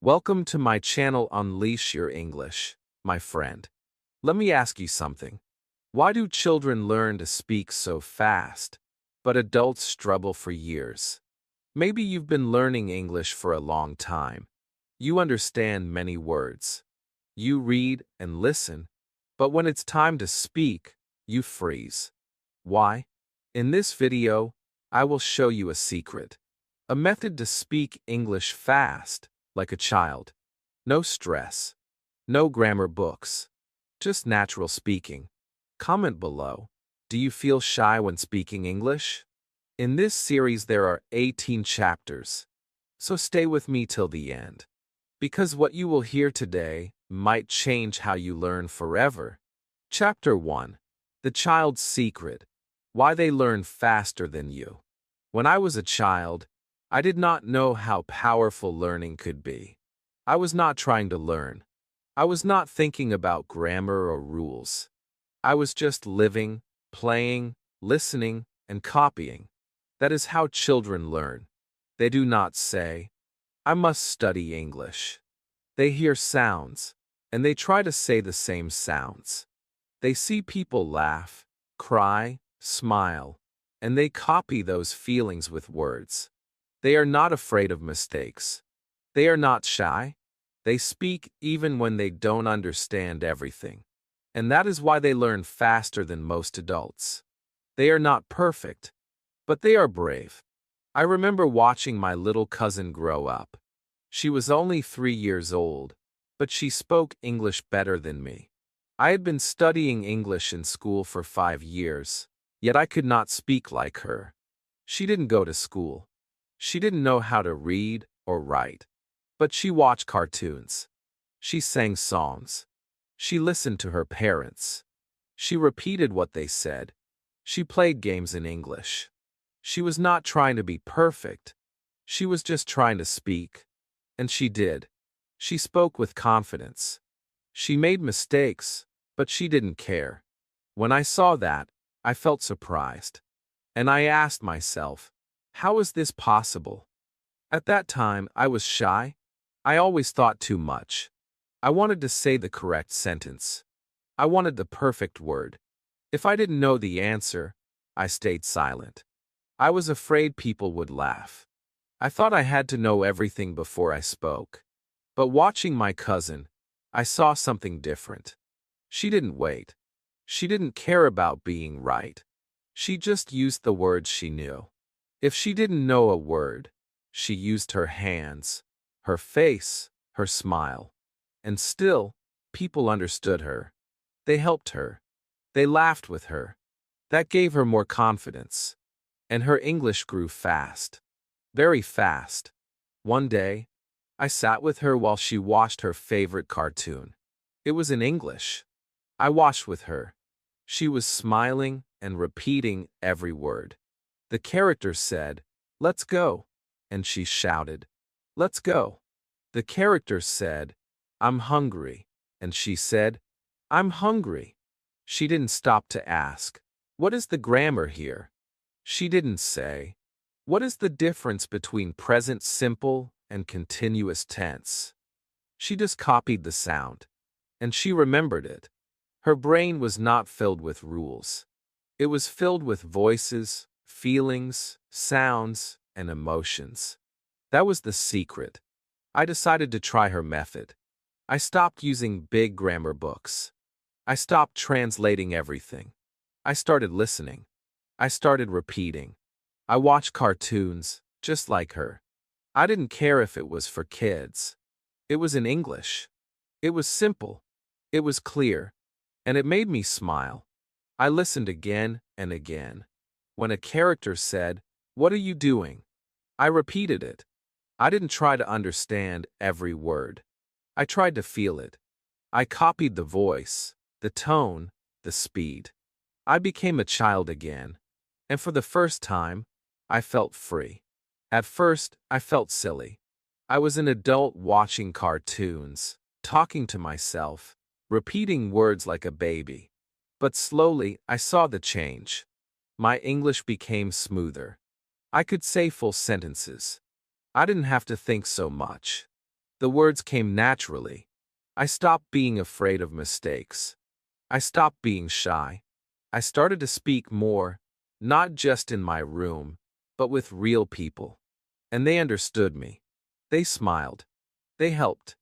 Welcome to my channel Unleash Your English, my friend. Let me ask you something. Why do children learn to speak so fast, but adults struggle for years? Maybe you've been learning English for a long time. You understand many words. You read and listen, but when it's time to speak, you freeze. Why? In this video, I will show you a secret. A method to speak English fast, like a child. No stress. No grammar books. Just natural speaking. Comment below. Do you feel shy when speaking English? In this series there are 18 chapters. So stay with me till the end. Because what you will hear today might change how you learn forever. Chapter 1. The Child's Secret. Why they learn faster than you. When I was a child, I did not know how powerful learning could be. I was not trying to learn. I was not thinking about grammar or rules. I was just living, playing, listening, and copying. That is how children learn. They do not say, "I must study English." They hear sounds, and they try to say the same sounds. They see people laugh, cry, smile, and they copy those feelings with words. They are not afraid of mistakes. They are not shy. They speak even when they don't understand everything. And that is why they learn faster than most adults. They are not perfect, but they are brave. I remember watching my little cousin grow up. She was only 3 years old, but she spoke English better than me. I had been studying English in school for 5 years, yet I could not speak like her. She didn't go to school. She didn't know how to read or write, but she watched cartoons. She sang songs. She listened to her parents. She repeated what they said. She played games in English. She was not trying to be perfect. She was just trying to speak. And she did. She spoke with confidence. She made mistakes, but she didn't care. When I saw that, I felt surprised. And I asked myself, how is this possible? At that time, I was shy. I always thought too much. I wanted to say the correct sentence. I wanted the perfect word. If I didn't know the answer, I stayed silent. I was afraid people would laugh. I thought I had to know everything before I spoke. But watching my cousin, I saw something different. She didn't wait. She didn't care about being right. She just used the words she knew. If she didn't know a word, she used her hands, her face, her smile. And still, people understood her. They helped her. They laughed with her. That gave her more confidence. And her English grew fast. Very fast. One day, I sat with her while she watched her favorite cartoon. It was in English. I watched with her. She was smiling and repeating every word. The character said, "Let's go," and she shouted, "Let's go." The character said, "I'm hungry," and she said, "I'm hungry." She didn't stop to ask, "What is the grammar here?" She didn't say, "What is the difference between present simple and continuous tense?" She just copied the sound, and she remembered it. Her brain was not filled with rules. It was filled with voices, feelings, sounds, and emotions. That was the secret. I decided to try her method. I stopped using big grammar books. I stopped translating everything. I started listening. I started repeating. I watched cartoons, just like her. I didn't care if it was for kids. It was in English. It was simple. It was clear. And it made me smile. I listened again and again. When a character said, "What are you doing?" I repeated it. I didn't try to understand every word. I tried to feel it. I copied the voice, the tone, the speed. I became a child again. And for the first time, I felt free. At first, I felt silly. I was an adult watching cartoons, talking to myself, repeating words like a baby. But slowly, I saw the change. My English became smoother. I could say full sentences. I didn't have to think so much. The words came naturally. I stopped being afraid of mistakes. I stopped being shy. I started to speak more, not just in my room, but with real people. And they understood me. They smiled. They helped.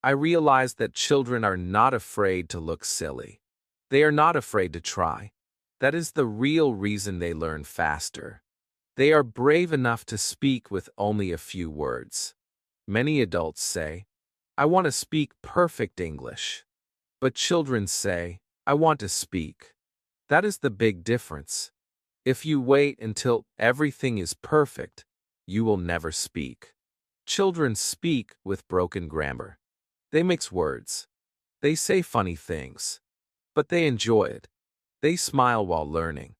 I realized that children are not afraid to look silly. They are not afraid to try. That is the real reason they learn faster. They are brave enough to speak with only a few words. Many adults say, I want to speak perfect English. But children say, I want to speak. That is the big difference. If you wait until everything is perfect, you will never speak. Children speak with broken grammar. They mix words. They say funny things. But they enjoy it. They smile while learning.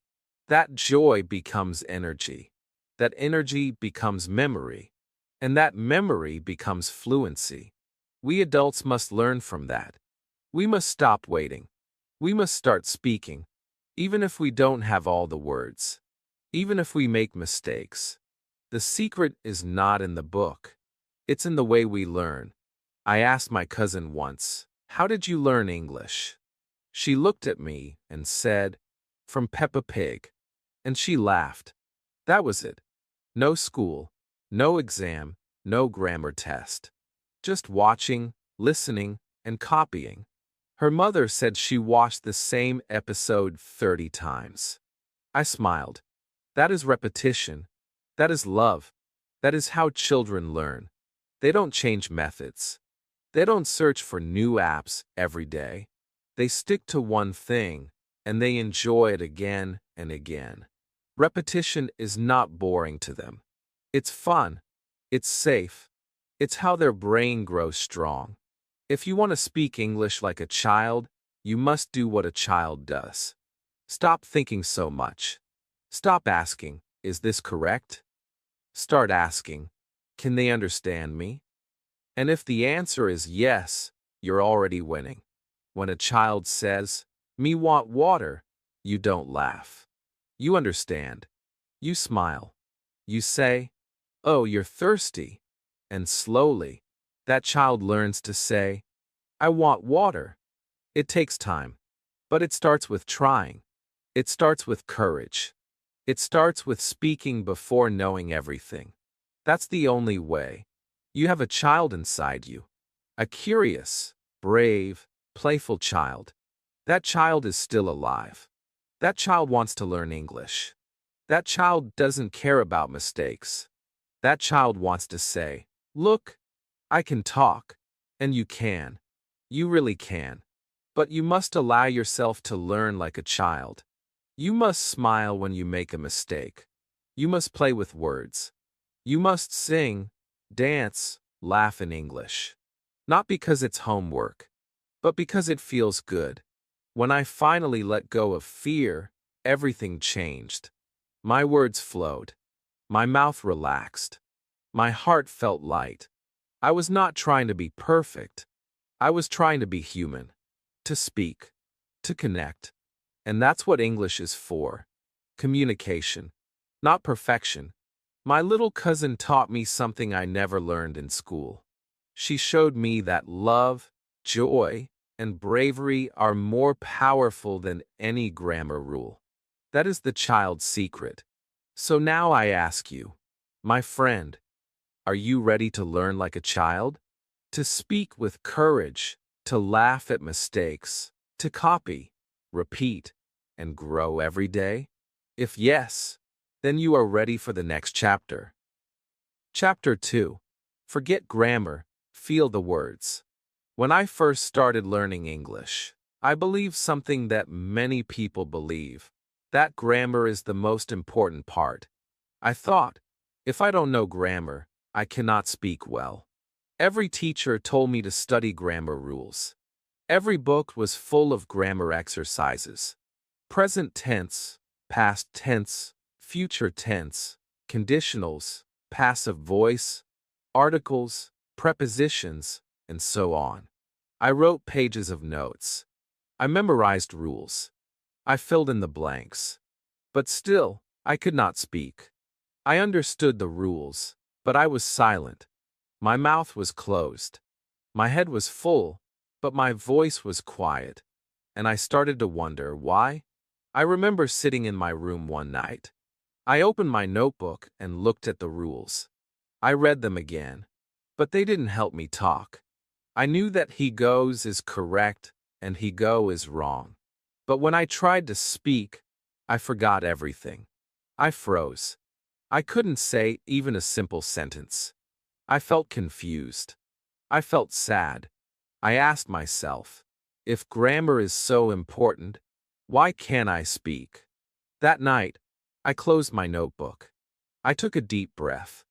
That joy becomes energy. That energy becomes memory. And that memory becomes fluency. We adults must learn from that. We must stop waiting. We must start speaking. Even if we don't have all the words. Even if we make mistakes. The secret is not in the book. It's in the way we learn. I asked my cousin once, how did you learn English? She looked at me and said, from Peppa Pig. And she laughed. That was it. No school, no exam, no grammar test. Just watching, listening, and copying. Her mother said she watched the same episode 30 times. I smiled. That is repetition. That is love. That is how children learn. They don't change methods. They don't search for new apps every day. They stick to one thing, and they enjoy it again and again. Repetition is not boring to them. It's fun. It's safe. It's how their brain grows strong. If you want to speak English like a child, you must do what a child does. Stop thinking so much. Stop asking, is this correct? Start asking, can they understand me? And if the answer is yes, you're already winning. When a child says, me want water, you don't laugh. You understand. You smile. You say, oh, you're thirsty. And slowly, that child learns to say, I want water. It takes time. But it starts with trying. It starts with courage. It starts with speaking before knowing everything. That's the only way. You have a child inside you. A curious, brave, playful child. That child is still alive. That child wants to learn English. That child doesn't care about mistakes. That child wants to say, look, I can talk. And you can. You really can. But you must allow yourself to learn like a child. You must smile when you make a mistake. You must play with words. You must sing, dance, laugh in English. Not because it's homework, but because it feels good. When I finally let go of fear, everything changed. My words flowed. My mouth relaxed. My heart felt light. I was not trying to be perfect. I was trying to be human. To speak. To connect. And that's what English is for. Communication. Not perfection. My little cousin taught me something I never learned in school. She showed me that love, joy, and bravery are more powerful than any grammar rule. That is the child's secret. So now I ask you, my friend, are you ready to learn like a child? To speak with courage, to laugh at mistakes, to copy, repeat, and grow every day? If yes, then you are ready for the next chapter. Chapter 2. Forget grammar, feel the words. When I first started learning English, I believed something that many people believe, that grammar is the most important part. I thought, if I don't know grammar, I cannot speak well. Every teacher told me to study grammar rules. Every book was full of grammar exercises. Present tense, past tense, future tense, conditionals, passive voice, articles, prepositions, and so on. I wrote pages of notes. I memorized rules. I filled in the blanks. But still, I could not speak. I understood the rules, but I was silent. My mouth was closed. My head was full, but my voice was quiet, and I started to wonder why. I remember sitting in my room one night. I opened my notebook and looked at the rules. I read them again, but they didn't help me talk. I knew that he goes is correct and he go is wrong. But when I tried to speak, I forgot everything. I froze. I couldn't say even a simple sentence. I felt confused. I felt sad. I asked myself, if grammar is so important, why can't I speak? That night, I closed my notebook. I took a deep breath,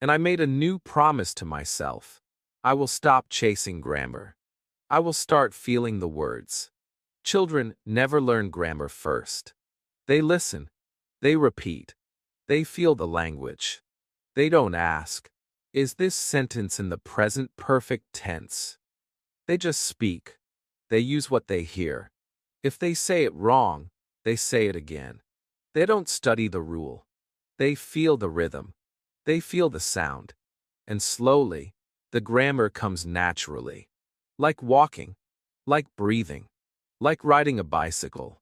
and I made a new promise to myself. I will stop chasing grammar. I will start feeling the words. Children never learn grammar first. They listen. They repeat. They feel the language. They don't ask, is this sentence in the present perfect tense? They just speak. They use what they hear. If they say it wrong, they say it again. They don't study the rule. They feel the rhythm. They feel the sound. And slowly, the grammar comes naturally. Like walking, like breathing, like riding a bicycle.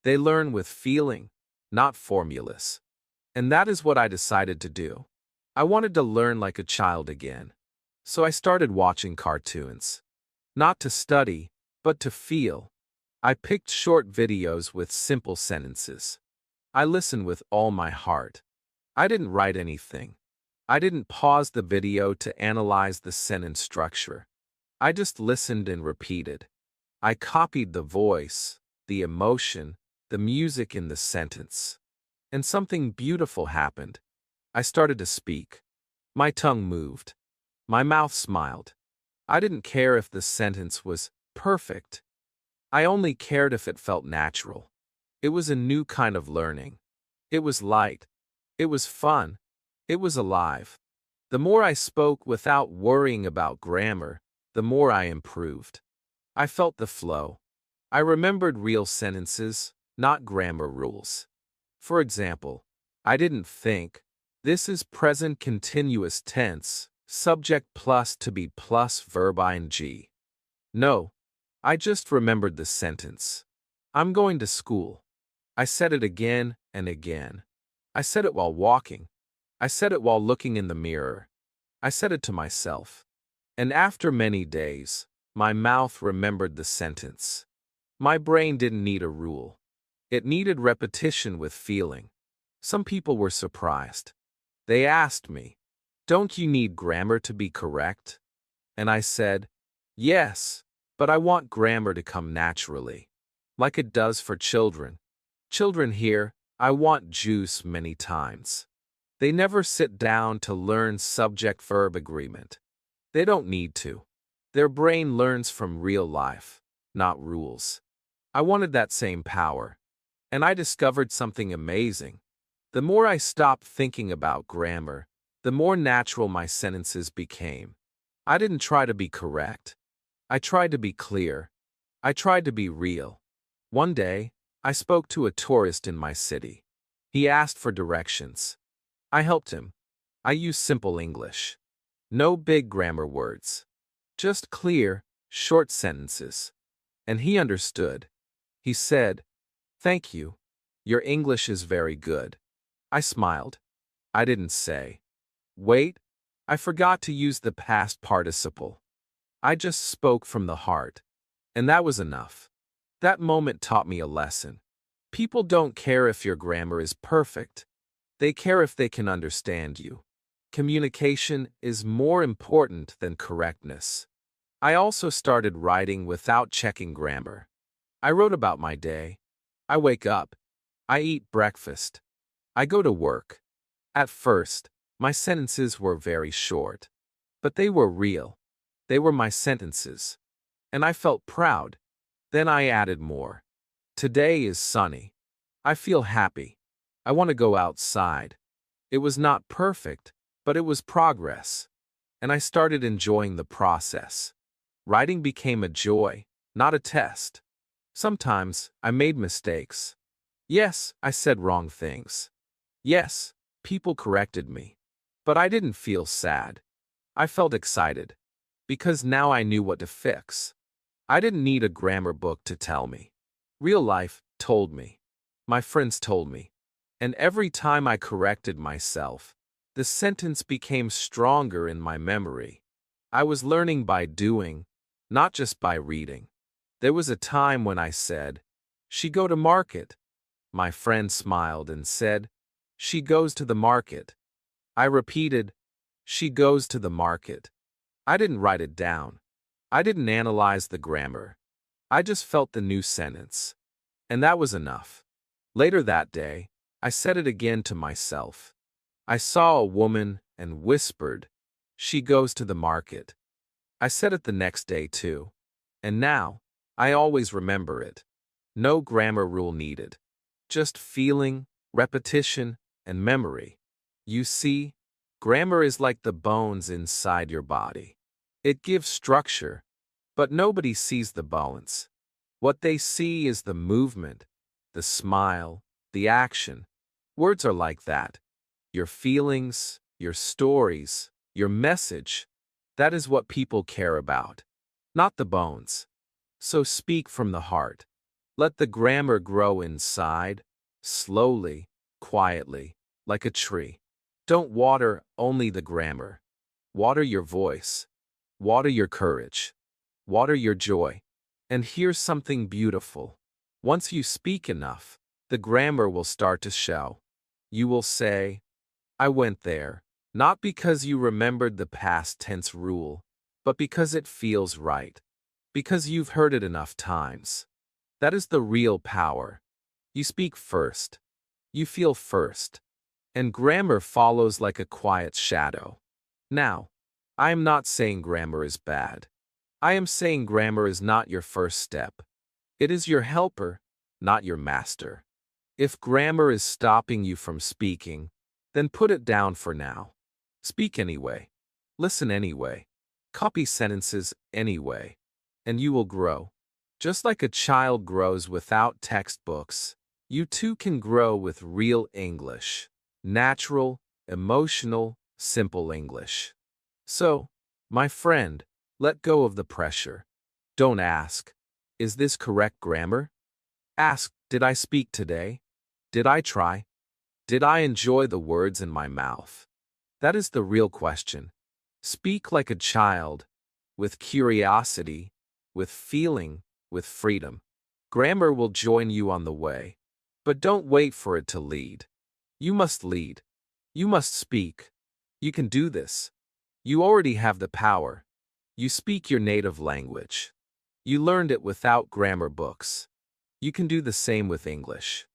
They learn with feeling, not formulas. And that is what I decided to do. I wanted to learn like a child again. So I started watching cartoons. Not to study, but to feel. I picked short videos with simple sentences. I listened with all my heart. I didn't write anything. I didn't pause the video to analyze the sentence structure. I just listened and repeated. I copied the voice, the emotion, the music in the sentence. And something beautiful happened. I started to speak. My tongue moved. My mouth smiled. I didn't care if the sentence was perfect. I only cared if it felt natural. It was a new kind of learning. It was light. It was fun. It was alive. The more I spoke without worrying about grammar, the more I improved. I felt the flow. I remembered real sentences, not grammar rules. For example, I didn't think, this is present continuous tense, subject plus to be plus verb ing. No, I just remembered the sentence. I'm going to school. I said it again and again. I said it while walking. I said it while looking in the mirror. I said it to myself. And after many days, my mouth remembered the sentence. My brain didn't need a rule. It needed repetition with feeling. Some people were surprised. They asked me, don't you need grammar to be correct? And I said, yes, but I want grammar to come naturally, like it does for children. Children hear, I want juice many times. They never sit down to learn subject-verb agreement. They don't need to. Their brain learns from real life, not rules. I wanted that same power. And I discovered something amazing. The more I stopped thinking about grammar, the more natural my sentences became. I didn't try to be correct. I tried to be clear. I tried to be real. One day, I spoke to a tourist in my city. He asked for directions. I helped him. I used simple English. No big grammar words. Just clear, short sentences. And he understood. He said, thank you. Your English is very good. I smiled. I didn't say, wait, I forgot to use the past participle. I just spoke from the heart. And that was enough. That moment taught me a lesson. People don't care if your grammar is perfect. They care if they can understand you. Communication is more important than correctness. I also started writing without checking grammar. I wrote about my day. I wake up. I eat breakfast. I go to work. At first, my sentences were very short. But they were real. They were my sentences. And I felt proud. Then I added more. Today is sunny. I feel happy. I want to go outside. It was not perfect, but it was progress. And I started enjoying the process. Writing became a joy, not a test. Sometimes I made mistakes. Yes, I said wrong things. Yes, people corrected me. But I didn't feel sad. I felt excited. Because now I knew what to fix. I didn't need a grammar book to tell me. Real life told me. My friends told me. And every time I corrected myself, the sentence became stronger in my memory. I was learning by doing, not just by reading. There was a time when I said, "She go to market." My friend smiled and said, "She goes to the market." I repeated, "She goes to the market." I didn't write it down. I didn't analyze the grammar. I just felt the new sentence. And that was enough. Later that day, I said it again to myself. I saw a woman and whispered, "She goes to the market." I said it the next day too. And now, I always remember it. No grammar rule needed. Just feeling, repetition, and memory. You see, grammar is like the bones inside your body. It gives structure, but nobody sees the bones. What they see is the movement, the smile, the action. Words are like that. Your feelings, your stories, your message. That is what people care about, not the bones. So speak from the heart. Let the grammar grow inside, slowly, quietly, like a tree. Don't water only the grammar. Water your voice. Water your courage. Water your joy. And here's something beautiful. Once you speak enough, the grammar will start to show. You will say, "I went there," not because you remembered the past tense rule, but because it feels right. Because you've heard it enough times. That is the real power. You speak first. You feel first. And grammar follows like a quiet shadow. Now, I am not saying grammar is bad. I am saying grammar is not your first step. It is your helper, not your master. If grammar is stopping you from speaking, then put it down for now. Speak anyway. Listen anyway. Copy sentences anyway. And you will grow. Just like a child grows without textbooks, you too can grow with real English. Natural, emotional, simple English. So, my friend, let go of the pressure. Don't ask, "Is this correct grammar?" Ask, "Did I speak today? Did I try? Did I enjoy the words in my mouth?" That is the real question. Speak like a child, with curiosity, with feeling, with freedom. Grammar will join you on the way. But don't wait for it to lead. You must lead. You must speak. You can do this. You already have the power. You speak your native language. You learned it without grammar books. You can do the same with English.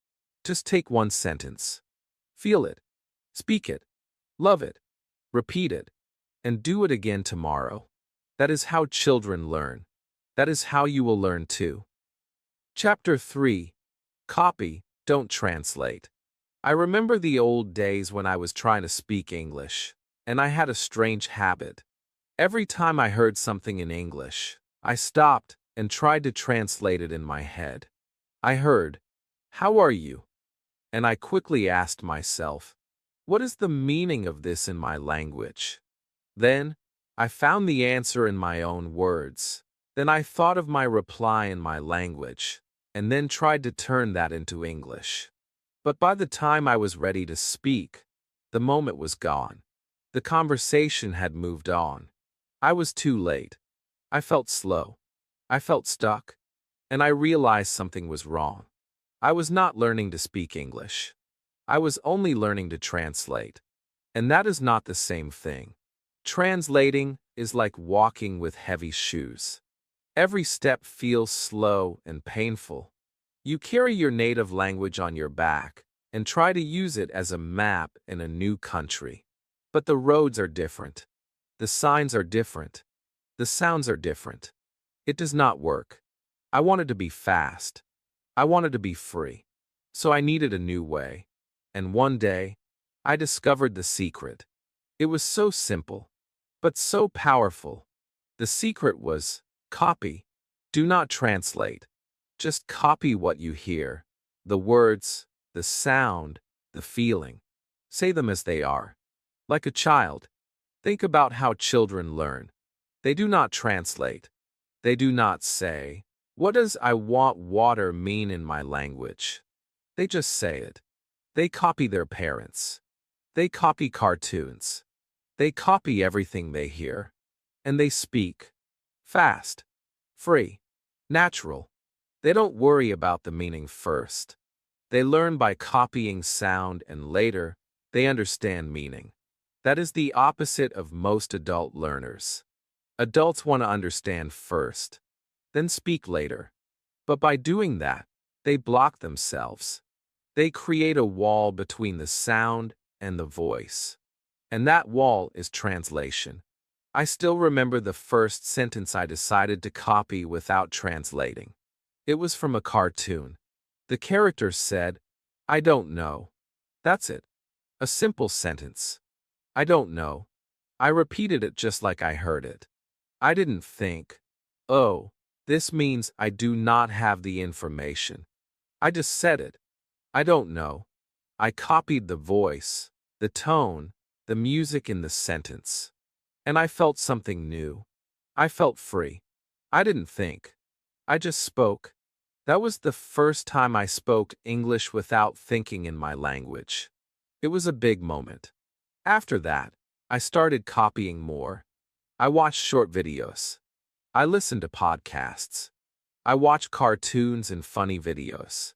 Just take one sentence. Feel it. Speak it. Love it. Repeat it. And do it again tomorrow. That is how children learn. That is how you will learn too. Chapter 3. Copy, don't translate. I remember the old days when I was trying to speak English, and I had a strange habit. Every time I heard something in English, I stopped and tried to translate it in my head. I heard, "How are you?" And I quickly asked myself, "What is the meaning of this in my language?" Then, I found the answer in my own words. Then I thought of my reply in my language, and then tried to turn that into English. But by the time I was ready to speak, the moment was gone. The conversation had moved on. I was too late. I felt slow. I felt stuck. And I realized something was wrong. I was not learning to speak English. I was only learning to translate. And that is not the same thing. Translating is like walking with heavy shoes. Every step feels slow and painful. You carry your native language on your back and try to use it as a map in a new country. But the roads are different. The signs are different. The sounds are different. It does not work. I wanted to be fast. I wanted to be free. So I needed a new way. And one day, I discovered the secret. It was so simple, but so powerful. The secret was copy. Do not translate. Just copy what you hear. The words, the sound, the feeling. Say them as they are. Like a child. Think about how children learn. They do not translate. They do not say, "What does I want water mean in my language?" They just say it. They copy their parents. They copy cartoons. They copy everything they hear. And they speak. Fast. Free. Natural. They don't worry about the meaning first. They learn by copying sound and later, they understand meaning. That is the opposite of most adult learners. Adults want to understand first, then speak later. But by doing that, they block themselves. They create a wall between the sound and the voice. And that wall is translation. I still remember the first sentence I decided to copy without translating. It was from a cartoon. The character said, "I don't know." That's it. A simple sentence. I don't know. I repeated it just like I heard it. I didn't think, "Oh, this means I do not have the information." I just said it. I don't know. I copied the voice, the tone, the music in the sentence. And I felt something new. I felt free. I didn't think. I just spoke. That was the first time I spoke English without thinking in my language. It was a big moment. After that, I started copying more. I watched short videos. I listened to podcasts. I watched cartoons and funny videos.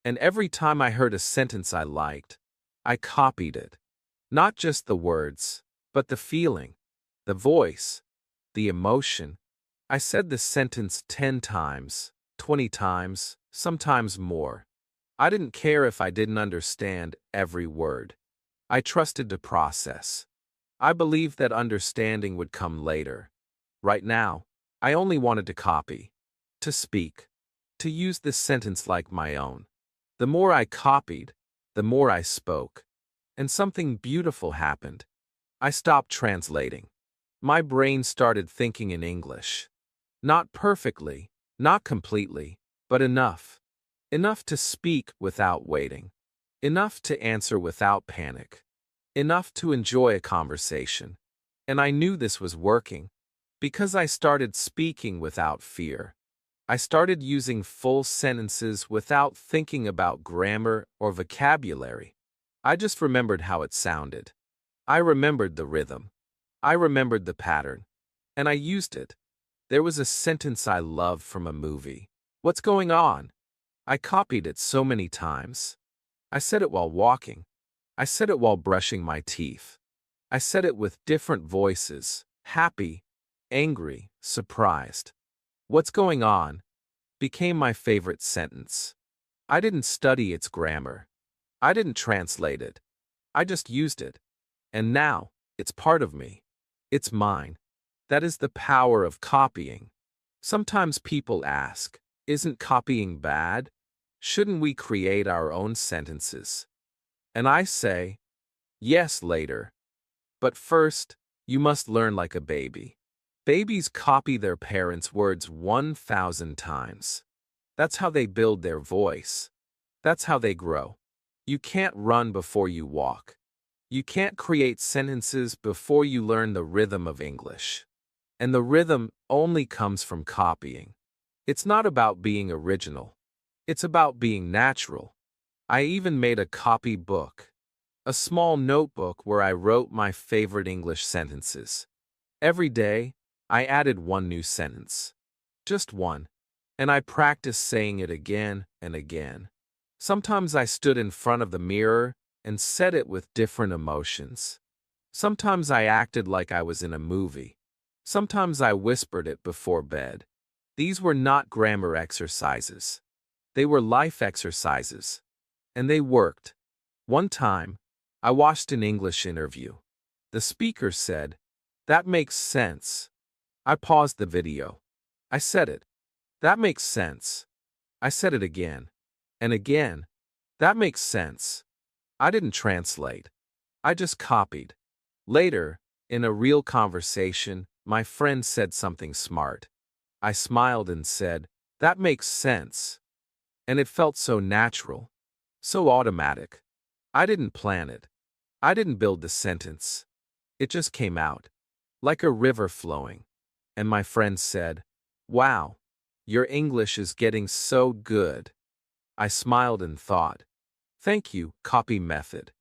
And every time I heard a sentence I liked, I copied it. Not just the words, but the feeling, the voice, the emotion. I said the sentence 10 times, 20 times, sometimes more. I didn't care if I didn't understand every word. I trusted the process. I believed that understanding would come later. Right now, I only wanted to copy, to speak, to use this sentence like my own. The more I copied, the more I spoke. And something beautiful happened. I stopped translating. My brain started thinking in English. Not perfectly, not completely, but enough. Enough to speak without waiting. Enough to answer without panic. Enough to enjoy a conversation. And I knew this was working because I started speaking without fear. I started using full sentences without thinking about grammar or vocabulary. I just remembered how it sounded. I remembered the rhythm. I remembered the pattern. And I used it. There was a sentence I loved from a movie. "What's going on?" I copied it so many times. I said it while walking. I said it while brushing my teeth. I said it with different voices, happy, angry, surprised. "What's going on?" became my favorite sentence. I didn't study its grammar. I didn't translate it. I just used it. And now, it's part of me. It's mine. That is the power of copying. Sometimes people ask, "Isn't copying bad? Shouldn't we create our own sentences?" And I say, yes, later. But first, you must learn like a baby. Babies copy their parents' words 1,000 times. That's how they build their voice. That's how they grow. You can't run before you walk. You can't create sentences before you learn the rhythm of English. And the rhythm only comes from copying. It's not about being original. It's about being natural. I even made a copy book, a small notebook where I wrote my favorite English sentences. Every day, I added one new sentence. Just one. And I practiced saying it again and again. Sometimes I stood in front of the mirror and said it with different emotions. Sometimes I acted like I was in a movie. Sometimes I whispered it before bed. These were not grammar exercises. They were life exercises. And they worked. One time, I watched an English interview. The speaker said, "That makes sense." I paused the video. I said it. "That makes sense." I said it again. And again. "That makes sense." I didn't translate. I just copied. Later, in a real conversation, my friend said something smart. I smiled and said, "That makes sense." And it felt so natural. So automatic. I didn't plan it. I didn't build the sentence. It just came out. Like a river flowing. And my friend said, "Wow, your English is getting so good." I smiled and thought, "Thank you, copy method."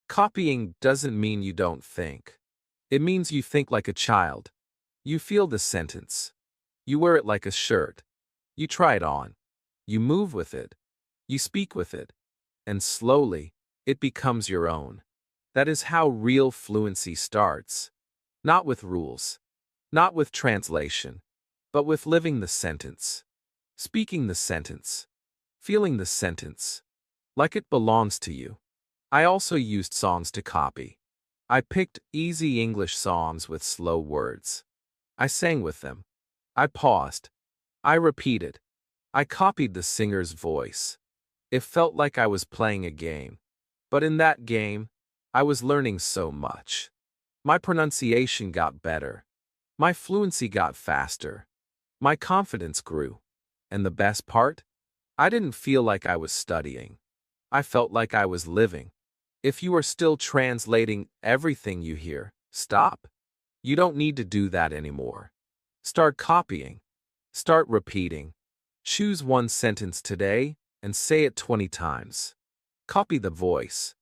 Copying doesn't mean you don't think. It means you think like a child. You feel the sentence. You wear it like a shirt. You try it on. You move with it. You speak with it. And slowly, it becomes your own. That is how real fluency starts. Not with rules. Not with translation. But with living the sentence. Speaking the sentence. Feeling the sentence. Like it belongs to you. I also used songs to copy. I picked easy English songs with slow words. I sang with them. I paused. I repeated. I copied the singer's voice. It felt like I was playing a game. But in that game, I was learning so much. My pronunciation got better. My fluency got faster. My confidence grew. And the best part? I didn't feel like I was studying. I felt like I was living. If you are still translating everything you hear, stop. You don't need to do that anymore. Start copying. Start repeating. Choose one sentence today and say it 20 times. Copy the voice.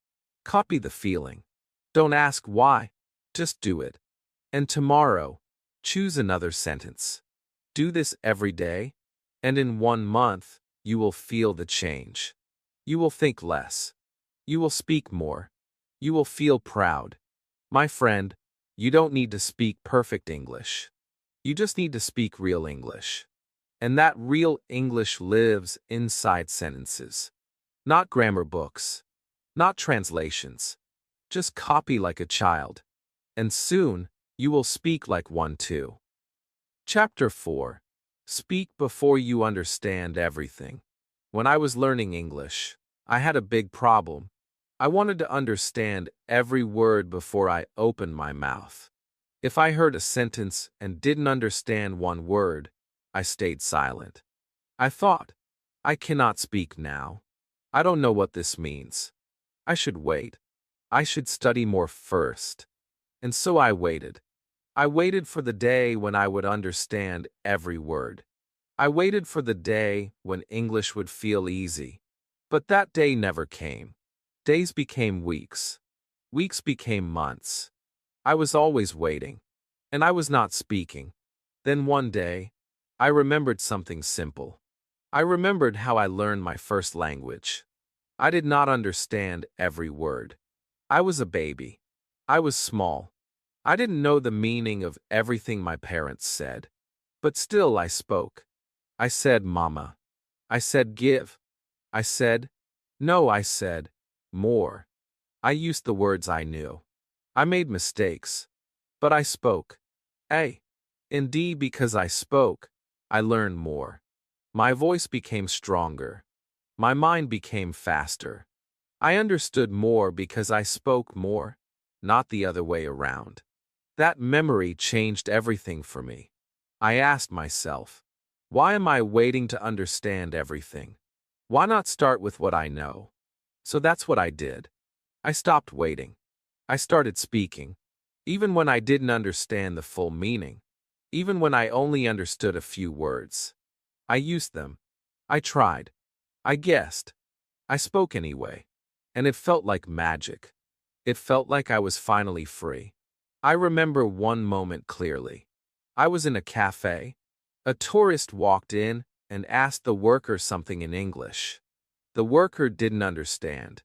Copy the feeling. Don't ask why. Just do it. And tomorrow, choose another sentence. Do this every day, and in 1 month, you will feel the change. You will think less. You will speak more. You will feel proud. My friend, you don't need to speak perfect English. You just need to speak real English. And that real English lives inside sentences. Not grammar books. Not translations. Just copy like a child. And soon, you will speak like one too. Chapter 4. Speak before you understand everything. When I was learning English, I had a big problem. I wanted to understand every word before I opened my mouth. If I heard a sentence and didn't understand one word, I stayed silent. I thought, I cannot speak now. I don't know what this means. I should wait. I should study more first. And so I waited. I waited for the day when I would understand every word. I waited for the day when English would feel easy. But that day never came. Days became weeks. Weeks became months. I was always waiting. And I was not speaking. Then one day, I remembered something simple. I remembered how I learned my first language. I did not understand every word. I was a baby. I was small. I didn't know the meaning of everything my parents said. But still I spoke. I said, "Mama." I said, "Give." I said, "No." I said, "More." I used the words I knew. I made mistakes. But I spoke. A. Indeed, because I spoke, I learned more. My voice became stronger. My mind became faster. I understood more because I spoke more, not the other way around. That memory changed everything for me. I asked myself, why am I waiting to understand everything? Why not start with what I know? So that's what I did. I stopped waiting. I started speaking. Even when I didn't understand the full meaning. Even when I only understood a few words. I used them. I tried. I guessed. I spoke anyway. And it felt like magic. It felt like I was finally free. I remember one moment clearly. I was in a cafe. A tourist walked in and asked the worker something in English. The worker didn't understand.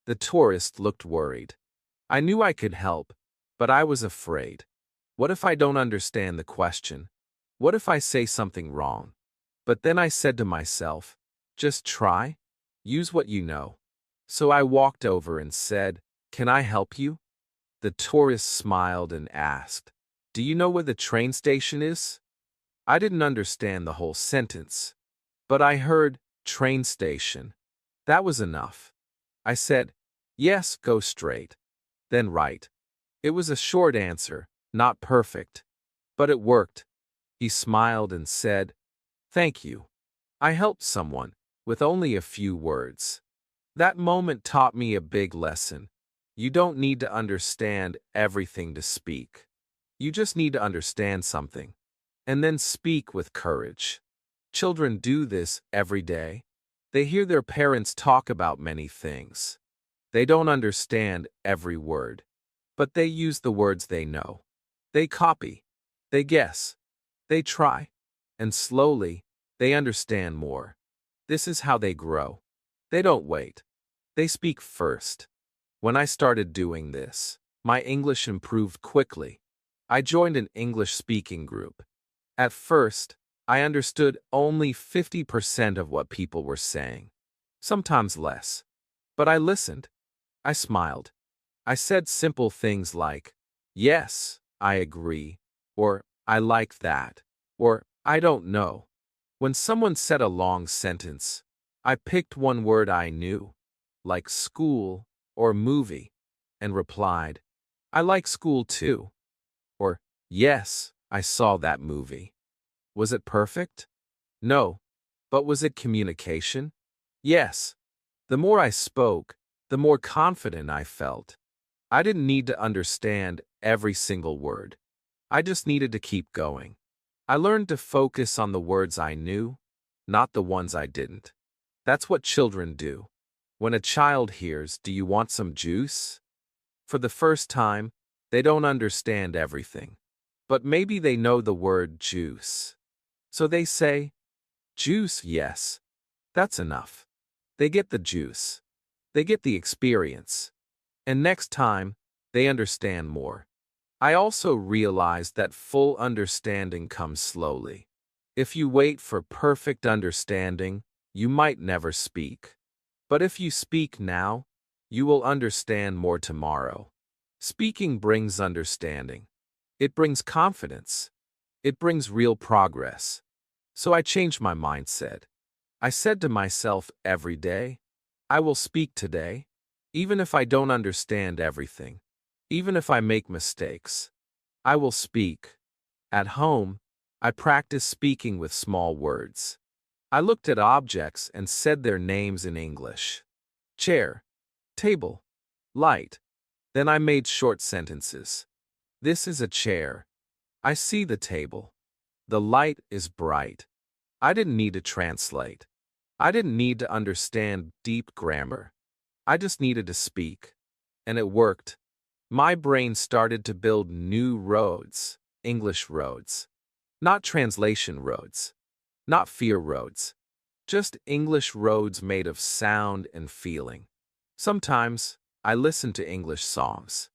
The tourist looked worried. I knew I could help, but I was afraid. What if I don't understand the question? What if I say something wrong? But then I said to myself, just try. Use what you know. So I walked over and said, "Can I help you?" The tourist smiled and asked, "Do you know where the train station is?" I didn't understand the whole sentence, but I heard train station. That was enough. I said, "Yes, go straight. Then right." It was a short answer, not perfect, but it worked. He smiled and said, "Thank you. I helped someone with only a few words." That moment taught me a big lesson. You don't need to understand everything to speak. You just need to understand something. and then speak with courage. Children do this every day. They hear their parents talk about many things. They don't understand every word, but they use the words they know. They copy, they guess, they try, and slowly, they understand more. This is how they grow. They don't wait. They speak first. When I started doing this, my English improved quickly. I joined an English-speaking group. At first, I understood only 50% of what people were saying, sometimes less. But I listened. I smiled. I said simple things like, "Yes, I agree," or "I like that," or "I don't know." When someone said a long sentence, I picked one word I knew, like school or movie, and replied, "I like school too," or "Yes, I saw that movie." Was it perfect? No. But was it communication? Yes. The more I spoke, the more confident I felt. I didn't need to understand every single word. I just needed to keep going. I learned to focus on the words I knew, not the ones I didn't. That's what children do. When a child hears, "Do you want some juice?" For the first time, they don't understand everything. But maybe they know the word juice. So they say, "Juice, yes." That's enough. They get the juice. They get the experience. And next time, they understand more. I also realized that full understanding comes slowly. If you wait for perfect understanding, you might never speak. But if you speak now, you will understand more tomorrow. Speaking brings understanding. It brings confidence. It brings real progress. So I changed my mindset. I said to myself every day, "I will speak today, even if I don't understand everything, even if I make mistakes. I will speak." At home, I practiced speaking with small words. I looked at objects and said their names in English. Chair, table, light. Then I made short sentences. This is a chair. I see the table. The light is bright. I didn't need to translate. I didn't need to understand deep grammar. I just needed to speak. And it worked. My brain started to build new roads, English roads. Not translation roads. Not fear roads. Just English roads made of sound and feeling. Sometimes, I listened to English songs.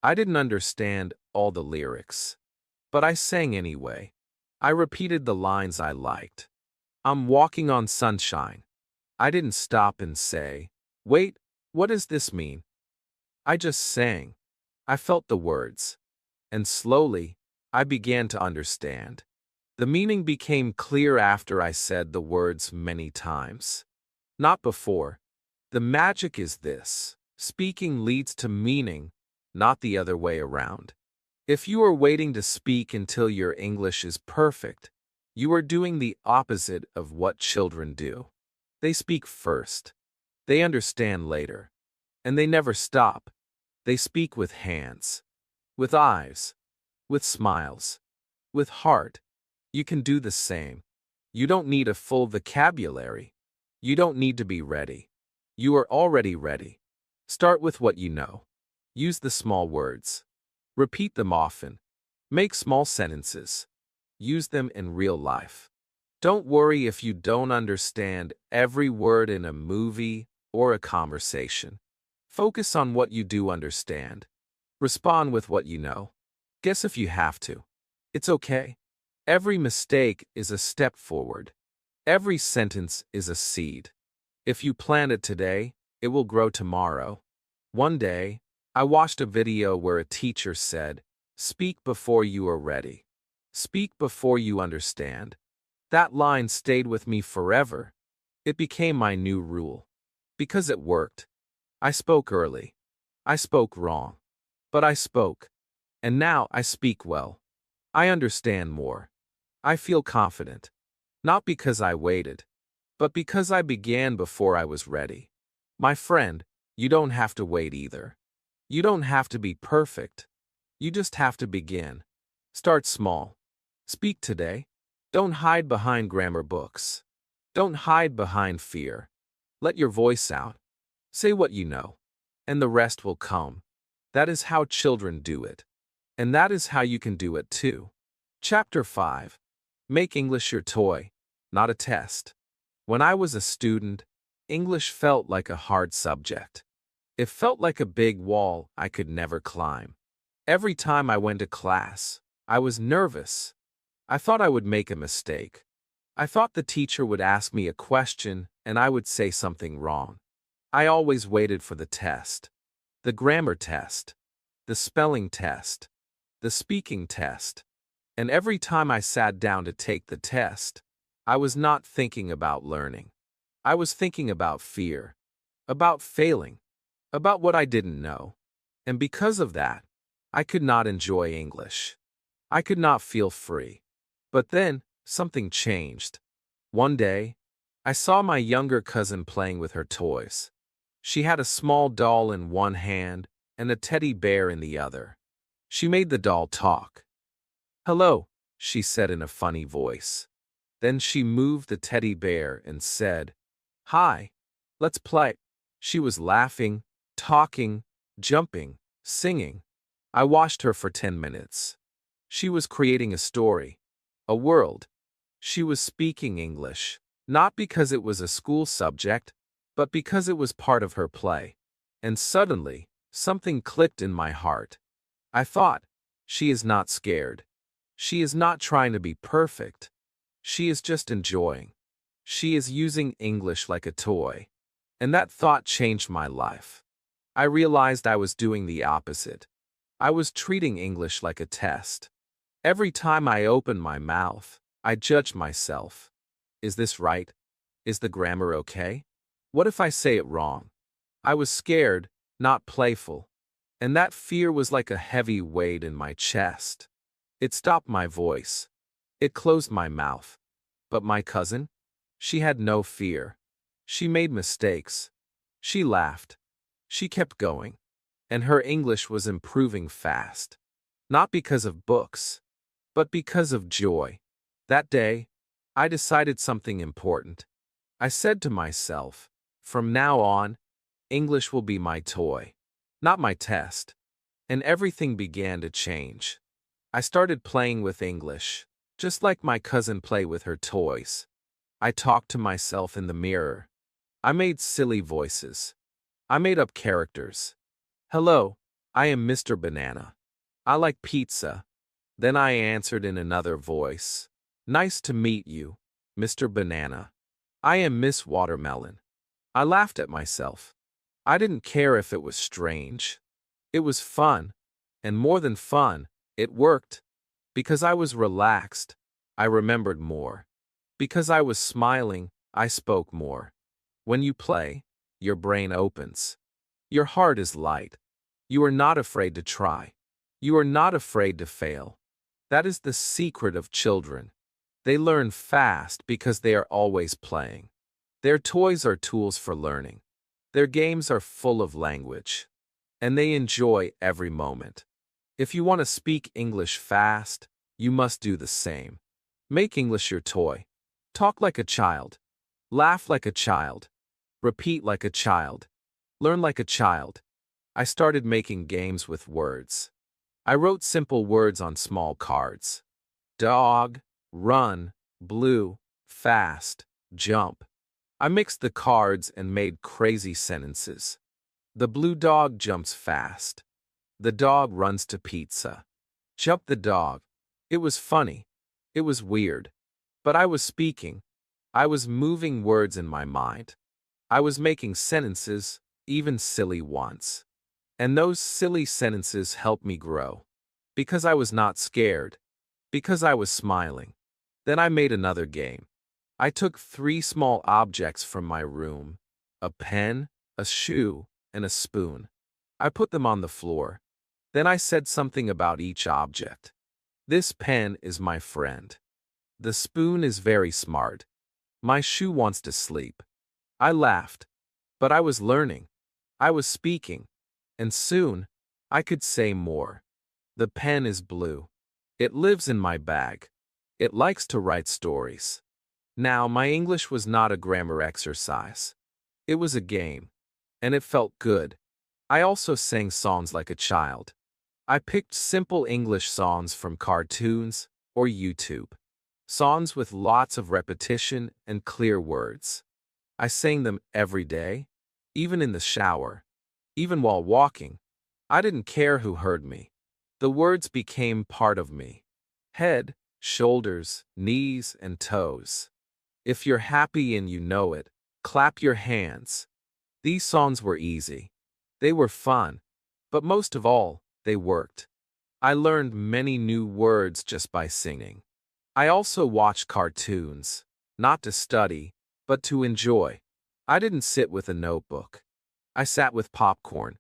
I didn't understand all the lyrics. But I sang anyway. I repeated the lines I liked. "I'm walking on sunshine." I didn't stop and say, "Wait, what does this mean?" I just sang. I felt the words. And slowly, I began to understand. The meaning became clear after I said the words many times. Not before. The magic is this: speaking leads to meaning, not the other way around. If you are waiting to speak until your English is perfect, you are doing the opposite of what children do. They speak first. They understand later. And they never stop. They speak with hands, with eyes, with smiles, with heart. You can do the same. You don't need a full vocabulary. You don't need to be ready. You are already ready. Start with what you know. Use the small words. Repeat them often. Make small sentences. Use them in real life. Don't worry if you don't understand every word in a movie or a conversation. Focus on what you do understand. Respond with what you know. Guess if you have to. It's okay. Every mistake is a step forward. Every sentence is a seed. If you plant it today, it will grow tomorrow. One day, I watched a video where a teacher said, "Speak before you are ready. Speak before you understand." That line stayed with me forever. It became my new rule. Because it worked. I spoke early. I spoke wrong. But I spoke. And now I speak well. I understand more. I feel confident. Not because I waited, but because I began before I was ready. My friend, you don't have to wait either. You don't have to be perfect. You just have to begin. Start small. Speak today. Don't hide behind grammar books. Don't hide behind fear. Let your voice out. Say what you know, and the rest will come. That is how children do it. And that is how you can do it too. Chapter 5. Make English your toy, not a test. When I was a student, English felt like a hard subject. It felt like a big wall I could never climb. Every time I went to class, I was nervous. I thought I would make a mistake. I thought the teacher would ask me a question and I would say something wrong. I always waited for the test. The grammar test. The spelling test. The speaking test. And every time I sat down to take the test, I was not thinking about learning. I was thinking about fear, about failing, about what I didn't know. And because of that, I could not enjoy English. I could not feel free. But then, something changed. One day, I saw my younger cousin playing with her toys. She had a small doll in one hand and a teddy bear in the other. She made the doll talk. "Hello," she said in a funny voice. Then she moved the teddy bear and said, "Hi, let's play." She was laughing, talking, jumping, singing. I watched her for 10 minutes. She was creating a story, a world. She was speaking English, not because it was a school subject, but because it was part of her play. And suddenly, something clicked in my heart. I thought, she is not scared. She is not trying to be perfect. She is just enjoying. She is using English like a toy. And that thought changed my life. I realized I was doing the opposite. I was treating English like a test. Every time I opened my mouth, I judged myself. Is this right? Is the grammar okay? What if I say it wrong? I was scared, not playful. And that fear was like a heavy weight in my chest. It stopped my voice. It closed my mouth. But my cousin? She had no fear. She made mistakes. She laughed. She kept going. And her English was improving fast. Not because of books, but because of joy. That day, I decided something important. I said to myself, from now on, English will be my toy, not my test. And everything began to change. I started playing with English, just like my cousin played with her toys. I talked to myself in the mirror. I made silly voices. I made up characters. "Hello, I am Mr. Banana. I like pizza." Then I answered in another voice. "Nice to meet you, Mr. Banana. I am Miss Watermelon." I laughed at myself. I didn't care if it was strange. It was fun. And more than fun, it worked. Because I was relaxed, I remembered more. Because I was smiling, I spoke more. When you play, your brain opens. Your heart is light. You are not afraid to try. You are not afraid to fail. That is the secret of children. They learn fast because they are always playing. Their toys are tools for learning. Their games are full of language. And they enjoy every moment. If you want to speak English fast, you must do the same. Make English your toy. Talk like a child. Laugh like a child. Repeat like a child. Learn like a child. I started making games with words. I wrote simple words on small cards. Dog, run, blue, fast, jump. I mixed the cards and made crazy sentences. The blue dog jumps fast. The dog runs to pizza. Jump the dog. It was funny. It was weird. But I was speaking. I was moving words in my mind. I was making sentences, even silly ones. And those silly sentences helped me grow. Because I was not scared. Because I was smiling. Then I made another game. I took 3 small objects from my room, a pen, a shoe, and a spoon. I put them on the floor. Then I said something about each object. This pen is my friend. The spoon is very smart. My shoe wants to sleep. I laughed. But I was learning. I was speaking. And soon, I could say more. The pen is blue. It lives in my bag. It likes to write stories. Now, my English was not a grammar exercise. It was a game, and it felt good. I also sang songs like a child. I picked simple English songs from cartoons or YouTube. Songs with lots of repetition and clear words. I sang them every day, even in the shower, even while walking. I didn't care who heard me. The words became part of me. Head, shoulders, knees, and toes. If you're happy and you know it, clap your hands. These songs were easy. They were fun. But most of all, they worked. I learned many new words just by singing. I also watched cartoons, not to study, but to enjoy. I didn't sit with a notebook. I sat with popcorn.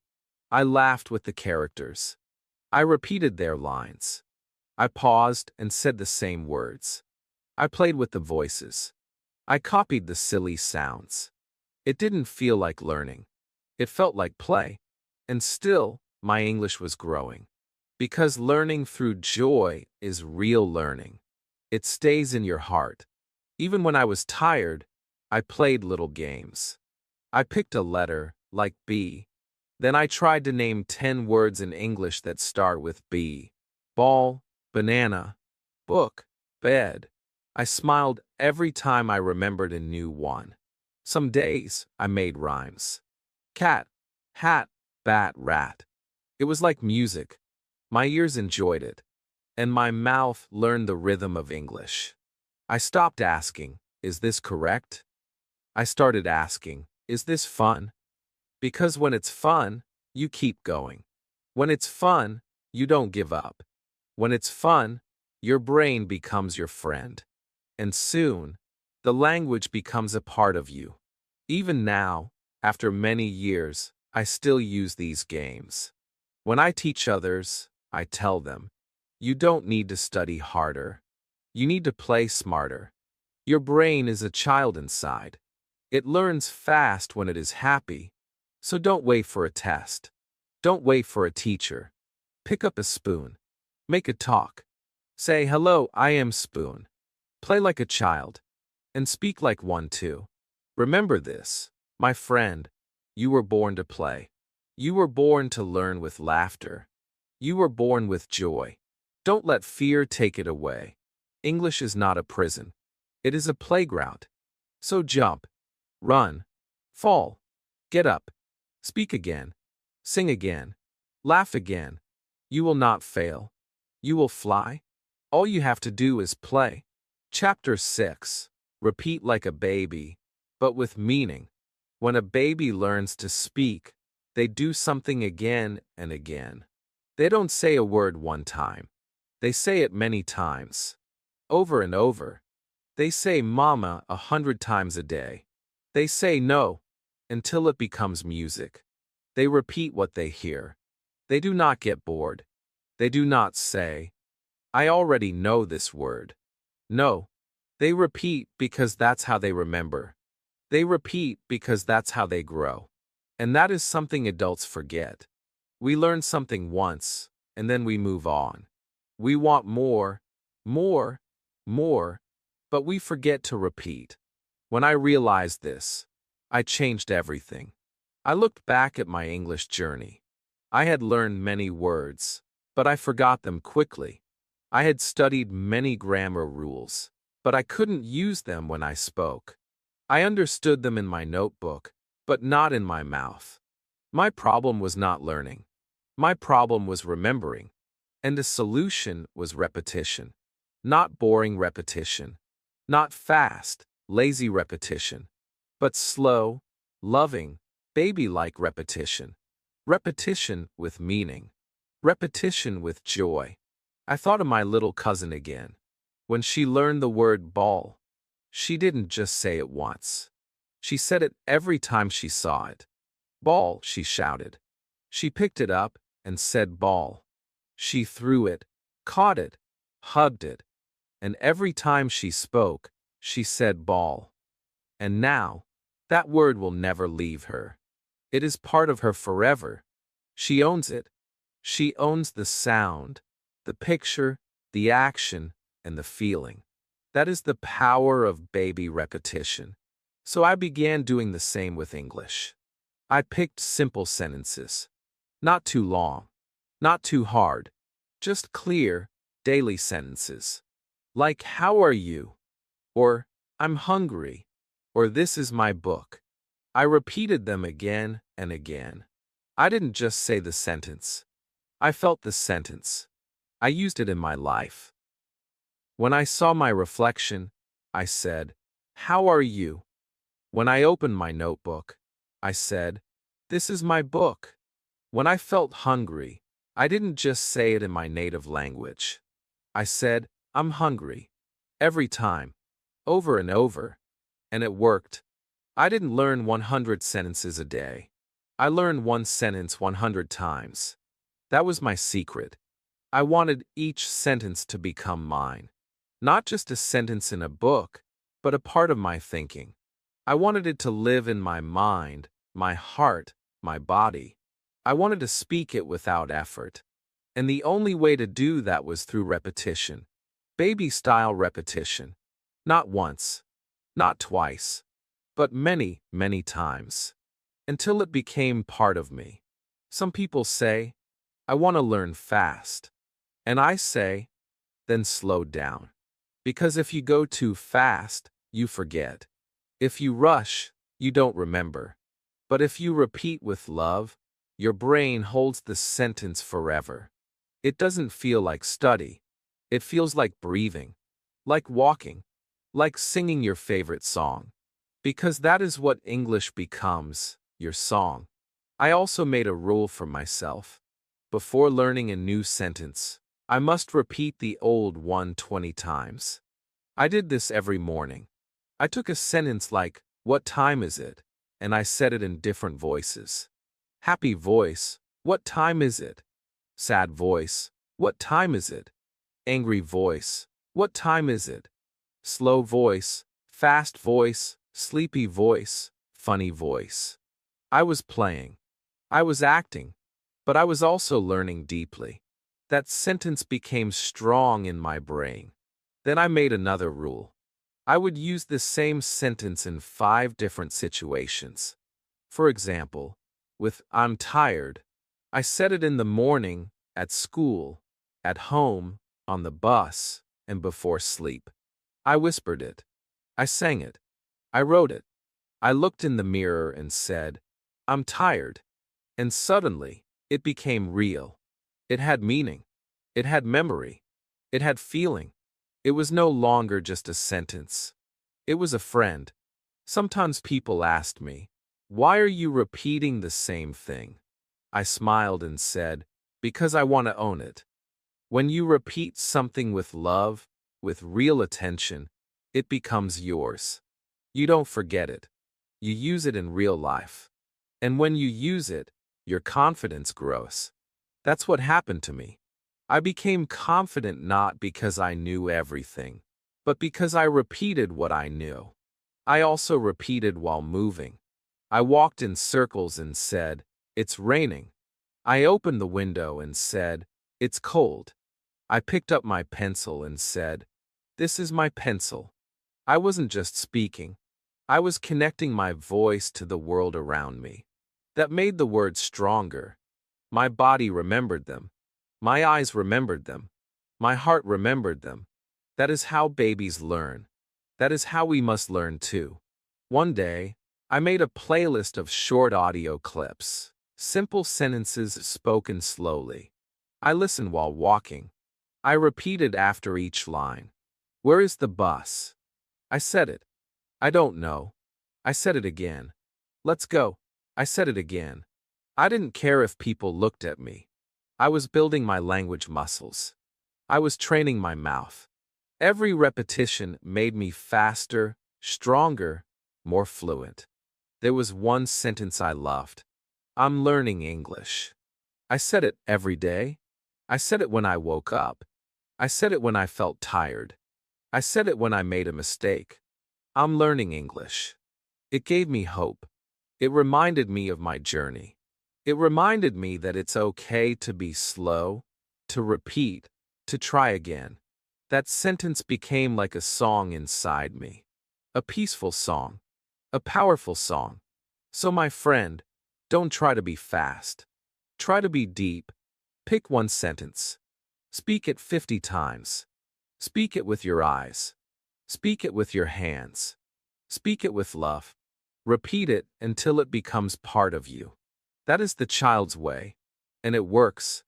I laughed with the characters. I repeated their lines. I paused and said the same words. I played with the voices. I copied the silly sounds. It didn't feel like learning. It felt like play. And still, my English was growing. Because learning through joy is real learning. It stays in your heart. Even when I was tired, I played little games. I picked a letter, like B. Then I tried to name 10 words in English that start with B. Ball, banana, book, bed. I smiled every time I remembered a new one. Some days, I made rhymes. Cat, hat, bat, rat. It was like music. My ears enjoyed it, and my mouth learned the rhythm of English. I stopped asking, is this correct? I started asking, is this fun? Because when it's fun, you keep going. When it's fun, you don't give up. When it's fun, your brain becomes your friend. And soon, the language becomes a part of you. Even now, after many years, I still use these games. When I teach others, I tell them, you don't need to study harder. You need to play smarter. Your brain is a child inside. It learns fast when it is happy. So don't wait for a test. Don't wait for a teacher. Pick up a spoon. Make a talk. Say, hello, I am Spoon. Play like a child. And speak like one too. Remember this, my friend. You were born to play. You were born to learn with laughter. You were born with joy. Don't let fear take it away. English is not a prison. It is a playground. So jump, run, fall, get up, speak again, sing again, laugh again. You will not fail. You will fly. All you have to do is play. Chapter 6. Repeat like a baby, but with meaning. When a baby learns to speak, they do something again and again. They don't say a word one time. They say it many times. Over and over. They say mama 100 times a day. They say no until it becomes music. They repeat what they hear. They do not get bored. They do not say, I already know this word. No. They repeat because that's how they remember. They repeat because that's how they grow. And that is something adults forget. We learn something once, and then we move on. We want more, more, more, but we forget to repeat. When I realized this, I changed everything. I looked back at my English journey. I had learned many words, but I forgot them quickly. I had studied many grammar rules, but I couldn't use them when I spoke. I understood them in my notebook, but not in my mouth. My problem was not learning. My problem was remembering. And the solution was repetition. Not boring repetition. Not fast, lazy repetition. But slow, loving, baby-like repetition. Repetition with meaning. Repetition with joy. I thought of my little cousin again. When she learned the word ball, she didn't just say it once. She said it every time she saw it. Ball, she shouted. She picked it up and said ball. She threw it, caught it, hugged it. And every time she spoke, she said ball. And now, that word will never leave her. It is part of her forever. She owns it. She owns the sound, the picture, the action, and the feeling. That is the power of baby repetition. So I began doing the same with English. I picked simple sentences. Not too long. Not too hard. Just clear, daily sentences. Like, how are you? Or, I'm hungry. Or, this is my book. I repeated them again and again. I didn't just say the sentence. I felt the sentence. I used it in my life. When I saw my reflection, I said, how are you? When I opened my notebook, I said, this is my book. When I felt hungry, I didn't just say it in my native language. I said, I'm hungry. Every time. Over and over. And it worked. I didn't learn 100 sentences a day. I learned one sentence 100 times. That was my secret. I wanted each sentence to become mine. Not just a sentence in a book, but a part of my thinking. I wanted it to live in my mind, my heart, my body. I wanted to speak it without effort. And the only way to do that was through repetition. Baby-style repetition. Not once, not twice, but many, many times. Until it became part of me. Some people say, I want to learn fast. And I say, then slow down. Because if you go too fast, you forget. If you rush, you don't remember. But if you repeat with love, your brain holds the sentence forever. It doesn't feel like study. It feels like breathing, like walking, like singing your favorite song. Because that is what English becomes, your song. I also made a rule for myself. Before learning a new sentence, I must repeat the old one 20 times. I did this every morning. I took a sentence like, what time is it? And I said it in different voices. Happy voice, what time is it? Sad voice, what time is it? Angry voice, what time is it? Slow voice, fast voice, sleepy voice, funny voice. I was playing. I was acting. But I was also learning deeply. That sentence became strong in my brain. Then I made another rule. I would use the same sentence in 5 different situations. For example, with I'm tired, I said it in the morning, at school, at home, on the bus, and before sleep. I whispered it. I sang it. I wrote it. I looked in the mirror and said, I'm tired. And suddenly, it became real. It had meaning. It had memory. It had feeling. It was no longer just a sentence. It was a friend. Sometimes people asked me, why are you repeating the same thing? I smiled and said, because I want to own it. When you repeat something with love, with real attention, it becomes yours. You don't forget it. You use it in real life. And when you use it, your confidence grows. That's what happened to me. I became confident not because I knew everything, but because I repeated what I knew. I also repeated while moving. I walked in circles and said, it's raining. I opened the window and said, it's cold. I picked up my pencil and said, this is my pencil. I wasn't just speaking. I was connecting my voice to the world around me. That made the words stronger. My body remembered them. My eyes remembered them. My heart remembered them. That is how babies learn. That is how we must learn too. One day, I made a playlist of short audio clips, simple sentences spoken slowly. I listened while walking. I repeated after each line. Where is the bus? I said it. I don't know. I said it again. Let's go. I said it again. I didn't care if people looked at me. I was building my language muscles. I was training my mouth. Every repetition made me faster, stronger, more fluent. There was one sentence I loved. I'm learning English. I said it every day. I said it when I woke up. I said it when I felt tired. I said it when I made a mistake. I'm learning English. It gave me hope. It reminded me of my journey. It reminded me that it's okay to be slow, to repeat, to try again. That sentence became like a song inside me. A peaceful song. A powerful song. So my friend, don't try to be fast. Try to be deep. Pick one sentence. Speak it 50 times. Speak it with your eyes. Speak it with your hands. Speak it with love. Repeat it until it becomes part of you. That is the child's way. And it works.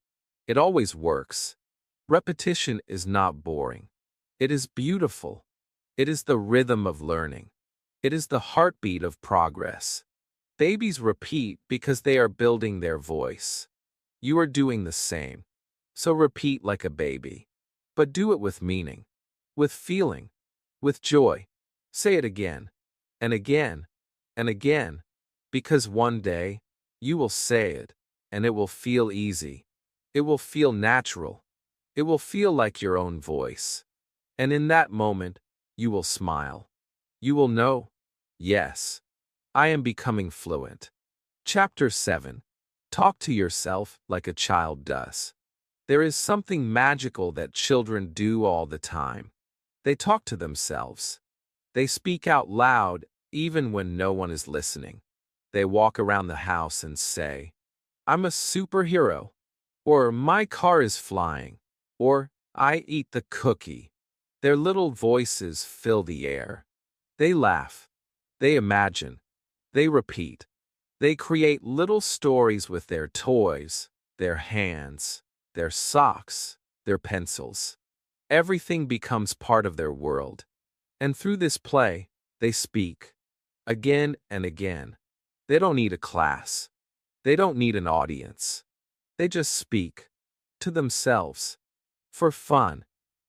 It always works. Repetition is not boring. It is beautiful. It is the rhythm of learning. It is the heartbeat of progress. Babies repeat because they are building their voice. You are doing the same. So repeat like a baby. But do it with meaning, with feeling, with joy. Say it again, and again, and again, because one day you will say it, and it will feel easy. It will feel natural. It will feel like your own voice. And in that moment, you will smile. You will know, yes, I am becoming fluent. Chapter 7. Talk to yourself like a child does. There is something magical that children do all the time. They talk to themselves. They speak out loud even when no one is listening. They walk around the house and say, I'm a superhero, or my car is flying, or I eat the cookie. Their little voices fill the air. They laugh. They imagine. They repeat. They create little stories with their toys, their hands, their socks, their pencils. Everything becomes part of their world. And through this play, they speak. Again and again. They don't need a class. They don't need an audience. They just speak. To themselves. For fun.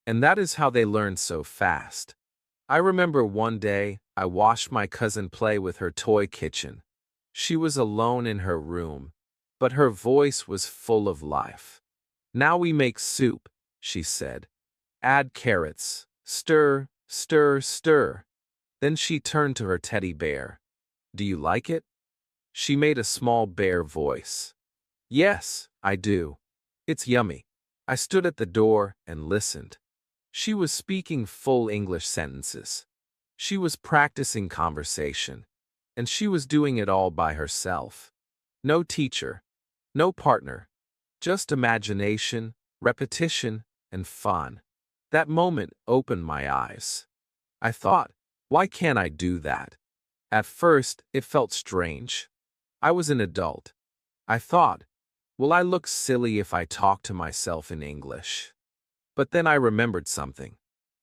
And that is how they learn so fast. I remember one day, I watched my cousin play with her toy kitchen. She was alone in her room, but her voice was full of life. Now we make soup, she said. Add carrots. Stir, stir, stir. Then she turned to her teddy bear. Do you like it? She made a small bear voice. Yes, I do. It's yummy. I stood at the door and listened. She was speaking full English sentences. She was practicing conversation. And she was doing it all by herself. No teacher. No partner. Just imagination, repetition, and fun. That moment opened my eyes. I thought, why can't I do that? At first, it felt strange. I was an adult. I thought, will I look silly if I talk to myself in English? But then I remembered something.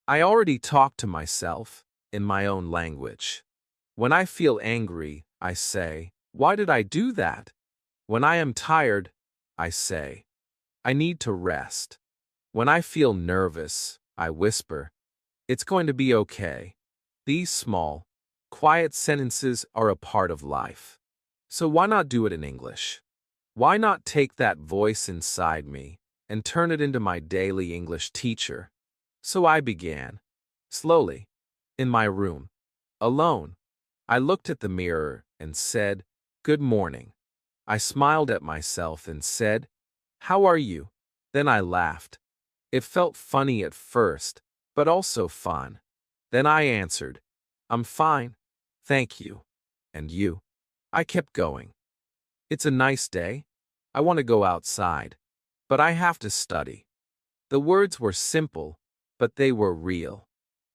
I already talked to myself in my own language. When I feel angry, I say, why did I do that? When I am tired, I say, I need to rest. When I feel nervous, I whisper, it's going to be okay. These small, quiet sentences are a part of life. So why not do it in English? Why not take that voice inside me and turn it into my daily English teacher? So I began, slowly, in my room, alone. I looked at the mirror and said, good morning. I smiled at myself and said, how are you? Then I laughed. It felt funny at first, but also fun. Then I answered, I'm fine. Thank you. And you? I kept going. It's a nice day. I want to go outside. But I have to study. The words were simple, but they were real.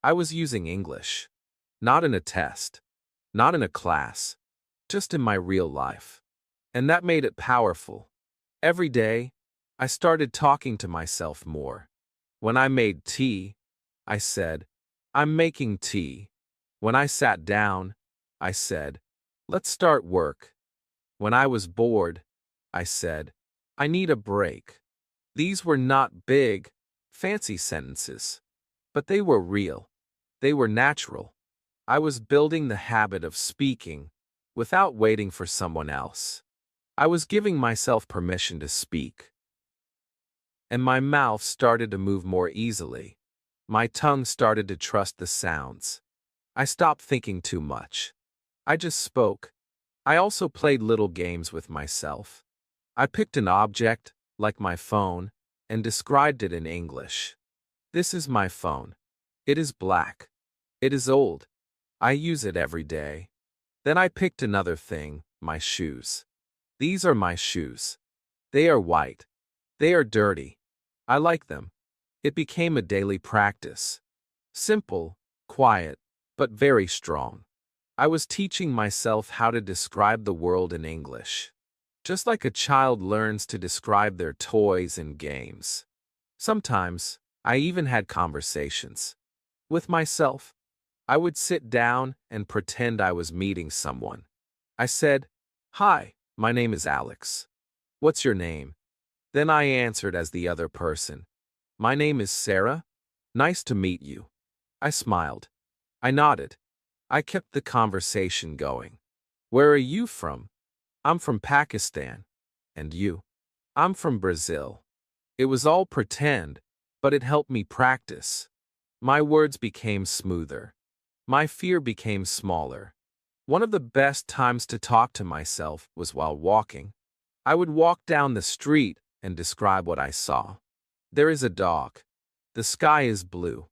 I was using English. Not in a test. Not in a class. Just in my real life. And that made it powerful. Every day, I started talking to myself more. When I made tea, I said, I'm making tea. When I sat down, I said, let's start work. When I was bored, I said, I need a break. These were not big, fancy sentences, but they were real. They were natural. I was building the habit of speaking without waiting for someone else. I was giving myself permission to speak. And my mouth started to move more easily. My tongue started to trust the sounds. I stopped thinking too much. I just spoke. I also played little games with myself. I picked an object, like my phone, and described it in English. This is my phone. It is black. It is old. I use it every day. Then I picked another thing, my shoes. These are my shoes. They are white. They are dirty. I like them. It became a daily practice. Simple, quiet, but very strong. I was teaching myself how to describe the world in English. Just like a child learns to describe their toys and games. Sometimes, I even had conversations. With myself, I would sit down and pretend I was meeting someone. I said, "Hi, my name is Alex. What's your name?" Then I answered as the other person. "My name is Sarah. Nice to meet you." I smiled. I nodded. I kept the conversation going. "Where are you from?" "I'm from Pakistan." "And you?" "I'm from Brazil." It was all pretend, but it helped me practice. My words became smoother. My fear became smaller. One of the best times to talk to myself was while walking. I would walk down the street and describe what I saw. There is a dog. The sky is blue.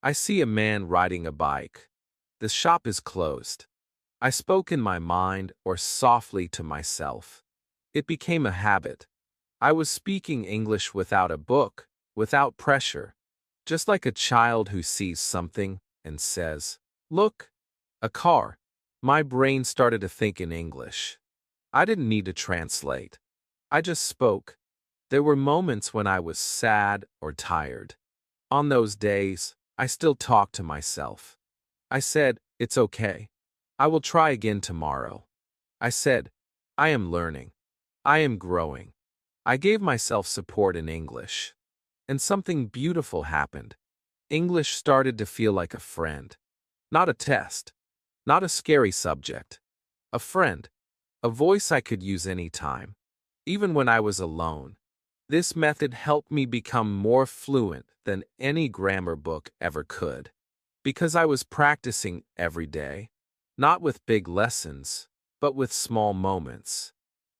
I see a man riding a bike. The shop is closed. I spoke in my mind or softly to myself. It became a habit. I was speaking English without a book, without pressure. Just like a child who sees something and says, "Look, a car." My brain started to think in English. I didn't need to translate. I just spoke. There were moments when I was sad or tired. On those days, I still talked to myself. I said, "It's okay. I will try again tomorrow." I said, "I am learning. I am growing." I gave myself support in English. And something beautiful happened. English started to feel like a friend. Not a test. Not a scary subject. A friend. A voice I could use anytime. Even when I was alone. This method helped me become more fluent than any grammar book ever could. Because I was practicing every day. Not with big lessons, but with small moments.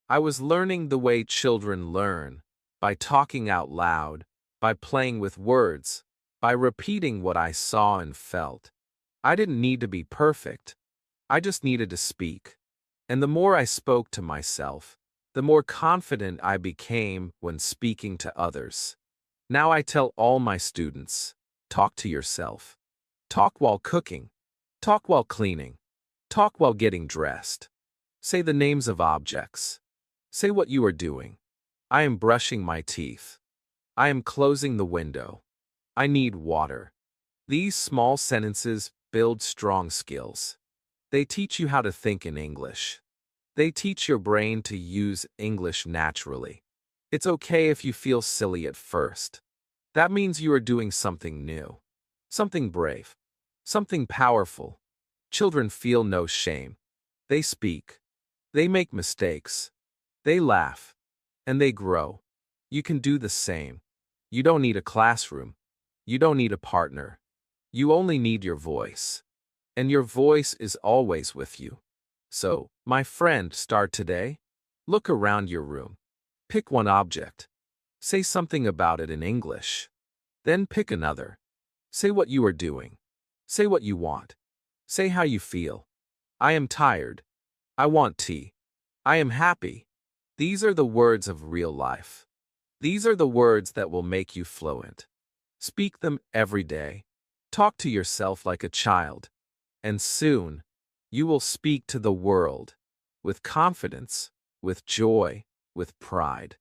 I was learning the way children learn, by talking out loud, by playing with words, by repeating what I saw and felt. I didn't need to be perfect. I just needed to speak. And the more I spoke to myself, the more confident I became when speaking to others. Now I tell all my students, talk to yourself. Talk while cooking. Talk while cleaning. Talk while getting dressed. Say the names of objects. Say what you are doing. I am brushing my teeth. I am closing the window. I need water. These small sentences build strong skills. They teach you how to think in English. They teach your brain to use English naturally. It's okay if you feel silly at first. That means you are doing something new. Something brave. Something powerful. Children feel no shame. They speak. They make mistakes. They laugh. And they grow. You can do the same. You don't need a classroom. You don't need a partner. You only need your voice. And your voice is always with you. So, my friend, start today. Look around your room. Pick one object. Say something about it in English. Then pick another. Say what you are doing. Say what you want. Say how you feel. I am tired. I want tea. I am happy. These are the words of real life. These are the words that will make you fluent. Speak them every day. Talk to yourself like a child. And soon, you will speak to the world with confidence, with joy, with pride.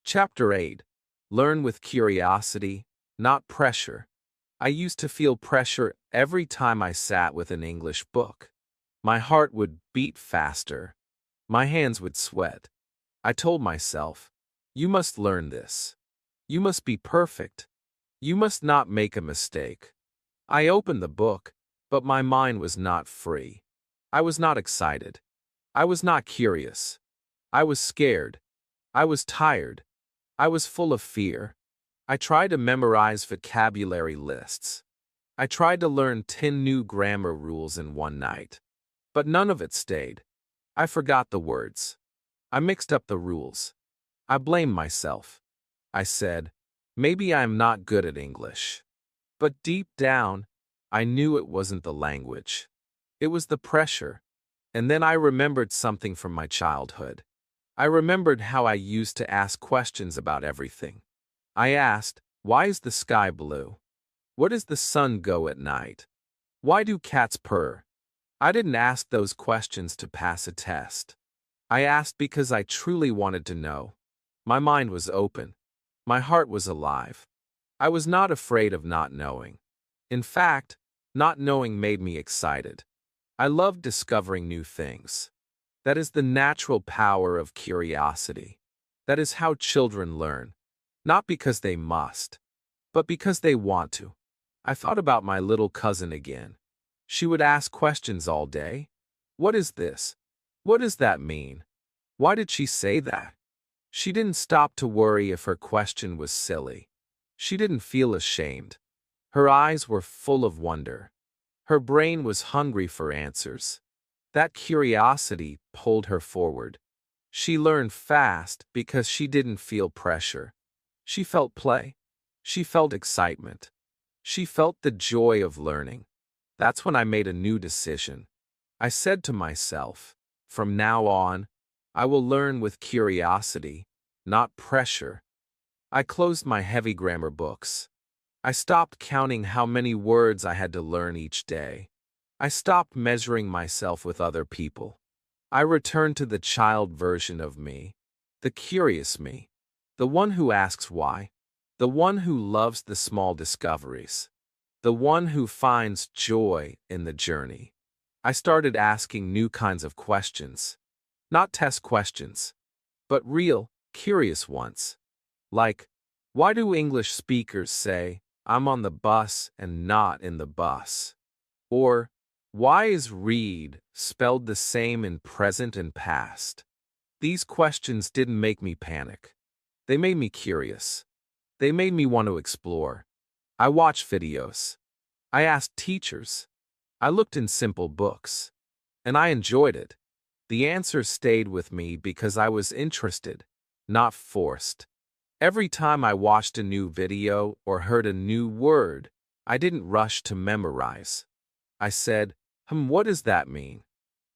Chapter 8. Learn with curiosity, not pressure. I used to feel pressure every time I sat with an English book. My heart would beat faster. My hands would sweat. I told myself, you must learn this. You must be perfect. You must not make a mistake. I opened the book, but my mind was not free. I was not excited. I was not curious. I was scared. I was tired. I was full of fear. I tried to memorize vocabulary lists. I tried to learn 10 new grammar rules in one night. But none of it stayed. I forgot the words. I mixed up the rules. I blamed myself. I said, maybe I'm not good at English. But deep down, I knew it wasn't the language. It was the pressure. And then I remembered something from my childhood. I remembered how I used to ask questions about everything. I asked, why is the sky blue? Where does the sun go at night? Why do cats purr? I didn't ask those questions to pass a test. I asked because I truly wanted to know. My mind was open. My heart was alive. I was not afraid of not knowing. In fact, not knowing made me excited. I loved discovering new things. That is the natural power of curiosity. That is how children learn. Not because they must, but because they want to. I thought about my little cousin again. She would ask questions all day. What is this? What does that mean? Why did she say that? She didn't stop to worry if her question was silly. She didn't feel ashamed. Her eyes were full of wonder. Her brain was hungry for answers. That curiosity pulled her forward. She learned fast because she didn't feel pressure. She felt play. She felt excitement. She felt the joy of learning. That's when I made a new decision. I said to myself, from now on, I will learn with curiosity, not pressure. I closed my heavy grammar books. I stopped counting how many words I had to learn each day. I stopped measuring myself with other people. I returned to the child version of me, the curious me, the one who asks why, the one who loves the small discoveries, the one who finds joy in the journey. I started asking new kinds of questions, not test questions, but real, curious ones. Like, why do English speakers say, I'm on the bus and not in the bus? Or, why is read spelled the same in present and past? These questions didn't make me panic. They made me curious. They made me want to explore. I watched videos. I asked teachers. I looked in simple books. And I enjoyed it. The answers stayed with me because I was interested, not forced. Every time I watched a new video or heard a new word, I didn't rush to memorize. I said, what does that mean?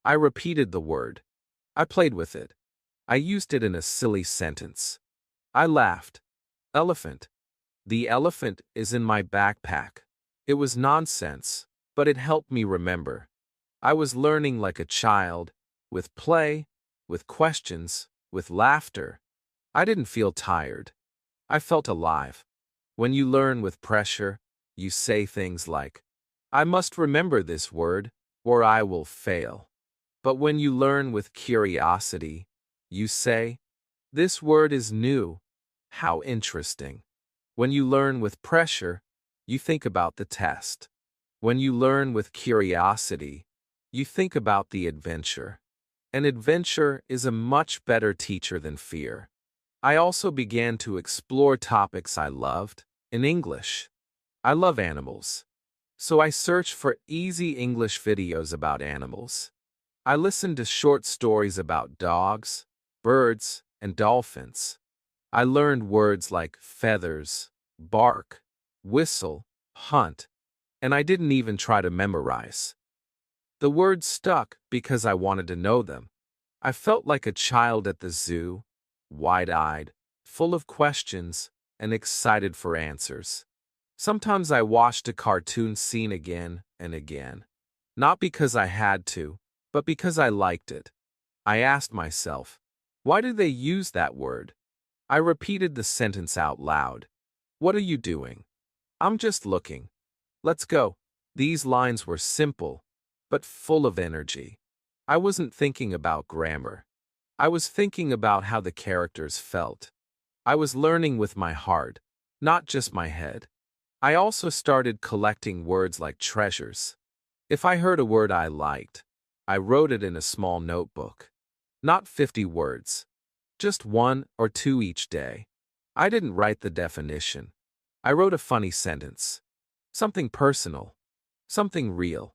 I repeated the word. I played with it. I used it in a silly sentence. I laughed. Elephant. The elephant is in my backpack. It was nonsense, but it helped me remember. I was learning like a child, with play, with questions, with laughter. I didn't feel tired. I felt alive. When you learn with pressure, you say things like, I must remember this word, or I will fail. But when you learn with curiosity, you say, this word is new. How interesting. When you learn with pressure, you think about the test. When you learn with curiosity, you think about the adventure. An adventure is a much better teacher than fear. I also began to explore topics I loved in English. I love animals. So I searched for easy English videos about animals. I listened to short stories about dogs, birds, and dolphins. I learned words like feathers, bark, whistle, hunt, and I didn't even try to memorize. The words stuck because I wanted to know them. I felt like a child at the zoo, wide-eyed, full of questions, and excited for answers. Sometimes I watched a cartoon scene again and again, not because I had to, but because I liked it. I asked myself, why do they use that word? I repeated the sentence out loud. What are you doing? I'm just looking. Let's go. These lines were simple, but full of energy. I wasn't thinking about grammar. I was thinking about how the characters felt. I was learning with my heart, not just my head. I also started collecting words like treasures. If I heard a word I liked, I wrote it in a small notebook. Not 50 words, just 1 or 2 each day. I didn't write the definition. I wrote a funny sentence. Something personal. Something real.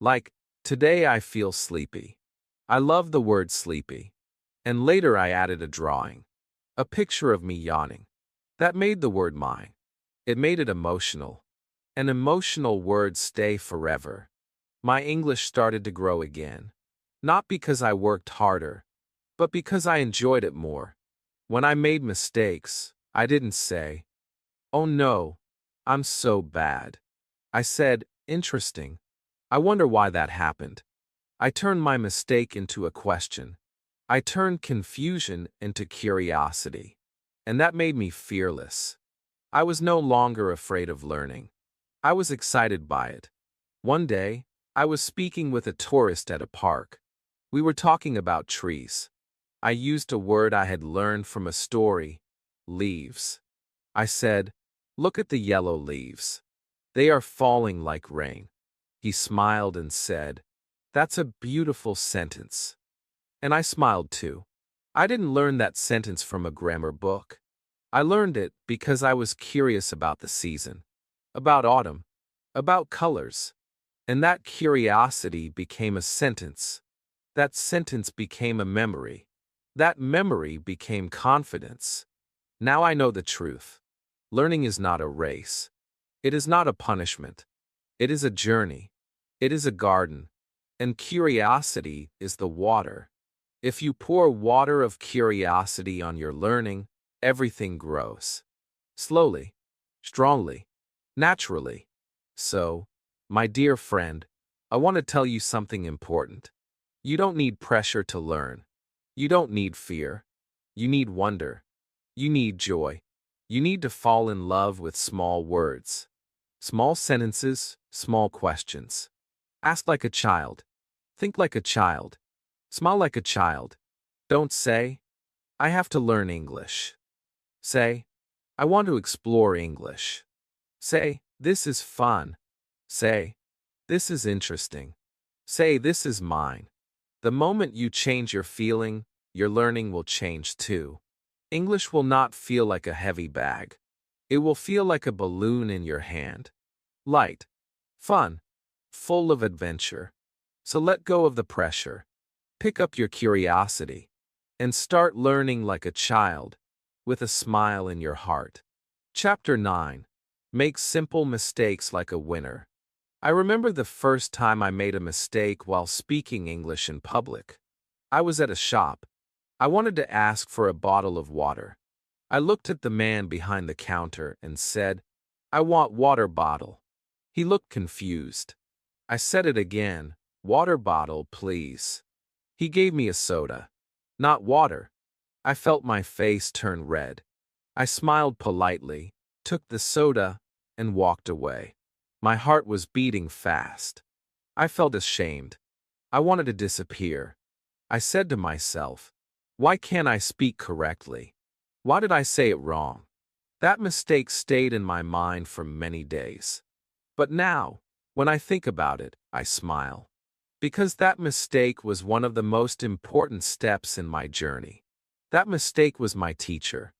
Like, today I feel sleepy. I love the word sleepy. And later I added a drawing. A picture of me yawning. That made the word mine. It made it emotional. And emotional words stay forever. My English started to grow again. Not because I worked harder, but because I enjoyed it more. When I made mistakes, I didn't say, "Oh no, I'm so bad." I said, "Interesting. I wonder why that happened." I turned my mistake into a question. I turned confusion into curiosity. And that made me fearless. I was no longer afraid of learning. I was excited by it. One day, I was speaking with a tourist at a park. We were talking about trees. I used a word I had learned from a story, leaves. I said, "Look at the yellow leaves. They are falling like rain." He smiled and said, "That's a beautiful sentence." And I smiled too. I didn't learn that sentence from a grammar book. I learned it because I was curious about the season, about autumn, about colors. And that curiosity became a sentence. That sentence became a memory. That memory became confidence. Now I know the truth. Learning is not a race. It is not a punishment. It is a journey. It is a garden. And curiosity is the water. If you pour water of curiosity on your learning, everything grows. Slowly, strongly, naturally. So, my dear friend, I want to tell you something important. You don't need pressure to learn. You don't need fear. You need wonder. You need joy. You need to fall in love with small words. Small sentences, small questions. Ask like a child. Think like a child. Smile like a child. Don't say, "I have to learn English." Say, "I want to explore English." Say, "This is fun." Say, "This is interesting." Say, "This is mine." The moment you change your feeling, your learning will change too. English will not feel like a heavy bag. It will feel like a balloon in your hand. Light, fun, full of adventure. So let go of the pressure. Pick up your curiosity and start learning like a child with a smile in your heart. Chapter 9. Make simple mistakes like a winner. I remember the first time I made a mistake while speaking English in public. I was at a shop. I wanted to ask for a bottle of water. I looked at the man behind the counter and said, "I want water bottle." He looked confused. I said it again, "Water bottle, please." He gave me a soda, not water. I felt my face turn red. I smiled politely, took the soda, and walked away. My heart was beating fast. I felt ashamed. I wanted to disappear. I said to myself, "Why can't I speak correctly? Why did I say it wrong?" That mistake stayed in my mind for many days. But now, when I think about it, I smile. Because that mistake was one of the most important steps in my journey. That mistake was my teacher.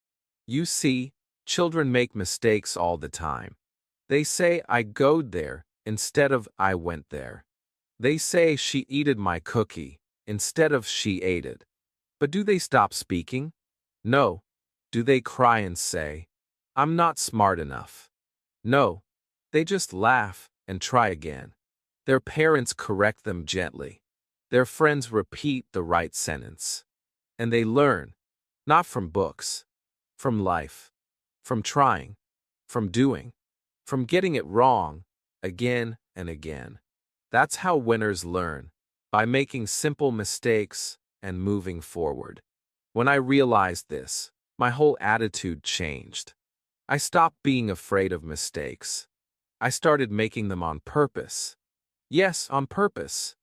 You see, children make mistakes all the time. They say, "I goed there," instead of "I went there." They say, "She eated my cookie," instead of "she ate it." But do they stop speaking? No. Do they cry and say, "I'm not smart enough"? No. They just laugh and try again. Their parents correct them gently. Their friends repeat the right sentence. And they learn, not from books, from life, from trying, from doing, from getting it wrong again and again. That's how winners learn, by making simple mistakes and moving forward. When I realized this, my whole attitude changed. I stopped being afraid of mistakes. I started making them on purpose. Yes, on purpose.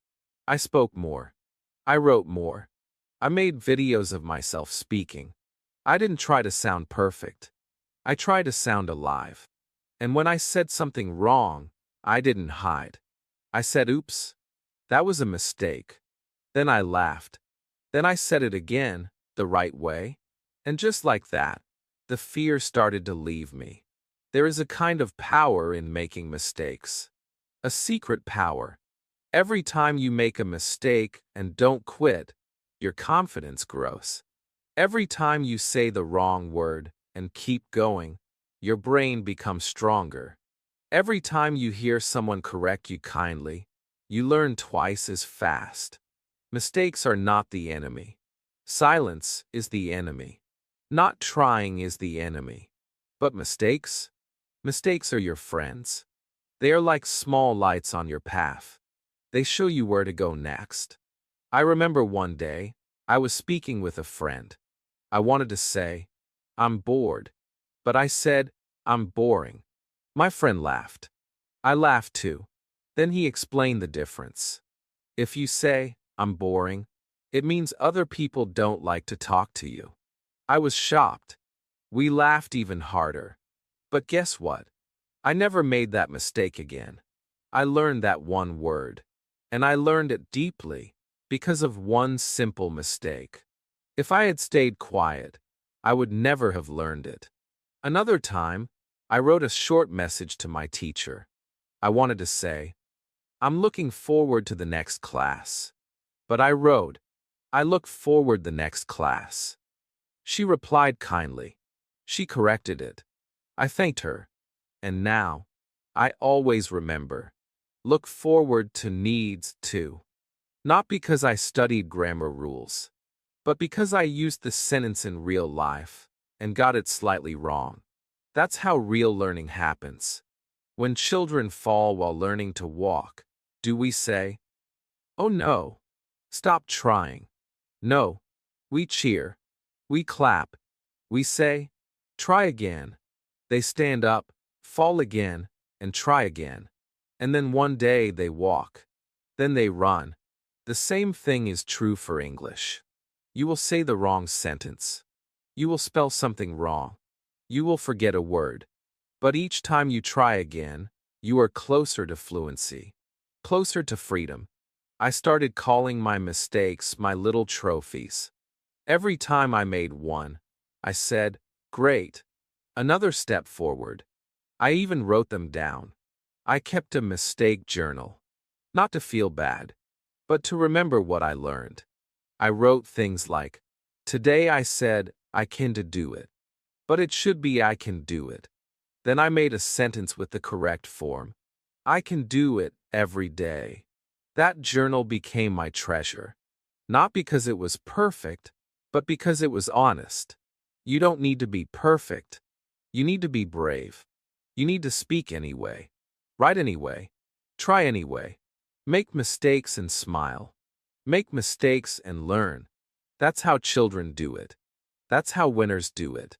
I spoke more. I wrote more. I made videos of myself speaking. I didn't try to sound perfect. I tried to sound alive. And when I said something wrong, I didn't hide. I said, "Oops, that was a mistake." Then I laughed. Then I said it again, the right way. And just like that, the fear started to leave me. There is a kind of power in making mistakes. A secret power. Every time you make a mistake and don't quit, your confidence grows. Every time you say the wrong word and keep going, your brain becomes stronger. Every time you hear someone correct you kindly, you learn twice as fast. Mistakes are not the enemy. Silence is the enemy. Not trying is the enemy. But mistakes? Mistakes are your friends. They are like small lights on your path. They show you where to go next. I remember one day, I was speaking with a friend. I wanted to say, I'm bored. But I said, I'm boring. My friend laughed. I laughed too. Then he explained the difference. If you say, I'm boring, it means other people don't like to talk to you. I was shocked. We laughed even harder. But guess what? I never made that mistake again. I learned that one word. And I learned it deeply because of one simple mistake. If I had stayed quiet, I would never have learned it. Another time, I wrote a short message to my teacher. I wanted to say, I'm looking forward to the next class. But I wrote, I look forward the next class. She replied kindly. She corrected it. I thanked her. And now, I always remember. Look forward to needs too. Not because I studied grammar rules, but because I used the sentence in real life and got it slightly wrong. That's how real learning happens. When children fall while learning to walk, do we say, oh no, stop trying? No, we cheer, we clap, we say, try again. They stand up, fall again, and try again. And then one day they walk. Then they run. The same thing is true for English. You will say the wrong sentence. You will spell something wrong. You will forget a word. But each time you try again, you are closer to fluency, closer to freedom. I started calling my mistakes my little trophies. Every time I made one, I said, great, another step forward. I even wrote them down. I kept a mistake journal, not to feel bad, but to remember what I learned. I wrote things like, today I said, I can do it, but it should be I can do it. Then I made a sentence with the correct form. I can do it every day. That journal became my treasure. Not because it was perfect, but because it was honest. You don't need to be perfect. You need to be brave. You need to speak anyway. Write anyway. Try anyway. Make mistakes and smile. Make mistakes and learn. That's how children do it. That's how winners do it.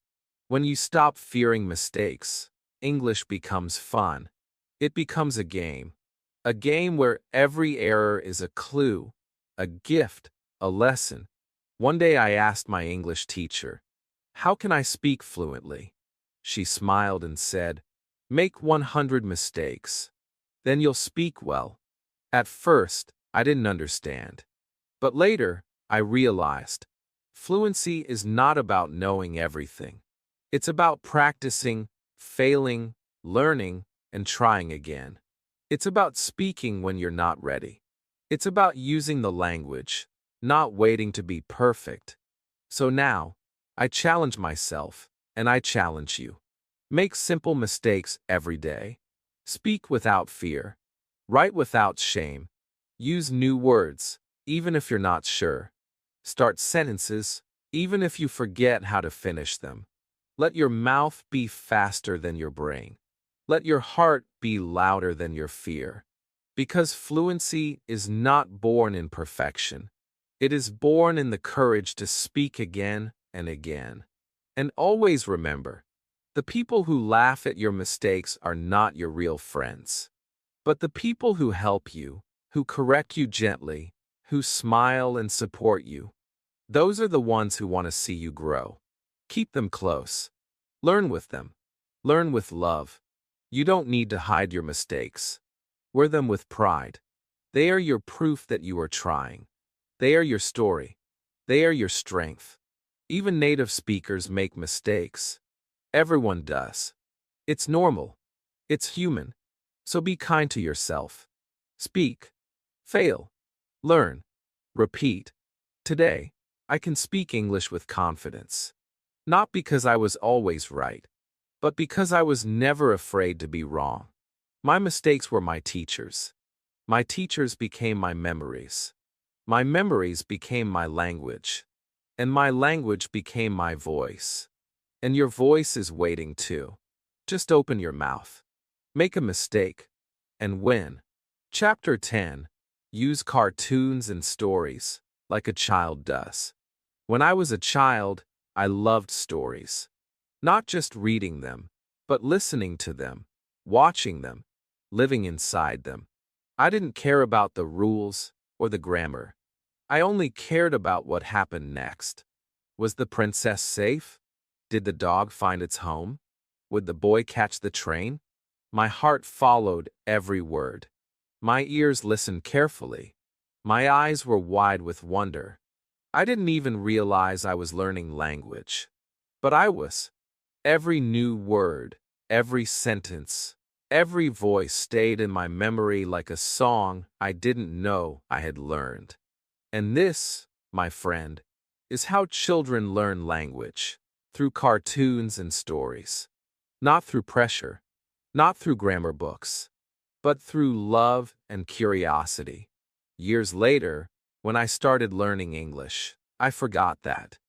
When you stop fearing mistakes, English becomes fun. It becomes a game. A game where every error is a clue, a gift, a lesson. One day I asked my English teacher, how can I speak fluently? She smiled and said, make 100 mistakes. Then you'll speak well. At first, I didn't understand. But later, I realized, fluency is not about knowing everything. It's about practicing, failing, learning, and trying again. It's about speaking when you're not ready. It's about using the language, not waiting to be perfect. So now, I challenge myself, and I challenge you. Make simple mistakes every day. Speak without fear. Write without shame. Use new words, even if you're not sure. Start sentences, even if you forget how to finish them. Let your mouth be faster than your brain. Let your heart be louder than your fear. Because fluency is not born in perfection. It is born in the courage to speak again and again. And always remember, the people who laugh at your mistakes are not your real friends. But the people who help you, who correct you gently, who smile and support you, those are the ones who want to see you grow. Keep them close. Learn with them. Learn with love. You don't need to hide your mistakes. Wear them with pride. They are your proof that you are trying. They are your story. They are your strength. Even native speakers make mistakes. Everyone does. It's normal. It's human. So be kind to yourself. Speak. Fail. Learn. Repeat. Today, I can speak English with confidence. Not because I was always right, but because I was never afraid to be wrong. My mistakes were my teachers. My teachers became my memories. My memories became my language. And my language became my voice. And your voice is waiting too. Just open your mouth. Make a mistake. And win. Chapter 10. Use cartoons and stories, like a child does. When I was a child, I loved stories. Not just reading them, but listening to them, watching them, living inside them. I didn't care about the rules or the grammar. I only cared about what happened next. Was the princess safe? Did the dog find its home? Would the boy catch the train? My heart followed every word. My ears listened carefully. My eyes were wide with wonder. I didn't even realize I was learning language. But I was. Every new word, every sentence, every voice stayed in my memory like a song I didn't know I had learned. And this, my friend, is how children learn language, through cartoons and stories. Not through pressure, not through grammar books, but through love and curiosity. Years later, when I started learning English, I forgot that.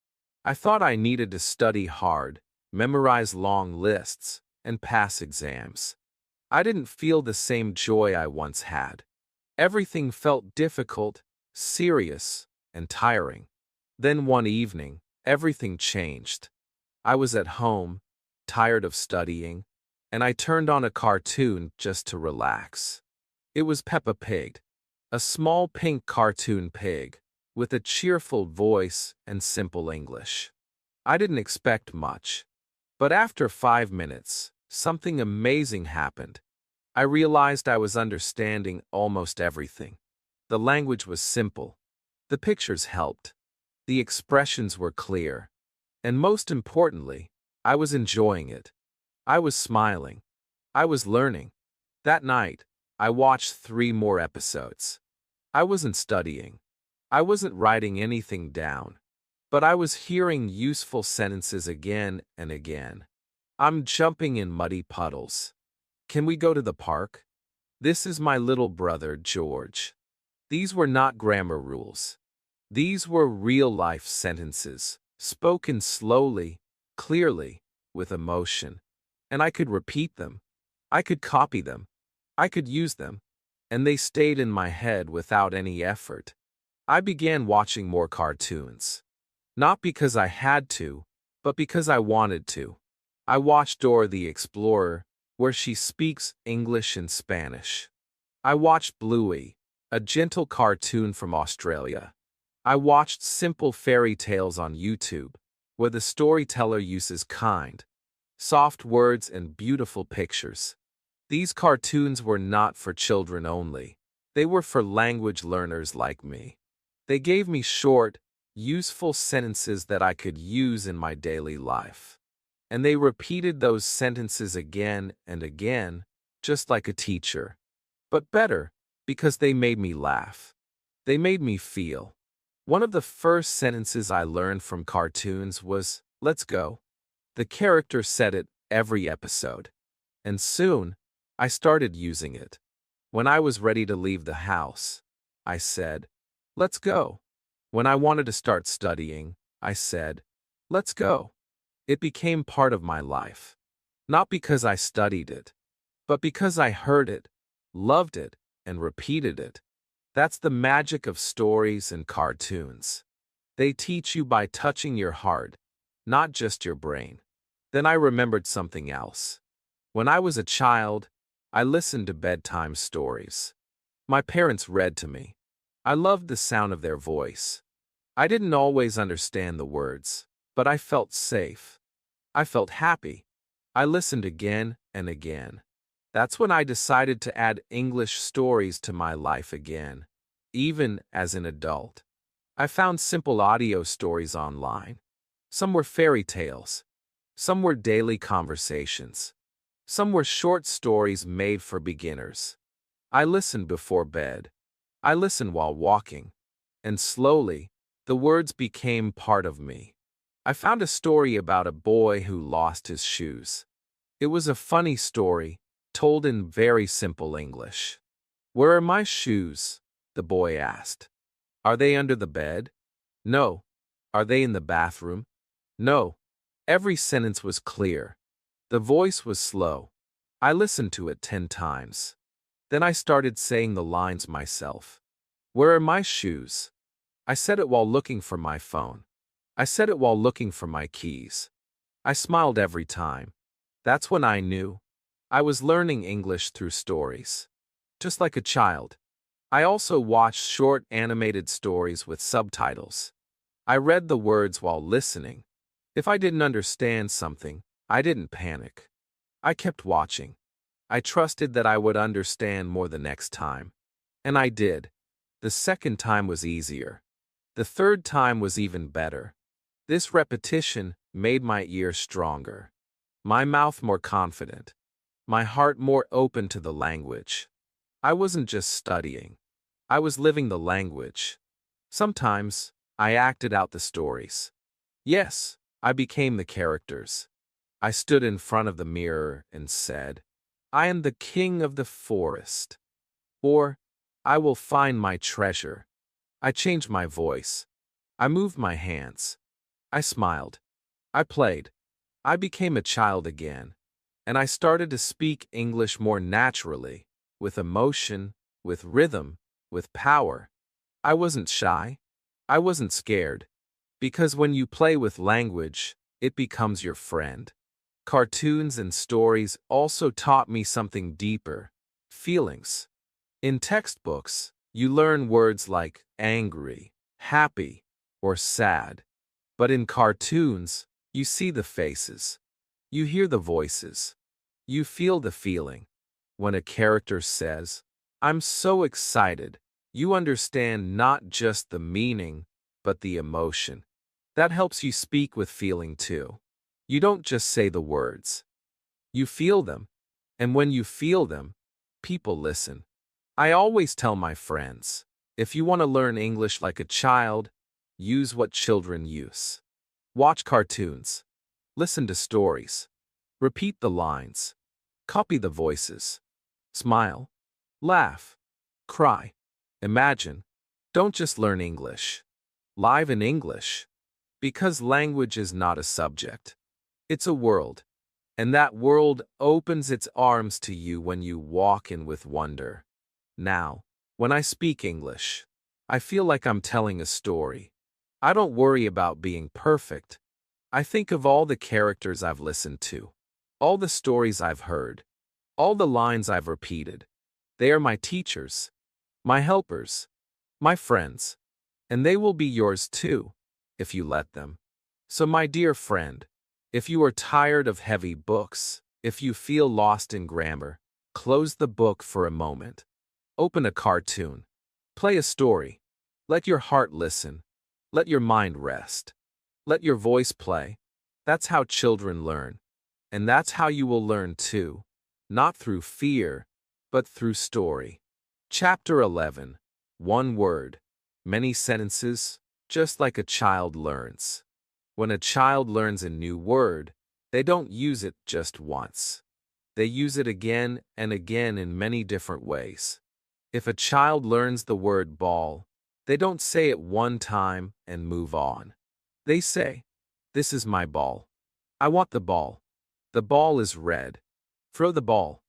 I thought I needed to study hard, memorize long lists, and pass exams. I didn't feel the same joy I once had. Everything felt difficult, serious, and tiring. Then one evening, everything changed. I was at home, tired of studying, and I turned on a cartoon just to relax. It was Peppa Pig, a small pink cartoon pig, with a cheerful voice and simple English. I didn't expect much. But after 5 minutes, something amazing happened. I realized I was understanding almost everything. The language was simple. The pictures helped. The expressions were clear. And most importantly, I was enjoying it. I was smiling. I was learning. That night, I watched 3 more episodes. I wasn't studying. I wasn't writing anything down. But I was hearing useful sentences again and again. I'm jumping in muddy puddles. Can we go to the park? This is my little brother, George. These were not grammar rules. These were real-life sentences, spoken slowly, clearly, with emotion. And I could repeat them. I could copy them. I could use them. And they stayed in my head without any effort. I began watching more cartoons. Not because I had to, but because I wanted to. I watched Dora the Explorer, where she speaks English and Spanish. I watched Bluey, a gentle cartoon from Australia. I watched simple fairy tales on YouTube, where the storyteller uses kind, soft words and beautiful pictures. These cartoons were not for children only. They were for language learners like me. They gave me short, useful sentences that I could use in my daily life. And they repeated those sentences again and again, just like a teacher. But better, because they made me laugh. They made me feel. One of the first sentences I learned from cartoons was, "Let's go." The character said it every episode. And soon, I started using it. When I was ready to leave the house, I said, "Let's go." When I wanted to start studying, I said, "Let's go." It became part of my life. Not because I studied it, but because I heard it, loved it, and repeated it. That's the magic of stories and cartoons. They teach you by touching your heart, not just your brain. Then I remembered something else. When I was a child, I listened to bedtime stories. My parents read to me. I loved the sound of their voice. I didn't always understand the words, but I felt safe. I felt happy. I listened again and again. That's when I decided to add English stories to my life again, even as an adult. I found simple audio stories online. Some were fairy tales. Some were daily conversations. Some were short stories made for beginners. I listened before bed. I listened while walking. And slowly, the words became part of me. I found a story about a boy who lost his shoes. It was a funny story, told in very simple English. "Where are my shoes?" the boy asked. "Are they under the bed?" "No." "Are they in the bathroom?" "No." Every sentence was clear. The voice was slow. I listened to it 10 times. Then I started saying the lines myself. "Where are my shoes?" I said it while looking for my phone. I said it while looking for my keys. I smiled every time. That's when I knew. I was learning English through stories. Just like a child. I also watched short animated stories with subtitles. I read the words while listening. If I didn't understand something, I didn't panic. I kept watching. I trusted that I would understand more the next time. And I did. The second time was easier. The third time was even better. This repetition made my ears stronger, my mouth more confident, my heart more open to the language. I wasn't just studying. I was living the language. Sometimes, I acted out the stories. Yes, I became the characters. I stood in front of the mirror and said, "I am the king of the forest." Or, "I will find my treasure." I changed my voice. I moved my hands. I smiled. I played. I became a child again. And I started to speak English more naturally, with emotion, with rhythm, with power. I wasn't shy. I wasn't scared. Because when you play with language, it becomes your friend. Cartoons and stories also taught me something deeper: feelings. In textbooks, you learn words like angry, happy, or sad. But in cartoons, you see the faces. You hear the voices. You feel the feeling. When a character says, "I'm so excited," you understand not just the meaning, but the emotion. That helps you speak with feeling too. You don't just say the words. You feel them. And when you feel them, people listen. I always tell my friends, if you want to learn English like a child, use what children use. Watch cartoons. Listen to stories. Repeat the lines. Copy the voices. Smile. Laugh. Cry. Imagine. Don't just learn English. Live in English. Because language is not a subject. It's a world. And that world opens its arms to you when you walk in with wonder. Now, when I speak English, I feel like I'm telling a story. I don't worry about being perfect. I think of all the characters I've listened to, all the stories I've heard, all the lines I've repeated. They are my teachers, my helpers, my friends, and they will be yours too, if you let them. So my dear friend, if you are tired of heavy books, if you feel lost in grammar, close the book for a moment. Open a cartoon. Play a story. Let your heart listen. Let your mind rest. Let your voice play. That's how children learn. And that's how you will learn too. Not through fear, but through story. Chapter 11. One word. Many sentences, just like a child learns. When a child learns a new word, they don't use it just once. They use it again and again in many different ways. If a child learns the word ball, they don't say it one time and move on. They say, "This is my ball. I want the ball. The ball is red. Throw the ball.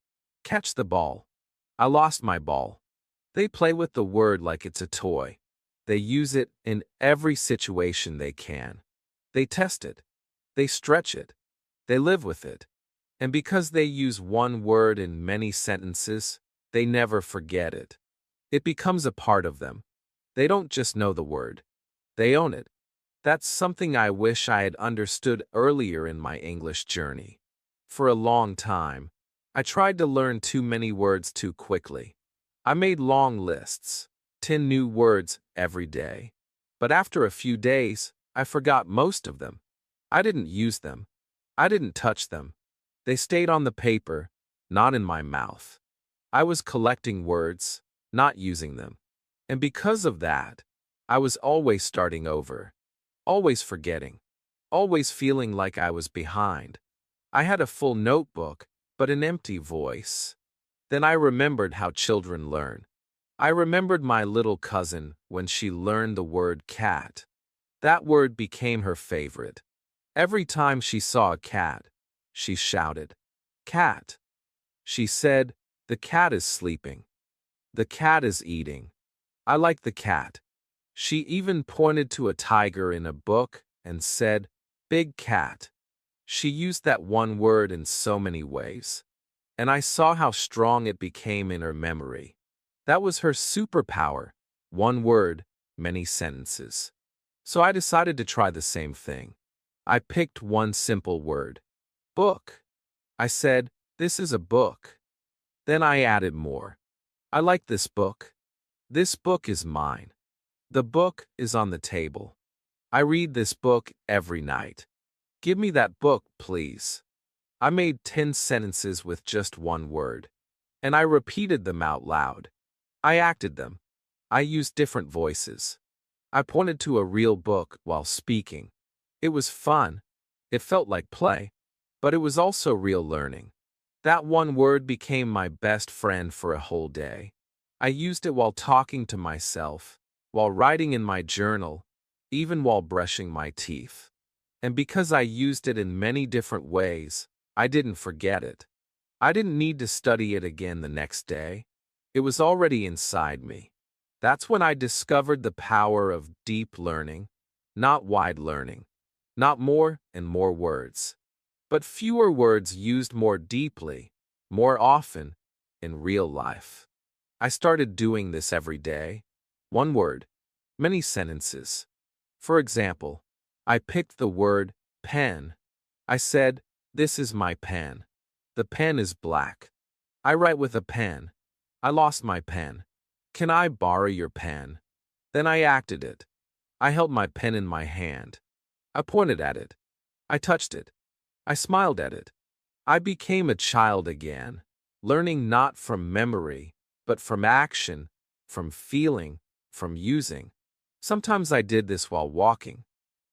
Catch the ball. I lost my ball." They play with the word like it's a toy. They use it in every situation they can. They test it. They stretch it. They live with it. And because they use one word in many sentences, they never forget it. It becomes a part of them. They don't just know the word. They own it. That's something I wish I had understood earlier in my English journey. For a long time, I tried to learn too many words too quickly. I made long lists, 10 new words every day. But after a few days, I forgot most of them. I didn't use them. I didn't touch them. They stayed on the paper, not in my mouth. I was collecting words, not using them. And because of that, I was always starting over, always forgetting, always feeling like I was behind. I had a full notebook, but an empty voice. Then I remembered how children learn. I remembered my little cousin when she learned the word cat. That word became her favorite. Every time she saw a cat, she shouted, "Cat!" She said, "The cat is sleeping. The cat is eating. I like the cat." She even pointed to a tiger in a book and said, "Big cat." She used that one word in so many ways, and I saw how strong it became in her memory. That was her superpower. One word, many sentences. So I decided to try the same thing. I picked one simple word. Book. I said, "This is a book." Then I added more. "I like this book. This book is mine. The book is on the table. I read this book every night. Give me that book, please." I made 10 sentences with just one word, and I repeated them out loud. I acted them. I used different voices. I pointed to a real book while speaking. It was fun. It felt like play, but it was also real learning. That one word became my best friend for a whole day. I used it while talking to myself, while writing in my journal, even while brushing my teeth. And because I used it in many different ways, I didn't forget it. I didn't need to study it again the next day. It was already inside me. That's when I discovered the power of deep learning, not wide learning, not more and more words, but fewer words used more deeply, more often, in real life. I started doing this every day. One word, many sentences. For example, I picked the word pen. I said, "This is my pen. The pen is black. I write with a pen. I lost my pen. Can I borrow your pen?" Then I acted it. I held my pen in my hand. I pointed at it. I touched it. I smiled at it. I became a child again, learning not from memory, but from action, from feeling, from using. Sometimes I did this while walking.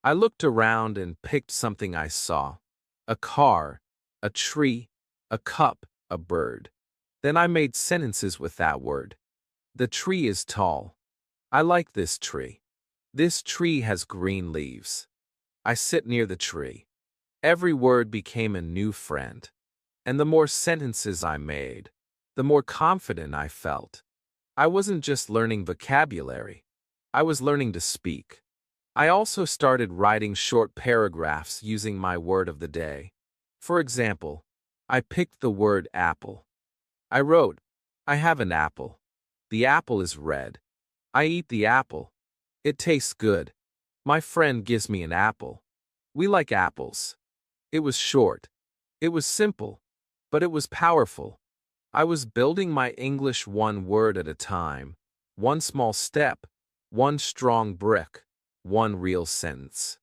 I looked around and picked something I saw: a car, a tree, a cup, a bird. Then I made sentences with that word. The tree is tall. I like this tree. This tree has green leaves. I sit near the tree. Every word became a new friend. And the more sentences I made, the more confident I felt. I wasn't just learning vocabulary. I was learning to speak. I also started writing short paragraphs using my word of the day. For example, I picked the word apple. I wrote, "I have an apple. The apple is red. I eat the apple. It tastes good. My friend gives me an apple. We like apples." It was short. It was simple, but it was powerful. I was building my English one word at a time, one small step, one strong brick, one real sentence.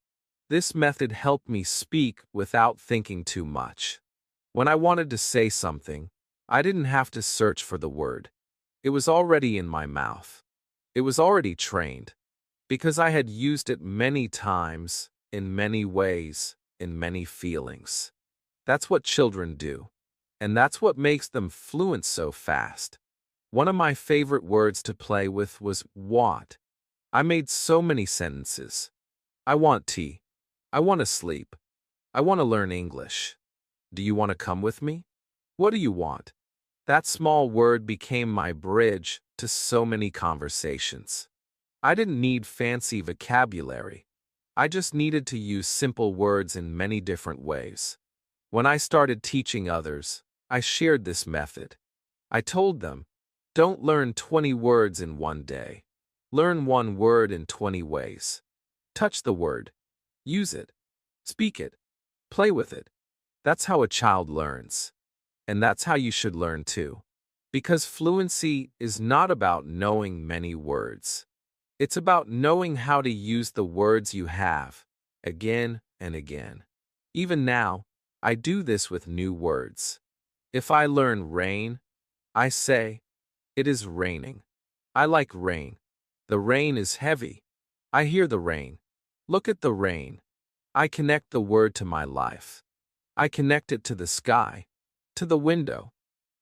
This method helped me speak without thinking too much. When I wanted to say something, I didn't have to search for the word. It was already in my mouth. It was already trained, because I had used it many times, in many ways, in many feelings. That's what children do, and that's what makes them fluent so fast. One of my favorite words to play with was want. I made so many sentences. I want tea. I want to sleep. I want to learn English. Do you want to come with me? What do you want? That small word became my bridge to so many conversations. I didn't need fancy vocabulary. I just needed to use simple words in many different ways. When I started teaching others, I shared this method. I told them, don't learn 20 words in one day. Learn one word in 20 ways. Touch the word. Use it. Speak it. Play with it. That's how a child learns. And that's how you should learn too. Because fluency is not about knowing many words. It's about knowing how to use the words you have, again and again. Even now, I do this with new words. If I learn rain, I say, it is raining. I like rain. The rain is heavy. I hear the rain. Look at the rain. I connect the word to my life. I connect it to the sky, to the window,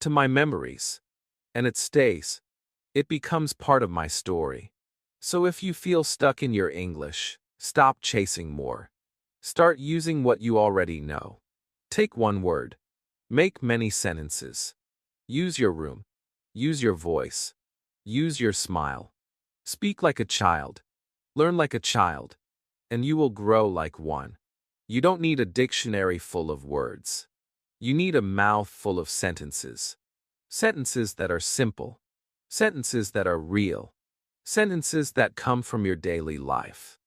to my memories. And it stays. It becomes part of my story. So if you feel stuck in your English, stop chasing more. Start using what you already know. Take one word. Make many sentences. Use your room. Use your voice. Use your smile. Speak like a child. Learn like a child. And you will grow like one. You don't need a dictionary full of words. You need a mouth full of sentences. Sentences that are simple. Sentences that are real. Sentences that come from your daily life.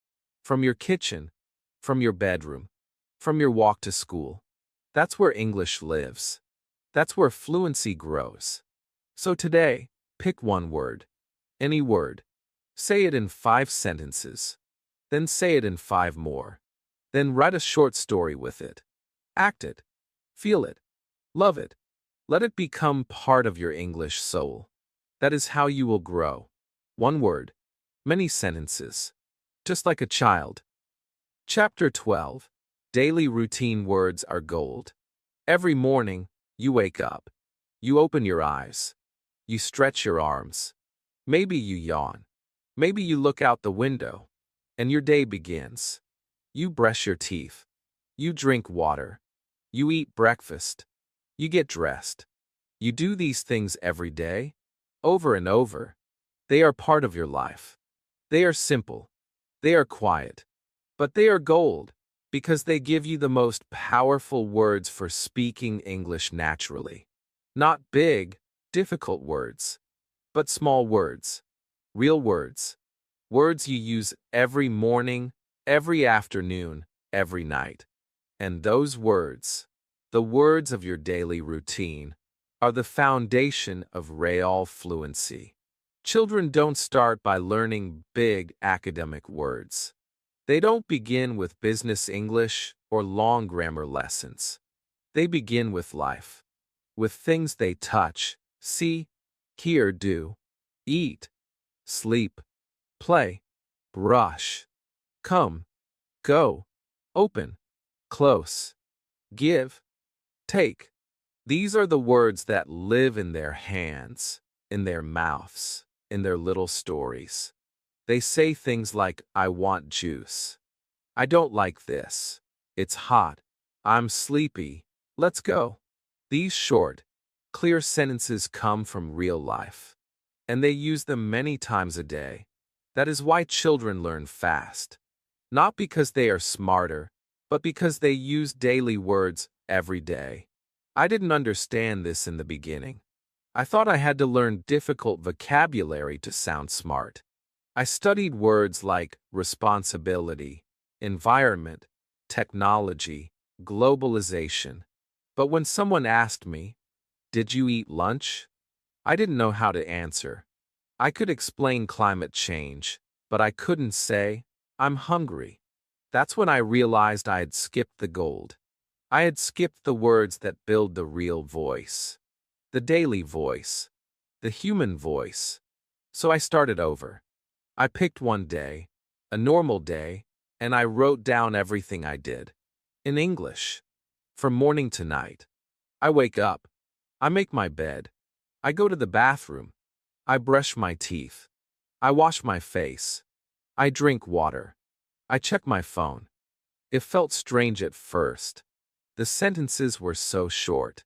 From your kitchen. From your bedroom. From your walk to school. That's where English lives. That's where fluency grows. So today, pick one word. Any word. Say it in 5 sentences. Then say it in 5 more. Then write a short story with it. Act it. Feel it. Love it. Let it become part of your English soul. That is how you will grow. One word. Many sentences. Just like a child. Chapter 12. Daily routine words are gold. Every morning, you wake up. You open your eyes. You stretch your arms. Maybe you yawn. Maybe you look out the window. And your day begins. You brush your teeth. You drink water. You eat breakfast. You get dressed. You do these things every day, over and over. They are part of your life. They are simple. They are quiet. But they are gold, because they give you the most powerful words for speaking English naturally. Not big, difficult words, but small words. Real words. Words you use every morning, every afternoon, every night. And those words, the words of your daily routine, are the foundation of real fluency. Children don't start by learning big academic words. They don't begin with business English or long grammar lessons. They begin with life, with things they touch, see, hear, do, eat, sleep, play, brush, come, go, open, close, give, take. These are the words that live in their hands, in their mouths, in their little stories. They say things like, I want juice. I don't like this. It's hot. I'm sleepy. Let's go. These short, clear sentences come from real life. And they use them many times a day. That is why children learn fast. Not because they are smarter, but because they use daily words every day. I didn't understand this in the beginning. I thought I had to learn difficult vocabulary to sound smart. I studied words like responsibility, environment, technology, globalization. But when someone asked me, "Did you eat lunch?" I didn't know how to answer. I could explain climate change, but I couldn't say, "I'm hungry." That's when I realized I had skipped the gold. I had skipped the words that build the real voice. The daily voice. The human voice. So I started over. I picked one day, a normal day, and I wrote down everything I did. In English. From morning to night. I wake up. I make my bed. I go to the bathroom. I brush my teeth. I wash my face. I drink water. I check my phone. It felt strange at first. The sentences were so short.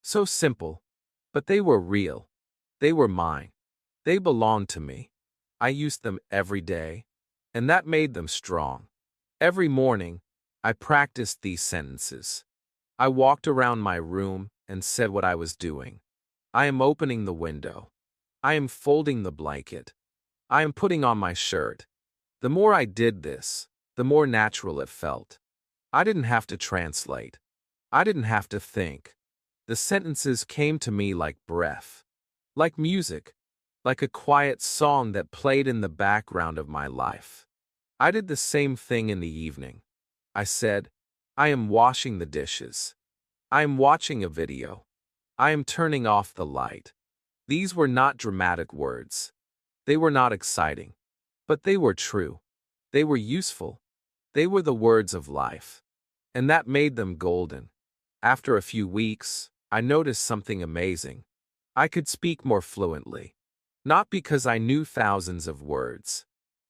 So simple. But they were real. They were mine. They belonged to me. I used them every day, and that made them strong. Every morning, I practiced these sentences. I walked around my room and said what I was doing. I am opening the window. I am folding the blanket. I am putting on my shirt. The more I did this, the more natural it felt. I didn't have to translate. I didn't have to think. The sentences came to me like breath, like music, like a quiet song that played in the background of my life. I did the same thing in the evening. I said, I am washing the dishes. I am watching a video. I am turning off the light. These were not dramatic words. They were not exciting. But they were true. They were useful. They were the words of life. And that made them golden. After a few weeks, I noticed something amazing. I could speak more fluently. Not because I knew thousands of words,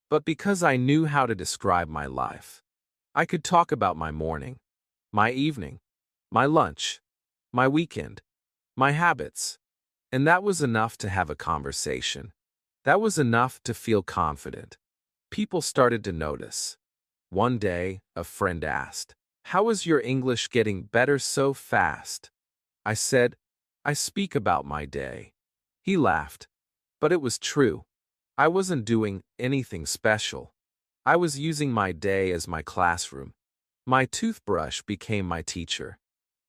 but because I knew how to describe my life. I could talk about my morning, my evening, my lunch, my weekend, my habits. And that was enough to have a conversation. That was enough to feel confident. People started to notice. One day, a friend asked, "How is your English getting better so fast?" I said, "I speak about my day." He laughed, but it was true. I wasn't doing anything special. I was using my day as my classroom. My toothbrush became my teacher.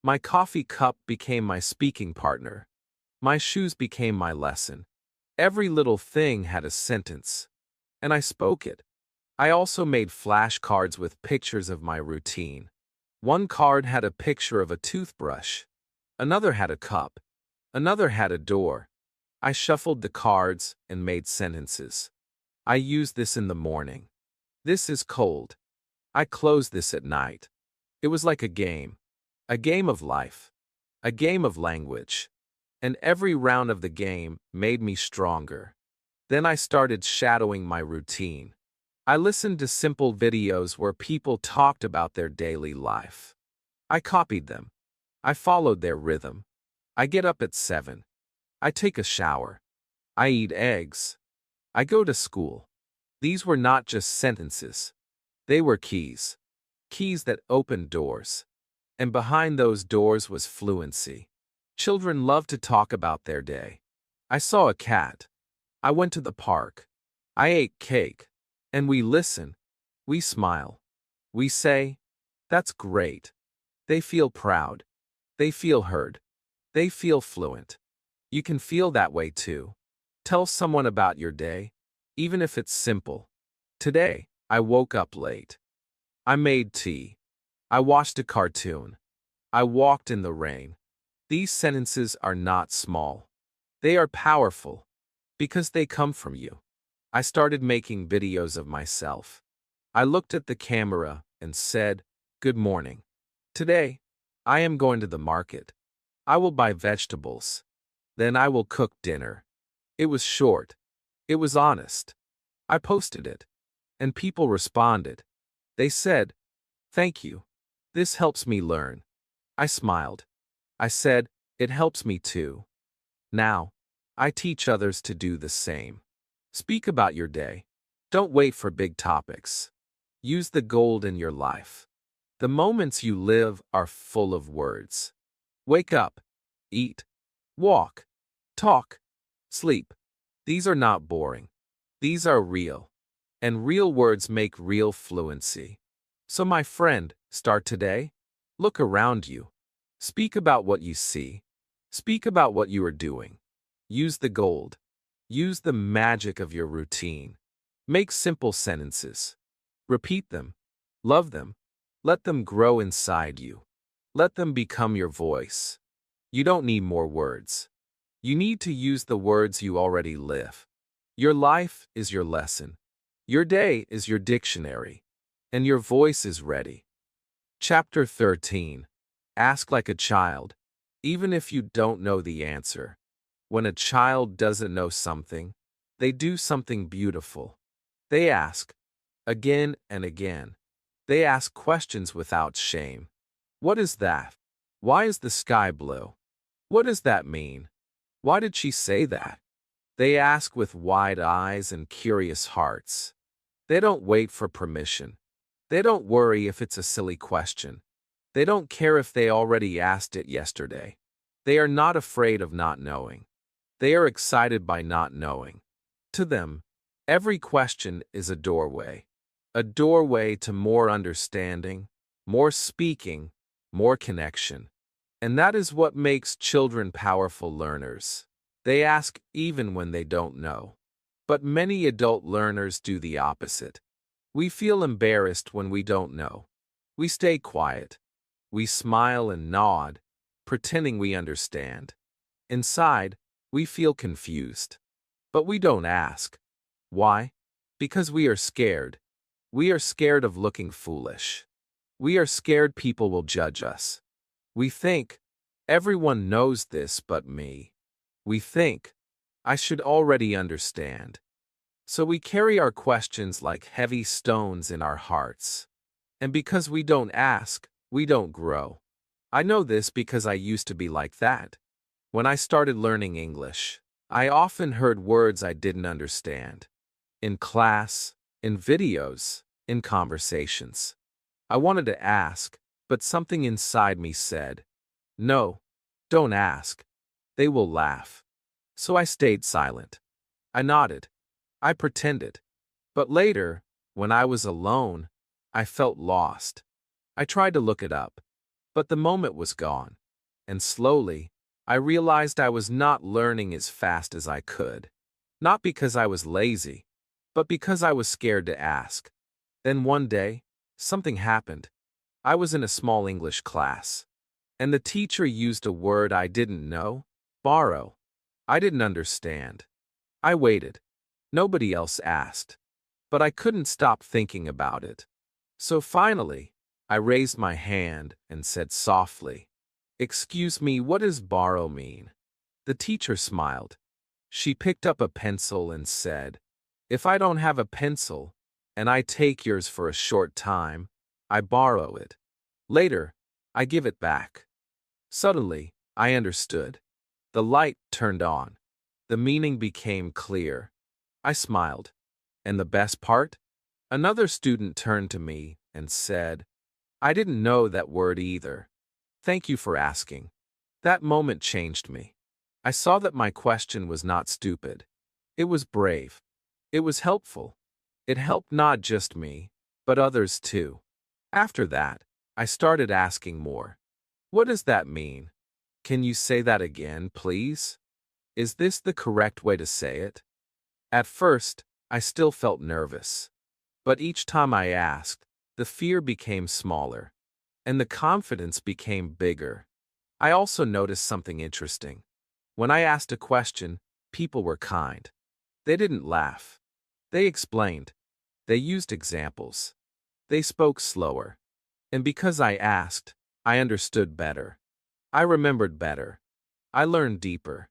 My coffee cup became my speaking partner. My shoes became my lesson. Every little thing had a sentence, and I spoke it. I also made flashcards with pictures of my routine. One card had a picture of a toothbrush. Another had a cup. Another had a door. I shuffled the cards and made sentences. I use this in the morning. This is cold. I close this at night. It was like a game of life, a game of language. And every round of the game made me stronger. Then I started shadowing my routine. I listened to simple videos where people talked about their daily life. I copied them. I followed their rhythm. I get up at 7. I take a shower. I eat eggs. I go to school. These were not just sentences. They were keys. Keys that opened doors. And behind those doors was fluency. Children love to talk about their day. I saw a cat. I went to the park. I ate cake. And we listen. We smile. We say, "That's great." They feel proud. They feel heard. They feel fluent. You can feel that way too. Tell someone about your day, even if it's simple. Today, I woke up late. I made tea. I watched a cartoon. I walked in the rain. These sentences are not small. They are powerful because they come from you. I started making videos of myself. I looked at the camera and said, "Good morning. Today, I am going to the market. I will buy vegetables. Then I will cook dinner." It was short. It was honest. I posted it. And people responded. They said, "Thank you. This helps me learn." I smiled. I said, "It helps me too." Now, I teach others to do the same. Speak about your day. Don't wait for big topics. Use the gold in your life. The moments you live are full of words. Wake up, eat, walk, talk, sleep. These are not boring. These are real. And real words make real fluency. So my friend, start today. Look around you. Speak about what you see. Speak about what you are doing. Use the gold. Use the magic of your routine. Make simple sentences. Repeat them. Love them. Let them grow inside you. Let them become your voice. You don't need more words. You need to use the words you already live. Your life is your lesson. Your day is your dictionary. And your voice is ready. Chapter 13. Ask like a child, even if you don't know the answer. When a child doesn't know something, they do something beautiful. They ask, again and again. They ask questions without shame. What is that? Why is the sky blue? What does that mean? Why did she say that? They ask with wide eyes and curious hearts. They don't wait for permission. They don't worry if it's a silly question. They don't care if they already asked it yesterday. They are not afraid of not knowing. They are excited by not knowing. To them, every question is a doorway to more understanding, more speaking, more connection. And that is what makes children powerful learners. They ask even when they don't know. But many adult learners do the opposite. We feel embarrassed when we don't know. We stay quiet. We smile and nod, pretending we understand. Inside, we feel confused. But we don't ask. Why? Because we are scared. We are scared of looking foolish. We are scared people will judge us. We think, everyone knows this but me. We think, I should already understand. So we carry our questions like heavy stones in our hearts. And because we don't ask, we don't grow. I know this because I used to be like that. When I started learning English, I often heard words I didn't understand. In class, in videos, in conversations. I wanted to ask, but something inside me said, no, don't ask. They will laugh. So I stayed silent. I nodded. I pretended. But later, when I was alone, I felt lost. I tried to look it up, but the moment was gone. And slowly, I realized I was not learning as fast as I could. Not because I was lazy, but because I was scared to ask. Then one day, something happened. I was in a small English class, and the teacher used a word I didn't know, borrow. I didn't understand. I waited. Nobody else asked. But I couldn't stop thinking about it. So finally, I raised my hand and said softly, "Excuse me, what does borrow mean?" The teacher smiled. She picked up a pencil and said, "If I don't have a pencil, and I take yours for a short time, I borrow it. Later, I give it back." Suddenly, I understood. The light turned on. The meaning became clear. I smiled. And the best part? Another student turned to me and said, "I didn't know that word either. Thank you for asking." That moment changed me. I saw that my question was not stupid. It was brave. It was helpful. It helped not just me, but others too. After that, I started asking more. What does that mean? Can you say that again, please? Is this the correct way to say it? At first, I still felt nervous. But each time I asked, the fear became smaller, and the confidence became bigger. I also noticed something interesting. When I asked a question, people were kind. They didn't laugh. They explained. They used examples. They spoke slower. And because I asked, I understood better. I remembered better. I learned deeper.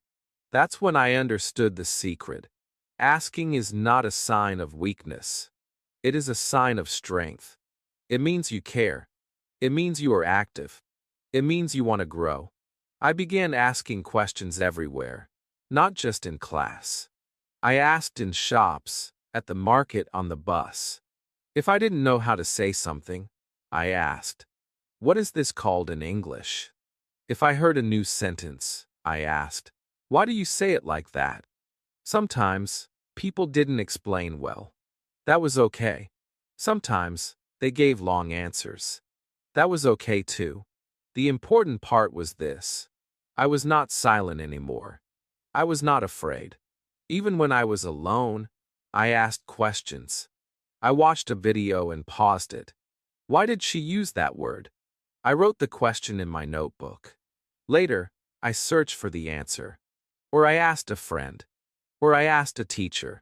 That's when I understood the secret. Asking is not a sign of weakness. It is a sign of strength. It means you care. It means you are active. It means you want to grow. I began asking questions everywhere, not just in class. I asked in shops, at the market, on the bus. If I didn't know how to say something, I asked, "What is this called in English?" If I heard a new sentence, I asked, "Why do you say it like that?" Sometimes, people didn't explain well. That was okay. Sometimes, they gave long answers. That was okay too. The important part was this. I was not silent anymore. I was not afraid. Even when I was alone, I asked questions. I watched a video and paused it. Why did she use that word? I wrote the question in my notebook. Later, I searched for the answer. Or I asked a friend. Or I asked a teacher.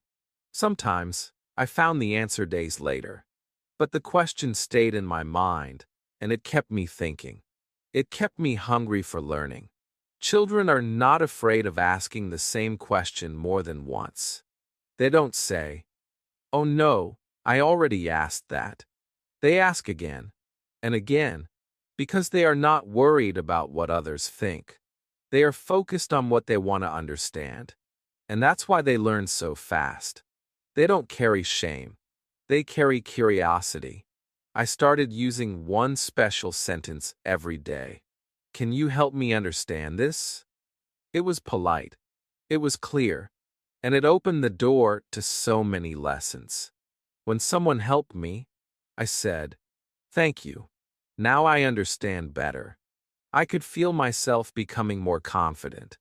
Sometimes, I found the answer days later. But the question stayed in my mind, and it kept me thinking. It kept me hungry for learning. Children are not afraid of asking the same question more than once. They don't say, "Oh no, I already asked that." They ask again and again because they are not worried about what others think. They are focused on what they want to understand. And that's why they learn so fast. They don't carry shame. They carry curiosity. I started using one special sentence every day. "Can you help me understand this?" It was polite. It was clear. And it opened the door to so many lessons. When someone helped me, I said, "Thank you. Now I understand better." I could feel myself becoming more confident.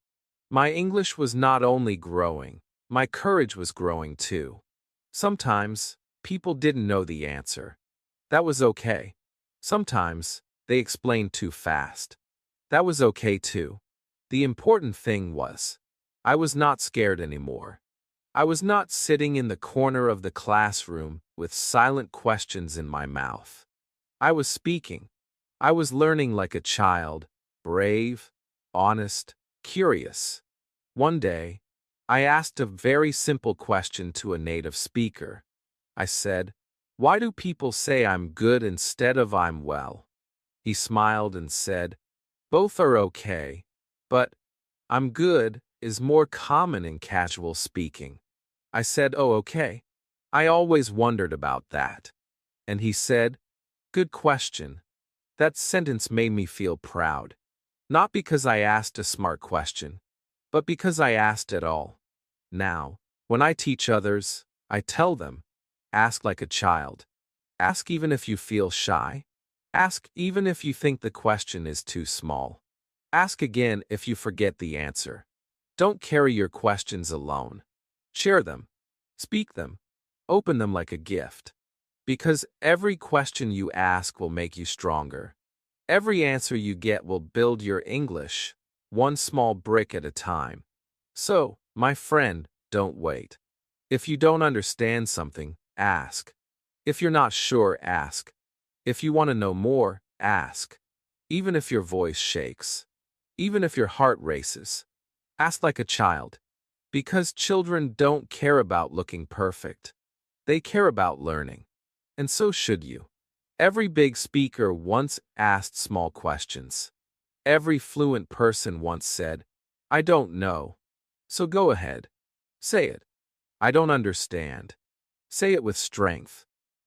My English was not only growing, my courage was growing too. Sometimes, people didn't know the answer. That was okay. Sometimes, they explained too fast. That was okay too. The important thing was, I was not scared anymore. I was not sitting in the corner of the classroom with silent questions in my mouth. I was speaking. I was learning like a child, brave, honest, curious. One day, I asked a very simple question to a native speaker. I said, "Why do people say I'm good instead of I'm well?" He smiled and said, "Both are okay, but I'm good is more common in casual speaking." I said, "Oh, okay. I always wondered about that." And he said, "Good question." That sentence made me feel proud. Not because I asked a smart question, but because I asked it all. Now, when I teach others, I tell them, ask like a child. Ask even if you feel shy. Ask even if you think the question is too small. Ask again if you forget the answer. Don't carry your questions alone. Share them. Speak them. Open them like a gift. Because every question you ask will make you stronger. Every answer you get will build your English, one small brick at a time. So, my friend, don't wait. If you don't understand something, ask. If you're not sure, ask. If you want to know more, ask. Even if your voice shakes. Even if your heart races. Ask like a child. Because children don't care about looking perfect. They care about learning. And so should you. Every big speaker once asked small questions. Every fluent person once said, "I don't know." So go ahead. Say it. "I don't understand." Say it with strength.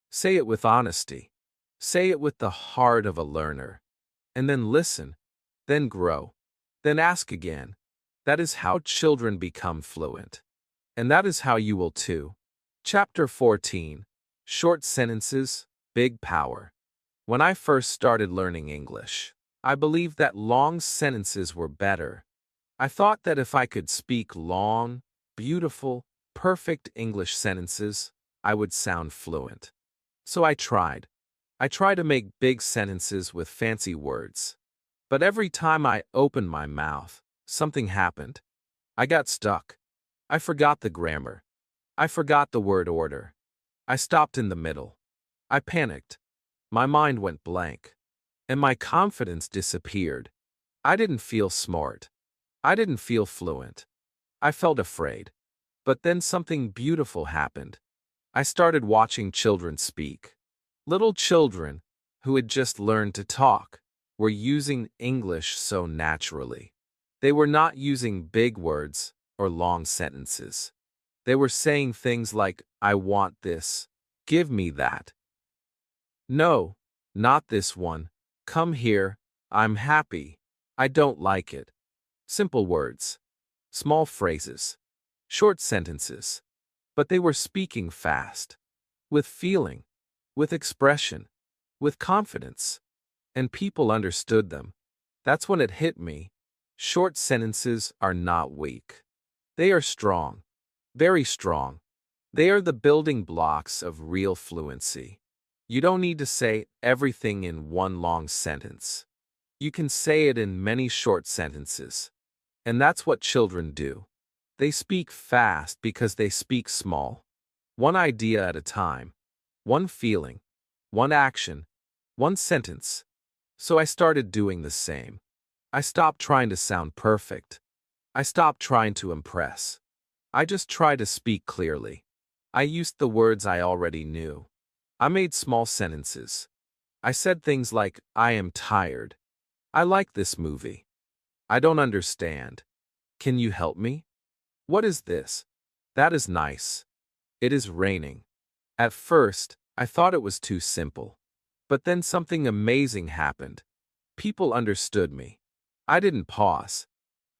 Say it with honesty. Say it with the heart of a learner. And then listen. Then grow. Then ask again. That is how children become fluent. And that is how you will too. Chapter 14. Short Sentences, Big Power. When I first started learning English, I believed that long sentences were better. I thought that if I could speak long, beautiful, perfect English sentences, I would sound fluent. So I tried. I tried to make big sentences with fancy words. But every time I opened my mouth, something happened. I got stuck. I forgot the grammar. I forgot the word order. I stopped in the middle. I panicked. My mind went blank. And my confidence disappeared. I didn't feel smart. I didn't feel fluent. I felt afraid. But then something beautiful happened. I started watching children speak. Little children, who had just learned to talk, were using English so naturally. They were not using big words or long sentences. They were saying things like, "I want this. Give me that. No, not this one. Come here. I'm happy. I don't like it." Simple words. Small phrases. Short sentences. But they were speaking fast. With feeling. With expression. With confidence. And people understood them. That's when it hit me. Short sentences are not weak. They are strong. Very strong. They are the building blocks of real fluency. You don't need to say everything in one long sentence. You can say it in many short sentences. And that's what children do. They speak fast because they speak small. One idea at a time. One feeling. One action. One sentence. So I started doing the same. I stopped trying to sound perfect. I stopped trying to impress. I just tried to speak clearly. I used the words I already knew. I made small sentences. I said things like, "I am tired. I like this movie. I don't understand. Can you help me? What is this? That is nice. It is raining." At first, I thought it was too simple. But then something amazing happened. People understood me. I didn't pause.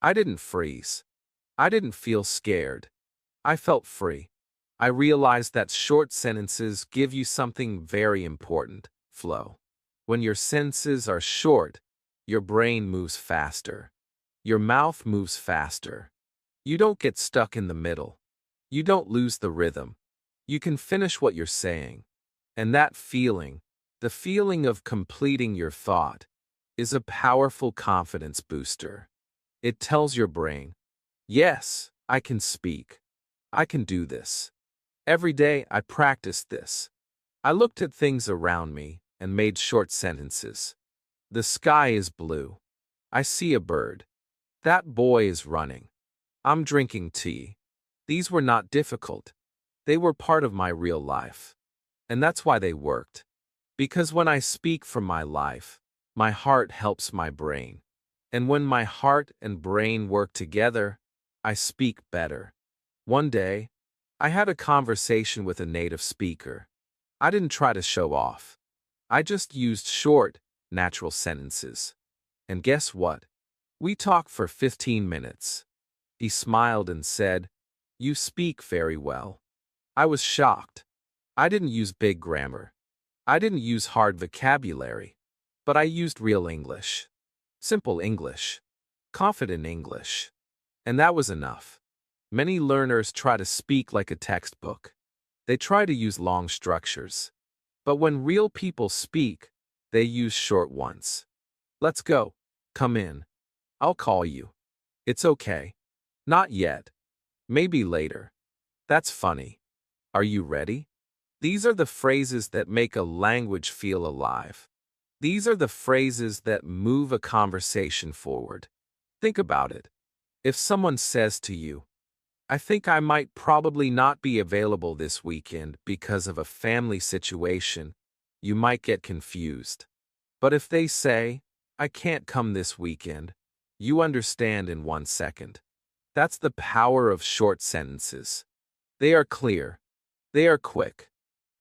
I didn't freeze. I didn't feel scared. I felt free. I realized that short sentences give you something very important: flow. When your sentences are short, your brain moves faster. Your mouth moves faster. You don't get stuck in the middle. You don't lose the rhythm. You can finish what you're saying. And that feeling, the feeling of completing your thought, is a powerful confidence booster. It tells your brain, "Yes, I can speak. I can do this." Every day I practiced this. I looked at things around me and made short sentences. The sky is blue. I see a bird. That boy is running. I'm drinking tea. These were not difficult. They were part of my real life. And that's why they worked. Because when I speak from my life, my heart helps my brain. And when my heart and brain work together, I speak better. One day, I had a conversation with a native speaker. I didn't try to show off. I just used short, natural sentences. And guess what? We talked for 15 minutes. He smiled and said, "You speak very well." I was shocked. I didn't use big grammar. I didn't use hard vocabulary. But I used real English. Simple English. Confident English. And that was enough. Many learners try to speak like a textbook. They try to use long structures. But when real people speak, they use short ones. Let's go. Come in. I'll call you. It's okay. Not yet. Maybe later. That's funny. Are you ready? These are the phrases that make a language feel alive. These are the phrases that move a conversation forward. Think about it. If someone says to you, "I think I might probably not be available this weekend because of a family situation," you might get confused. But if they say, "I can't come this weekend," you understand in 1 second. That's the power of short sentences. They are clear. They are quick.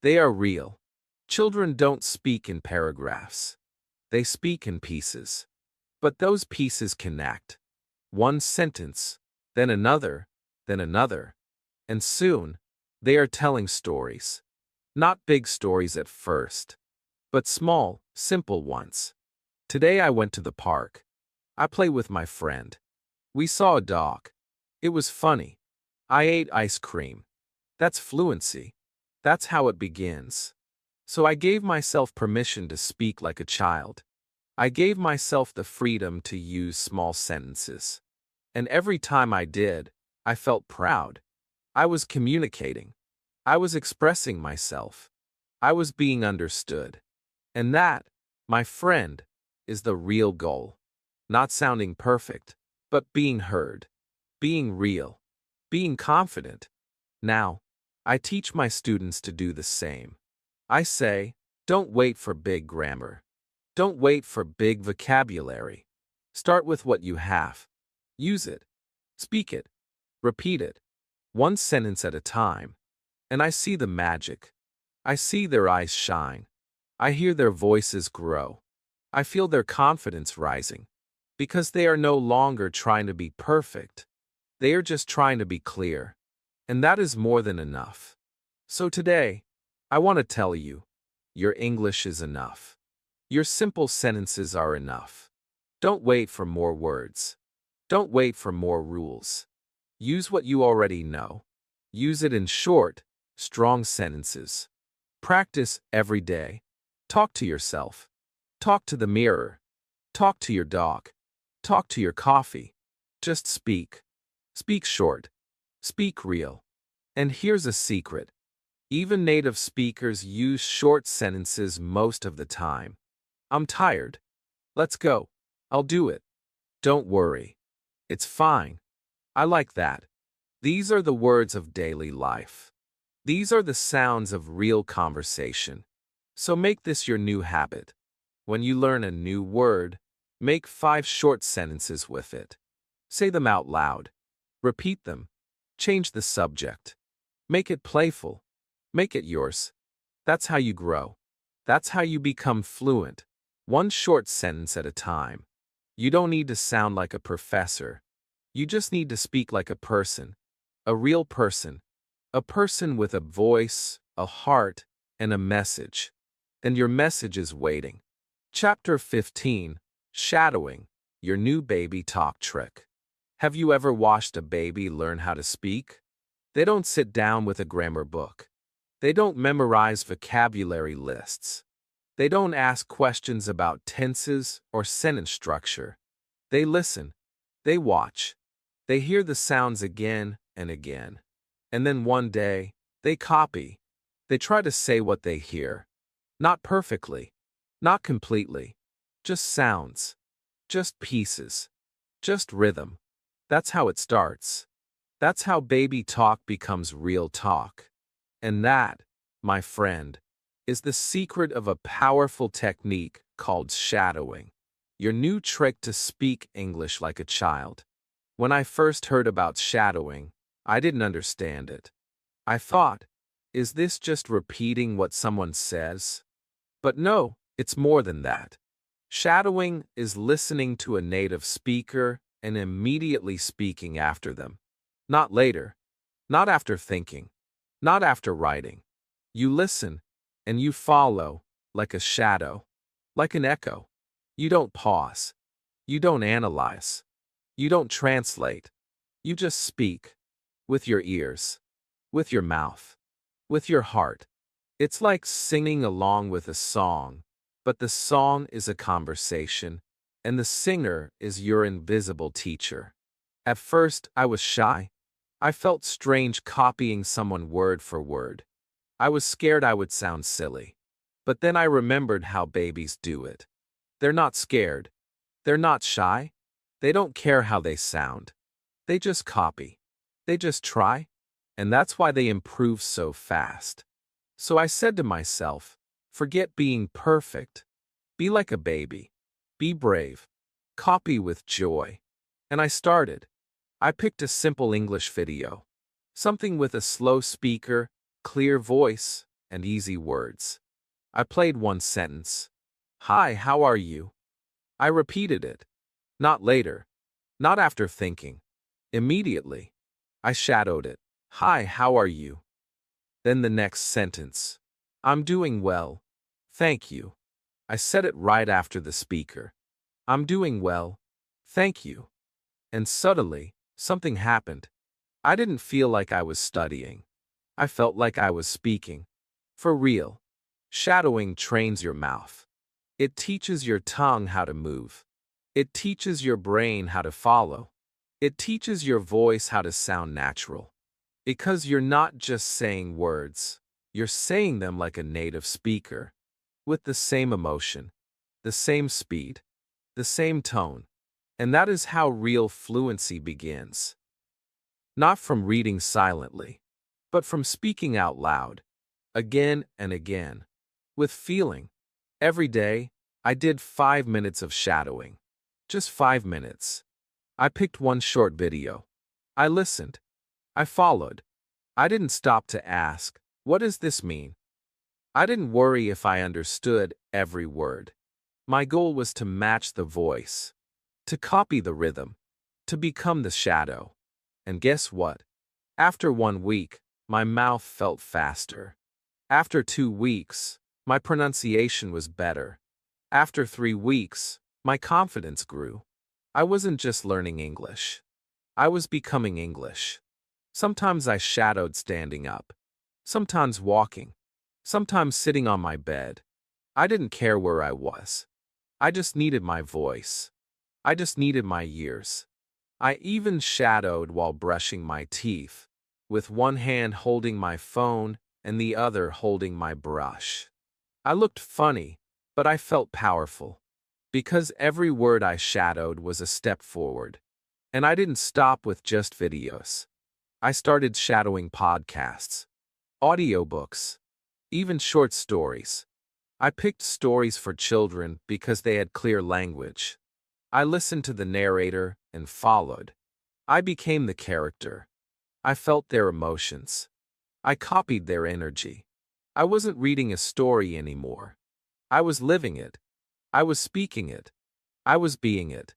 They are real. Children don't speak in paragraphs. They speak in pieces. But those pieces connect. One sentence, then another, and soon, they are telling stories. Not big stories at first, but small, simple ones. Today I went to the park. I played with my friend. We saw a dog. It was funny. I ate ice cream. That's fluency. That's how it begins. So I gave myself permission to speak like a child. I gave myself the freedom to use small sentences. And every time I did, I felt proud. I was communicating. I was expressing myself. I was being understood. And that, my friend, is the real goal. Not sounding perfect, but being heard. Being real. Being confident. Now, I teach my students to do the same. I say, don't wait for big grammar. Don't wait for big vocabulary. Start with what you have. Use it. Speak it. Repeat it. One sentence at a time. And I see the magic. I see their eyes shine. I hear their voices grow. I feel their confidence rising. Because they are no longer trying to be perfect. They are just trying to be clear. And that is more than enough. So today, I want to tell you, your English is enough. Your simple sentences are enough. Don't wait for more words. Don't wait for more rules. Use what you already know. Use it in short, strong sentences. Practice every day. Talk to yourself. Talk to the mirror. Talk to your dog. Talk to your coffee. Just speak. Speak short. Speak real. And here's a secret. Even native speakers use short sentences most of the time. I'm tired. Let's go. I'll do it. Don't worry. It's fine. I like that. These are the words of daily life. These are the sounds of real conversation. So make this your new habit. When you learn a new word, make 5 short sentences with it. Say them out loud. Repeat them. Change the subject. Make it playful. Make it yours. That's how you grow. That's how you become fluent. One short sentence at a time. You don't need to sound like a professor. You just need to speak like a person. A real person. A person with a voice, a heart, and a message. And your message is waiting. Chapter 15, Shadowing, your new baby talk trick. Have you ever watched a baby learn how to speak? They don't sit down with a grammar book. They don't memorize vocabulary lists. They don't ask questions about tenses or sentence structure. They listen. They watch. They hear the sounds again and again. And then one day, they copy. They try to say what they hear. Not perfectly. Not completely. Just sounds. Just pieces. Just rhythm. That's how it starts. That's how baby talk becomes real talk. And that, my friend, is the secret of a powerful technique called shadowing, your new trick to speak English like a child. When I first heard about shadowing, I didn't understand it. I thought, is this just repeating what someone says? But no, it's more than that. Shadowing is listening to a native speaker and immediately speaking after them. Not later, not after thinking, not after writing. You listen and you follow like a shadow, like an echo. You don't pause. You don't analyze. You don't translate. You just speak with your ears, with your mouth, with your heart. It's like singing along with a song, but the song is a conversation, and the singer is your invisible teacher. At first, I was shy. I felt strange copying someone word for word. I was scared I would sound silly. But then I remembered how babies do it. They're not scared. They're not shy. They don't care how they sound. They just copy. They just try. And that's why they improve so fast. So I said to myself, forget being perfect. Be like a baby. Be brave. Copy with joy. And I started. I picked a simple English video. Something with a slow speaker, clear voice, and easy words. I played one sentence. Hi, how are you? I repeated it. Not later. Not after thinking. Immediately. I shadowed it. Hi, how are you? Then the next sentence. I'm doing well. Thank you. I said it right after the speaker. I'm doing well. Thank you. And suddenly, something happened. I didn't feel like I was studying. I felt like I was speaking. For real. Shadowing trains your mouth. It teaches your tongue how to move. It teaches your brain how to follow. It teaches your voice how to sound natural. Because you're not just saying words, you're saying them like a native speaker, with the same emotion, the same speed, the same tone. And that is how real fluency begins. Not from reading silently, but from speaking out loud, again and again, with feeling. Every day, I did 5 minutes of shadowing. Just 5 minutes. I picked one short video. I listened. I followed. I didn't stop to ask, what does this mean? I didn't worry if I understood every word. My goal was to match the voice, to copy the rhythm, to become the shadow. And guess what? After 1 week, my mouth felt faster. After 2 weeks, my pronunciation was better. After 3 weeks, my confidence grew. I wasn't just learning English. I was becoming English. Sometimes I shadowed standing up. Sometimes walking. Sometimes sitting on my bed. I didn't care where I was. I just needed my voice. I just needed my ears. I even shadowed while brushing my teeth, with one hand holding my phone and the other holding my brush. I looked funny, but I felt powerful. Because every word I shadowed was a step forward. And I didn't stop with just videos. I started shadowing podcasts, audiobooks, even short stories. I picked stories for children because they had clear language. I listened to the narrator and followed. I became the character. I felt their emotions. I copied their energy. I wasn't reading a story anymore. I was living it. I was speaking it. I was being it.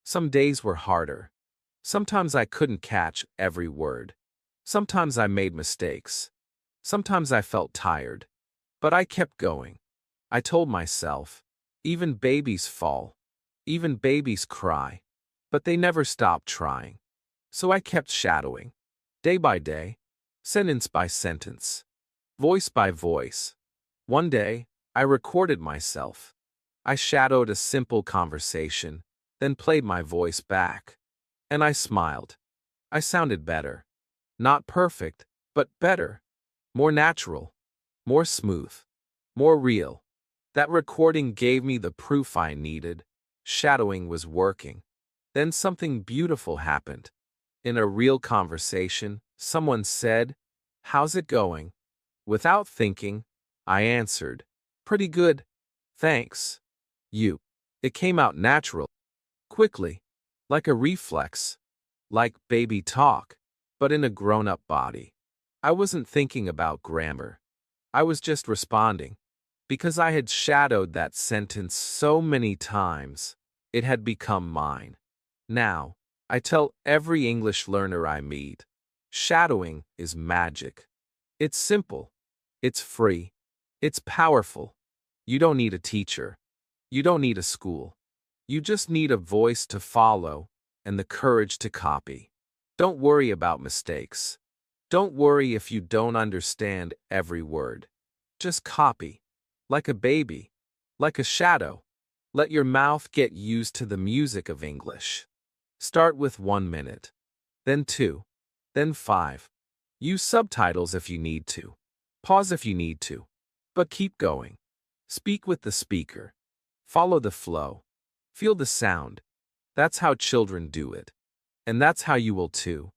Some days were harder. Sometimes I couldn't catch every word. Sometimes I made mistakes. Sometimes I felt tired. But I kept going. I told myself, even babies fall. Even babies cry. But they never stop trying. So I kept shadowing. Day by day. Sentence by sentence. Voice by voice. One day, I recorded myself. I shadowed a simple conversation, then played my voice back. And I smiled. I sounded better. Not perfect, but better. More natural. More smooth. More real. That recording gave me the proof I needed. Shadowing was working. Then something beautiful happened. In a real conversation, someone said, "How's it going?" Without thinking, I answered, "Pretty good. Thanks." You. It came out natural, quickly, like a reflex, like baby talk, but in a grown-up body. I wasn't thinking about grammar. I was just responding. Because I had shadowed that sentence so many times, it had become mine. Now, I tell every English learner I meet, shadowing is magic. It's simple. It's free. It's powerful. You don't need a teacher. You don't need a school. You just need a voice to follow and the courage to copy. Don't worry about mistakes. Don't worry if you don't understand every word. Just copy. Like a baby. Like a shadow. Let your mouth get used to the music of English. Start with 1 minute. Then 2. Then 5. Use subtitles if you need to. Pause if you need to. But keep going. Speak with the speaker. Follow the flow. Feel the sound. That's how children do it. And that's how you will too.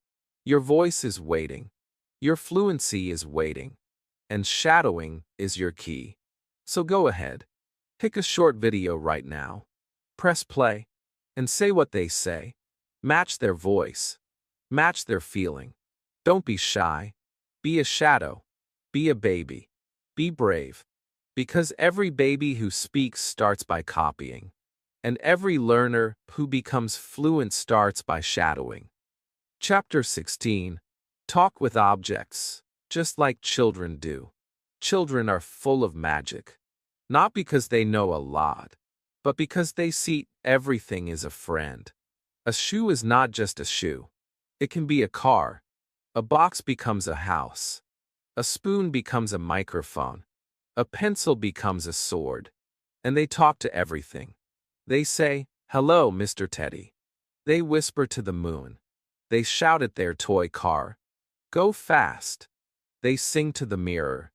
Your voice is waiting. Your fluency is waiting. And shadowing is your key. So go ahead. Pick a short video right now. Press play. And say what they say. Match their voice. Match their feeling. Don't be shy. Be a shadow. Be a baby. Be brave. Because every baby who speaks starts by copying. And every learner who becomes fluent starts by shadowing. Chapter 16. Talk with objects, just like children do. Children are full of magic. Not because they know a lot, but because they see everything as a friend. A shoe is not just a shoe. It can be a car. A box becomes a house. A spoon becomes a microphone. A pencil becomes a sword. And they talk to everything. They say, "Hello, Mr. Teddy." They whisper to the moon. They shout at their toy car, "Go fast." They sing to the mirror.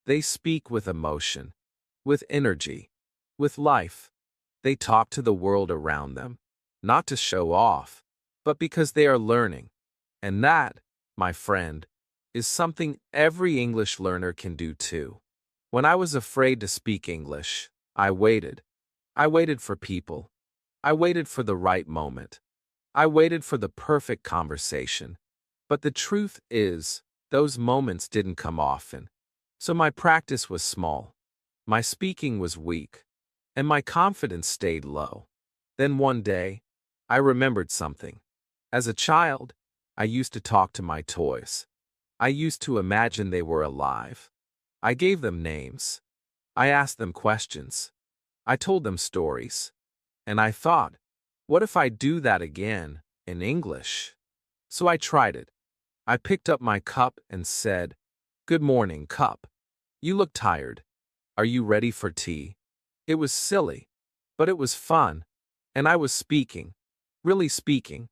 They speak with emotion, with energy, with life. They talk to the world around them, not to show off, but because they are learning. And that, my friend, is something every English learner can do too. When I was afraid to speak English, I waited. I waited for people. I waited for the right moment. I waited for the perfect conversation. But the truth is, those moments didn't come often. So my practice was small. My speaking was weak. And my confidence stayed low. Then one day, I remembered something. As a child, I used to talk to my toys. I used to imagine they were alive. I gave them names. I asked them questions. I told them stories. And I thought, what if I do that again, in English? So I tried it. I picked up my cup and said, "Good morning, cup. You look tired. Are you ready for tea?" It was silly, but it was fun. And I was speaking, really speaking.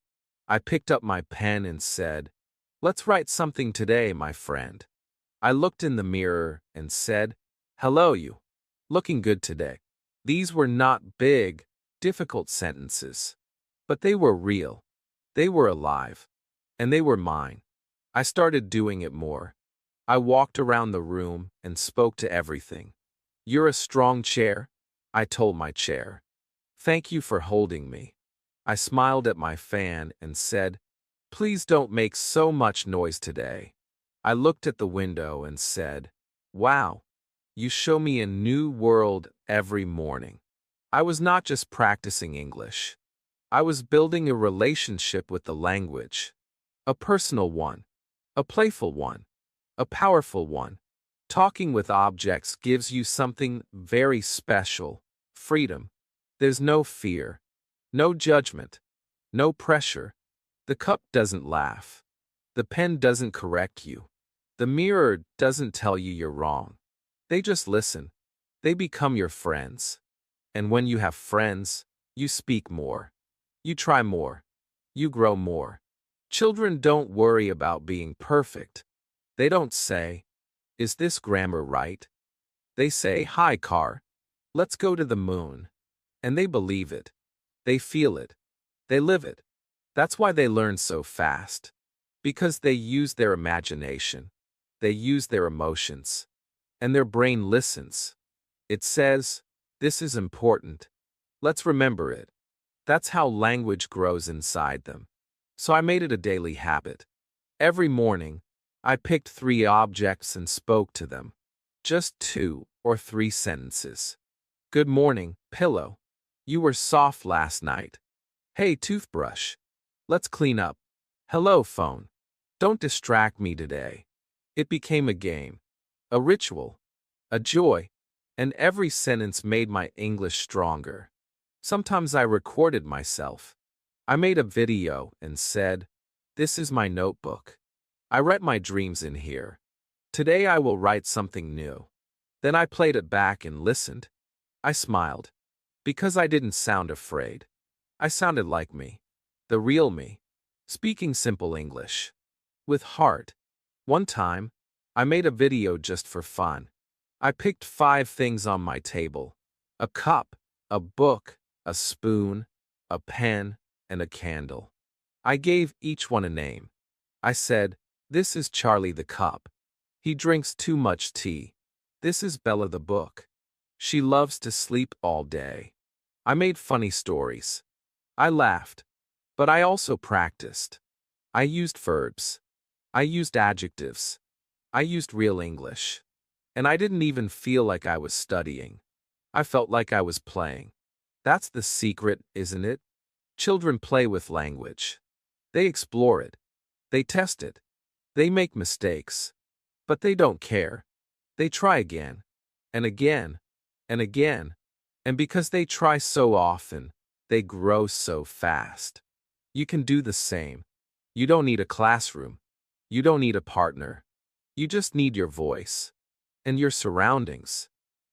I picked up my pen and said, "Let's write something today, my friend." I looked in the mirror and said, "Hello, you. Looking good today." These were not big, difficult sentences, but they were real. They were alive. And they were mine. I started doing it more. I walked around the room and spoke to everything. "You're a strong chair," I told my chair. "Thank you for holding me." I smiled at my fan and said, "Please don't make so much noise today." I looked at the window and said, "Wow, you show me a new world every morning." I was not just practicing English. I was building a relationship with the language. A personal one. A playful one. A powerful one. Talking with objects gives you something very special. Freedom. There's no fear. No judgment. No pressure. The cup doesn't laugh. The pen doesn't correct you. The mirror doesn't tell you you're wrong. They just listen. They become your friends. And when you have friends, you speak more. You try more. You grow more. Children don't worry about being perfect. They don't say, "Is this grammar right?" They say, "Hi, car. Let's go to the moon." And they believe it. They feel it. They live it. That's why they learn so fast. Because they use their imagination. They use their emotions. And their brain listens. It says, "This is important. Let's remember it." That's how language grows inside them. So I made it a daily habit. Every morning, I picked 3 objects and spoke to them. Just 2 or 3 sentences. "Good morning, pillow. You were soft last night." "Hey, toothbrush. Let's clean up." "Hello, phone. Don't distract me today." It became a game, a ritual, a joy, and every sentence made my English stronger. Sometimes I recorded myself. I made a video and said, "This is my notebook. I write my dreams in here. Today I will write something new." Then I played it back and listened. I smiled. Because I didn't sound afraid. I sounded like me. The real me. Speaking simple English. With heart. One time, I made a video just for fun. I picked 5 things on my table. A cup, a book, a spoon, a pen, and a candle. I gave each one a name. I said, "This is Charlie the cup. He drinks too much tea. This is Bella the book. She loves to sleep all day." I made funny stories. I laughed. But I also practiced. I used verbs. I used adjectives. I used real English. And I didn't even feel like I was studying. I felt like I was playing. That's the secret, isn't it? Children play with language. They explore it. They test it. They make mistakes. But they don't care. They try again, and again, and again. And because they try so often, they grow so fast. You can do the same. You don't need a classroom. You don't need a partner. You just need your voice. And your surroundings.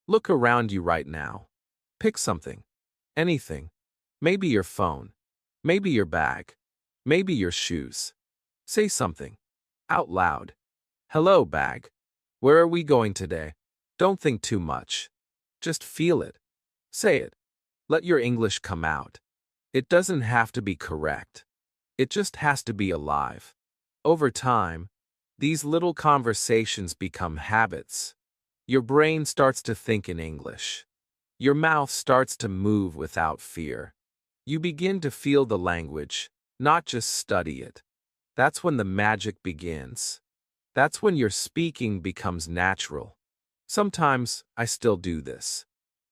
Look around you right now. Pick something. Anything. Maybe your phone. Maybe your bag. Maybe your shoes. Say something. Out loud. "Hello, bag. Where are we going today?" Don't think too much. Just feel it. Say it. Let your English come out. It doesn't have to be correct. It just has to be alive. Over time, these little conversations become habits. Your brain starts to think in English. Your mouth starts to move without fear. You begin to feel the language, not just study it. That's when the magic begins. That's when your speaking becomes natural. Sometimes I still do this.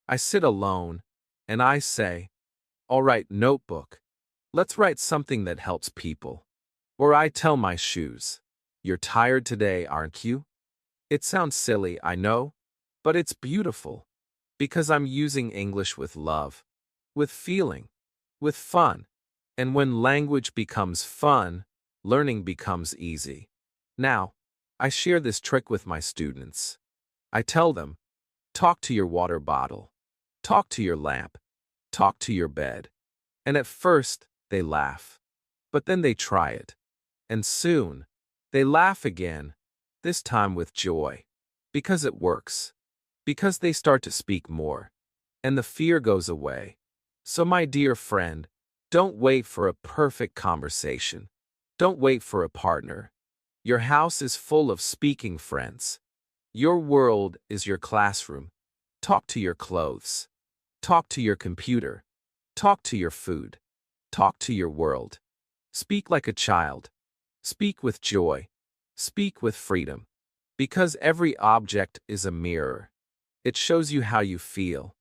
I sit alone, and I say, "All right, notebook. Let's write something that helps people." Or I tell my shoes, "You're tired today, aren't you?" It sounds silly, I know, but it's beautiful. Because I'm using English with love, with feeling, with fun. And when language becomes fun, learning becomes easy. Now, I share this trick with my students. I tell them, talk to your water bottle, talk to your lamp, talk to your bed. And at first, they laugh. But then they try it. And soon, they laugh again, this time with joy. Because it works. Because they start to speak more. And the fear goes away. So my dear friend, don't wait for a perfect conversation. Don't wait for a partner. Your house is full of speaking friends. Your world is your classroom. Talk to your clothes. Talk to your computer. Talk to your food. Talk to your world. Speak like a child. Speak with joy. Speak with freedom. Because every object is a mirror. It shows you how you feel.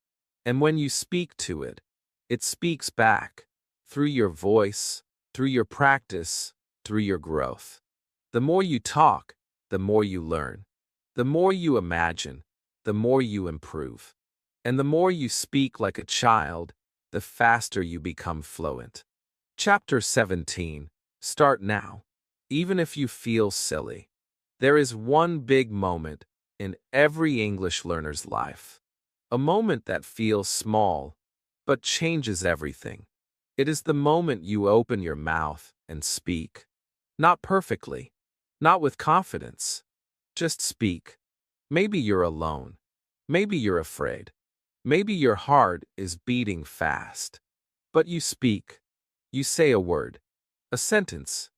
And when you speak to it, it speaks back. Through your voice, through your practice, through your growth. The more you talk, the more you learn. The more you imagine, the more you improve. And the more you speak like a child, the faster you become fluent. Chapter 17. Start now. Even if you feel silly. There is one big moment in every English learner's life. A moment that feels small, but changes everything. It is the moment you open your mouth and speak. Not perfectly. Not with confidence. Just speak. Maybe you're alone. Maybe you're afraid. Maybe your heart is beating fast. But you speak. You say a word. A sentence.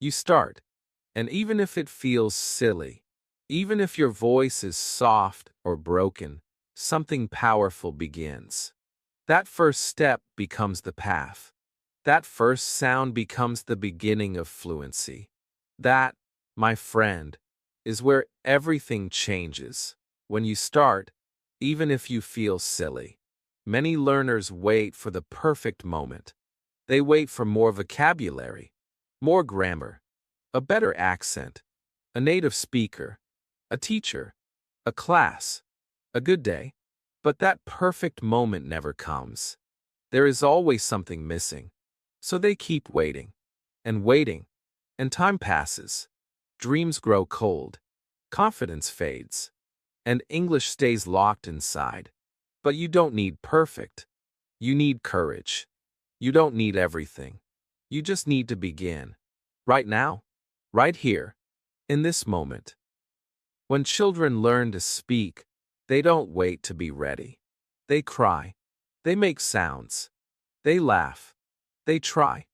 You start, and even if it feels silly, even if your voice is soft or broken, something powerful begins. That first step becomes the path. That first sound becomes the beginning of fluency. That, my friend, is where everything changes. When you start, even if you feel silly. Many learners wait for the perfect moment. They wait for more vocabulary, more grammar, a better accent, a native speaker, a teacher, a class, a good day. But that perfect moment never comes. There is always something missing. So they keep waiting, and waiting, and time passes. Dreams grow cold, confidence fades, and English stays locked inside. But you don't need perfect. You need courage. You don't need everything. You just need to begin. Right now. Right here. In this moment. When children learn to speak, they don't wait to be ready. They cry. They make sounds. They laugh. They try.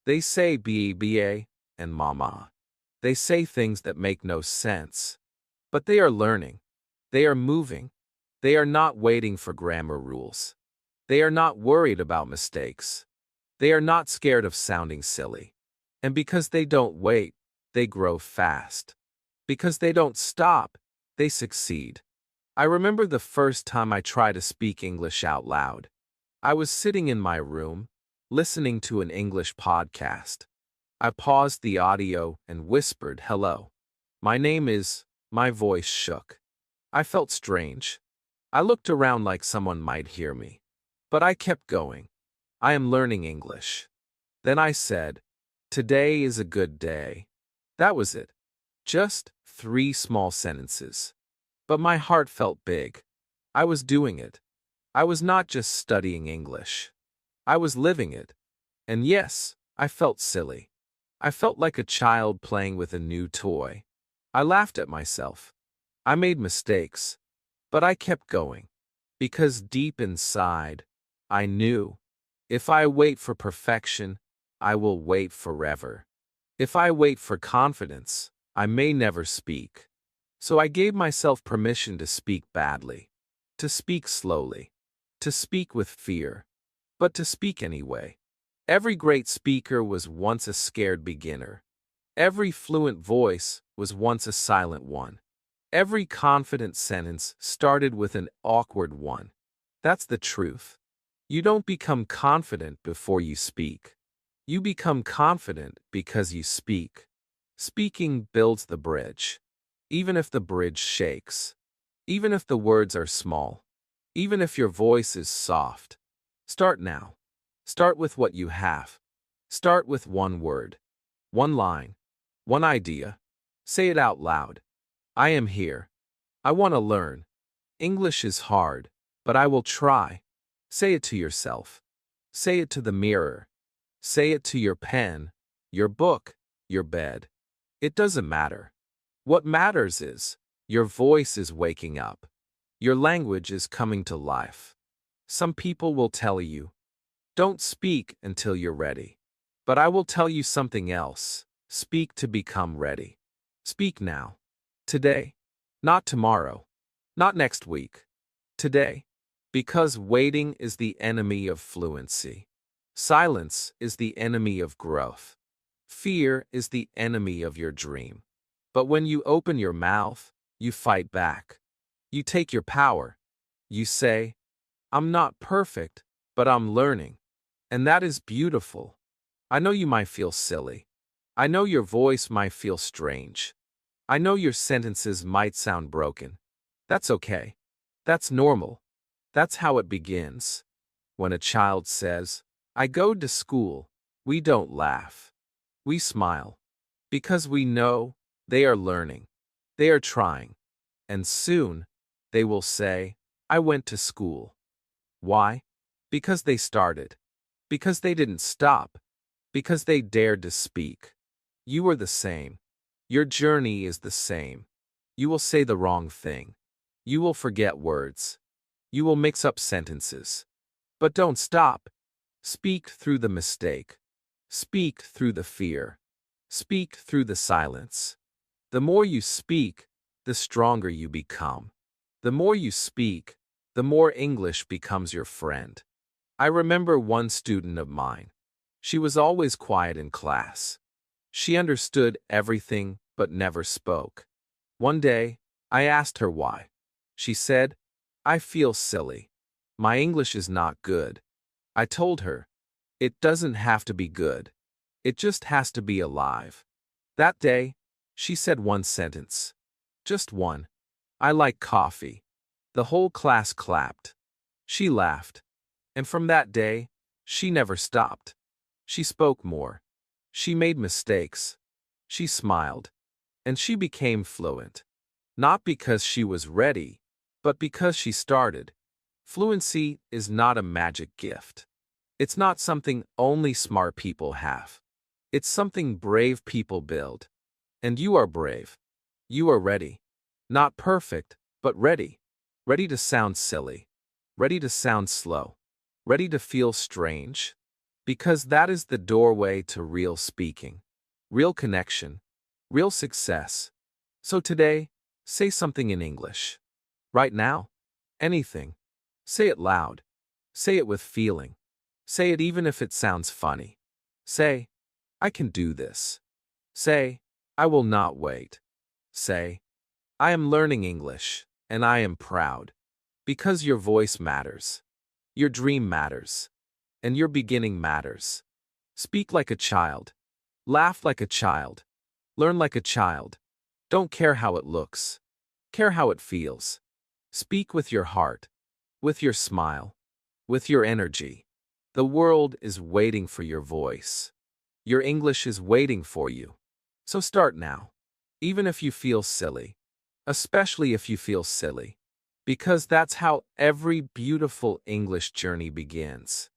They say ba and mama. They say things that make no sense. But they are learning. They are moving. They are not waiting for grammar rules. They are not worried about mistakes. They are not scared of sounding silly. And because they don't wait, they grow fast. Because they don't stop, they succeed. I remember the first time I tried to speak English out loud. I was sitting in my room, listening to an English podcast. I paused the audio and whispered, "Hello. My name is..." My voice shook. I felt strange. I looked around like someone might hear me. But I kept going. I am learning English. Then I said, "Today is a good day." That was it. Just 3 small sentences. But my heart felt big. I was doing it. I was not just studying English. I was living it. And yes, I felt silly. I felt like a child playing with a new toy. I laughed at myself. I made mistakes. But I kept going. Because deep inside, I knew, if I wait for perfection, I will wait forever. If I wait for confidence, I may never speak. So I gave myself permission to speak badly, to speak slowly, to speak with fear, but to speak anyway. Every great speaker was once a scared beginner. Every fluent voice was once a silent one. Every confident sentence started with an awkward one. That's the truth. You don't become confident before you speak. You become confident because you speak. Speaking builds the bridge. Even if the bridge shakes. Even if the words are small. Even if your voice is soft. Start now. Start with what you have. Start with one word. One line. One idea. Say it out loud. I am here. I want to learn. English is hard, but I will try. Say it to yourself. Say it to the mirror. Say it to your pen, your book, your bed. It doesn't matter. What matters is, your voice is waking up. Your language is coming to life. Some people will tell you, don't speak until you're ready. But I will tell you something else. Speak to become ready. Speak now. Today. Not tomorrow. Not next week. Today. Because waiting is the enemy of fluency. Silence is the enemy of growth. Fear is the enemy of your dream. But when you open your mouth, you fight back. You take your power. You say, I'm not perfect, but I'm learning. And that is beautiful. I know you might feel silly. I know your voice might feel strange. I know your sentences might sound broken. That's okay. That's normal. That's how it begins. When a child says, I go to school, we don't laugh. We smile. Because we know they are learning. They are trying. And soon, they will say, I went to school. Why? Because they started. Because they didn't stop. Because they dared to speak. You are the same. Your journey is the same. You will say the wrong thing. You will forget words. You will mix up sentences. But don't stop. Speak through the mistake. Speak through the fear. Speak through the silence. The more you speak, the stronger you become. The more you speak, the more English becomes your friend. I remember one student of mine. She was always quiet in class. She understood everything but never spoke. One day, I asked her why. She said, "I feel silly. My English is not good." I told her, "It doesn't have to be good. It just has to be alive." That day, she said one sentence. Just one. "I like coffee." The whole class clapped. She laughed. And from that day, she never stopped. She spoke more. She made mistakes. She smiled. And she became fluent. Not because she was ready, but because she started. Fluency is not a magic gift. It's not something only smart people have. It's something brave people build. And you are brave. You are ready. Not perfect, but ready. Ready to sound silly. Ready to sound slow. Ready to feel strange. Because that is the doorway to real speaking. Real connection. Real success. So today, say something in English. Right now. Anything. Say it loud. Say it with feeling. Say it even if it sounds funny. Say, "I can do this." Say, "I will not wait." Say, "I am learning English, and I am proud." Because your voice matters. Your dream matters. And your beginning matters. Speak like a child. Laugh like a child. Learn like a child. Don't care how it looks. Care how it feels. Speak with your heart. With your smile. With your energy. The world is waiting for your voice. Your English is waiting for you. So start now. Even if you feel silly. Especially if you feel silly. Because that's how every beautiful English journey begins.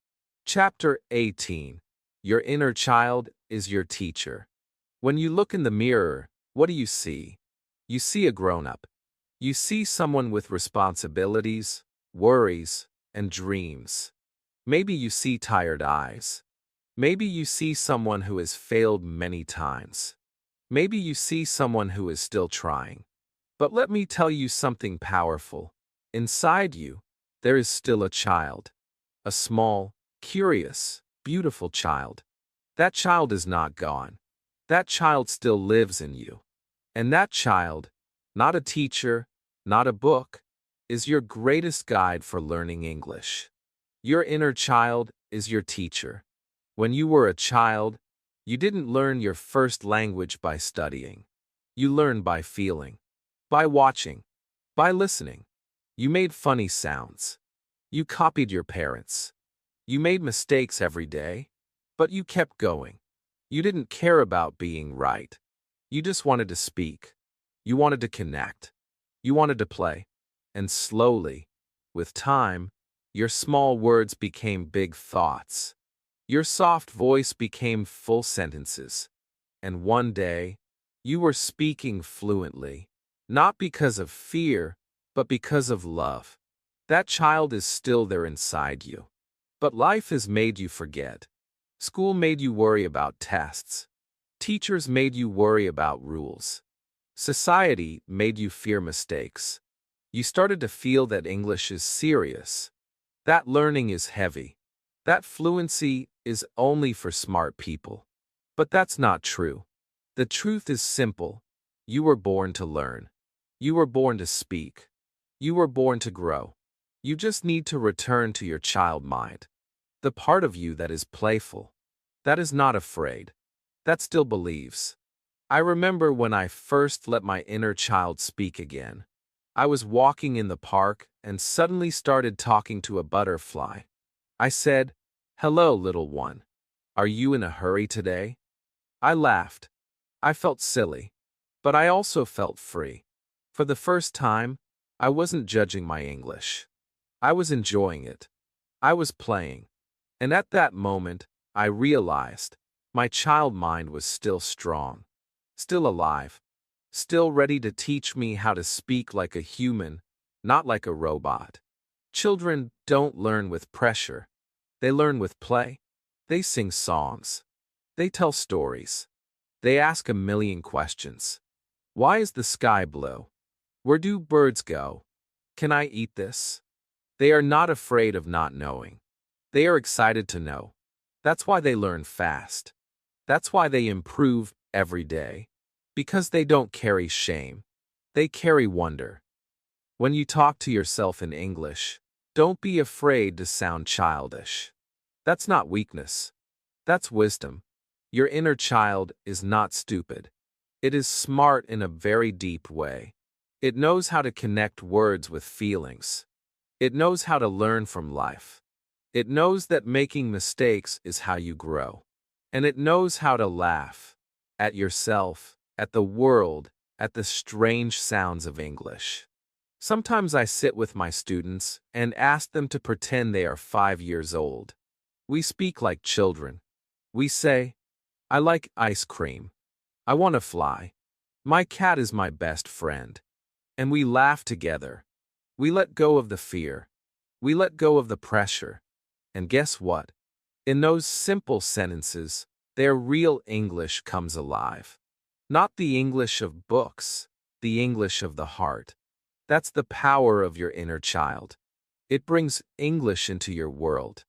Chapter 18. Your inner child is your teacher. When you look in the mirror, what do you see? You see a grown-up. You see someone with responsibilities, worries, and dreams. Maybe you see tired eyes. Maybe you see someone who has failed many times. Maybe you see someone who is still trying. But let me tell you something powerful. Inside you, there is still a child. A small, curious, beautiful child. That child is not gone. That child still lives in you. And that child, not a teacher, not a book, is your greatest guide for learning English. Your inner child is your teacher. When you were a child, you didn't learn your first language by studying. You learned by feeling, by watching, by listening. You made funny sounds. You copied your parents. You made mistakes every day, but you kept going. You didn't care about being right. You just wanted to speak. You wanted to connect. You wanted to play. And slowly, with time, your small words became big thoughts. Your soft voice became full sentences. And one day, you were speaking fluently, not because of fear, but because of love. That child is still there inside you. But life has made you forget. School made you worry about tests. Teachers made you worry about rules. Society made you fear mistakes. You started to feel that English is serious. That learning is heavy. That fluency is only for smart people. But that's not true. The truth is simple. You were born to learn. You were born to speak. You were born to grow. You just need to return to your child mind. The part of you that is playful. That is not afraid. That still believes. I remember when I first let my inner child speak again. I was walking in the park and suddenly started talking to a butterfly. I said, "Hello, little one. Are you in a hurry today?" I laughed. I felt silly. But I also felt free. For the first time, I wasn't judging my English. I was enjoying it. I was playing. And at that moment, I realized my child mind was still strong, still alive, still ready to teach me how to speak like a human, not like a robot. Children don't learn with pressure. They learn with play. They sing songs. They tell stories. They ask a million questions. Why is the sky blue? Where do birds go? Can I eat this? They are not afraid of not knowing. They are excited to know. That's why they learn fast. That's why they improve every day. Because they don't carry shame. They carry wonder. When you talk to yourself in English, don't be afraid to sound childish. That's not weakness. That's wisdom. Your inner child is not stupid. It is smart in a very deep way. It knows how to connect words with feelings. It knows how to learn from life. It knows that making mistakes is how you grow. And it knows how to laugh at yourself, at the world, at the strange sounds of English. Sometimes I sit with my students and ask them to pretend they are 5 years old. We speak like children. We say, I like ice cream. I want to fly. My cat is my best friend. And we laugh together. We let go of the fear. We let go of the pressure. And guess what? In those simple sentences, their real English comes alive. Not the English of books, the English of the heart. That's the power of your inner child. It brings English into your world.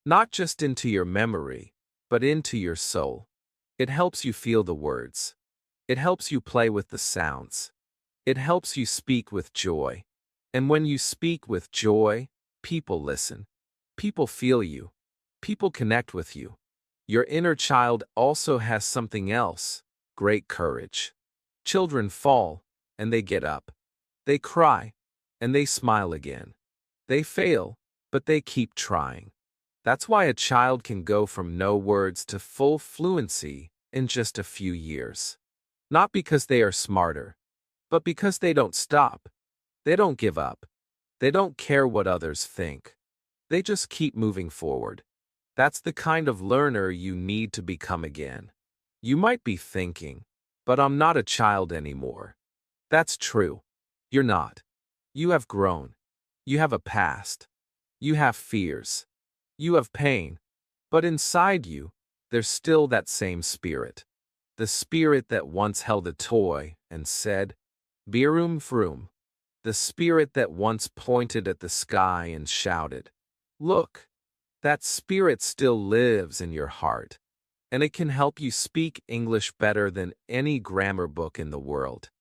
Not just into your memory, but into your soul. It helps you feel the words. It helps you play with the sounds. It helps you speak with joy. And when you speak with joy, people listen. People feel you. People connect with you. Your inner child also has something else, great courage. Children fall, and they get up. They cry, and they smile again. They fail, but they keep trying. That's why a child can go from no words to full fluency in just a few years. Not because they are smarter, but because they don't stop. They don't give up. They don't care what others think. They just keep moving forward. That's the kind of learner you need to become again. You might be thinking, but I'm not a child anymore. That's true. You're not. You have grown. You have a past. You have fears. You have pain. But inside you, there's still that same spirit. The spirit that once held a toy and said, "Birum froom." The spirit that once pointed at the sky and shouted, "Look." That spirit still lives in your heart, and it can help you speak English better than any grammar book in the world.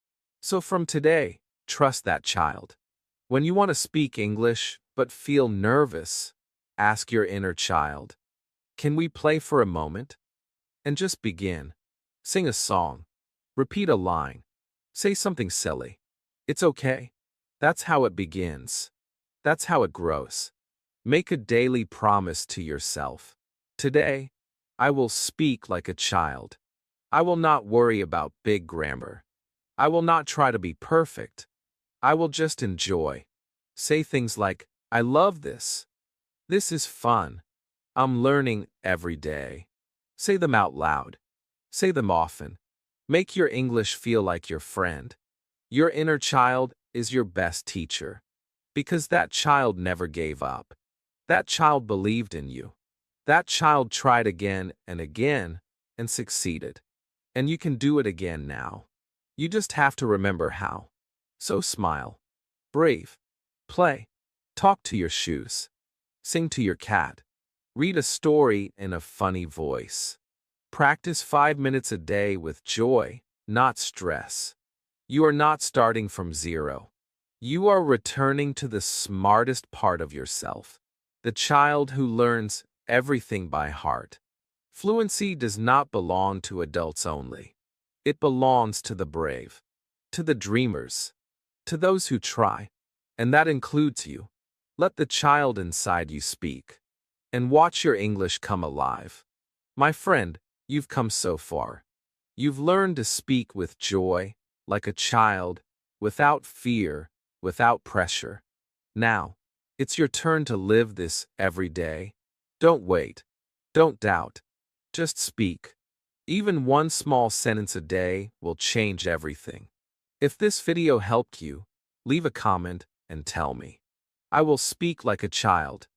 So from today, trust that child. When you want to speak English but feel nervous, ask your inner child, "Can we play for a moment?" And just begin. Sing a song. Repeat a line. Say something silly. It's okay. That's how it begins. That's how it grows. Make a daily promise to yourself. Today, I will speak like a child. I will not worry about big grammar. I will not try to be perfect. I will just enjoy. Say things like, "I love this. This is fun. I'm learning every day." Say them out loud. Say them often. Make your English feel like your friend. Your inner child is your best teacher. Because that child never gave up. That child believed in you. That child tried again and again and succeeded. And you can do it again now. You just have to remember how. So smile. Brave. Play. Talk to your shoes. Sing to your cat. Read a story in a funny voice. Practice 5 minutes a day with joy, not stress. You are not starting from zero. You are returning to the smartest part of yourself. The child who learns everything by heart. Fluency does not belong to adults only. It belongs to the brave, to the dreamers, to those who try, and that includes you. Let the child inside you speak, and watch your English come alive. My friend, you've come so far. You've learned to speak with joy, like a child, without fear, without pressure. Now, it's your turn to live this every day. Don't wait. Don't doubt. Just speak. Even one small sentence a day will change everything. If this video helped you, leave a comment and tell me. I will speak like a child.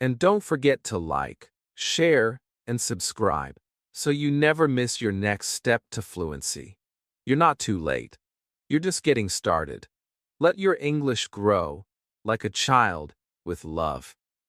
And don't forget to like, share, and subscribe. so you never miss your next step to fluency. You're not too late. You're just getting started. Let your English grow like a child with love.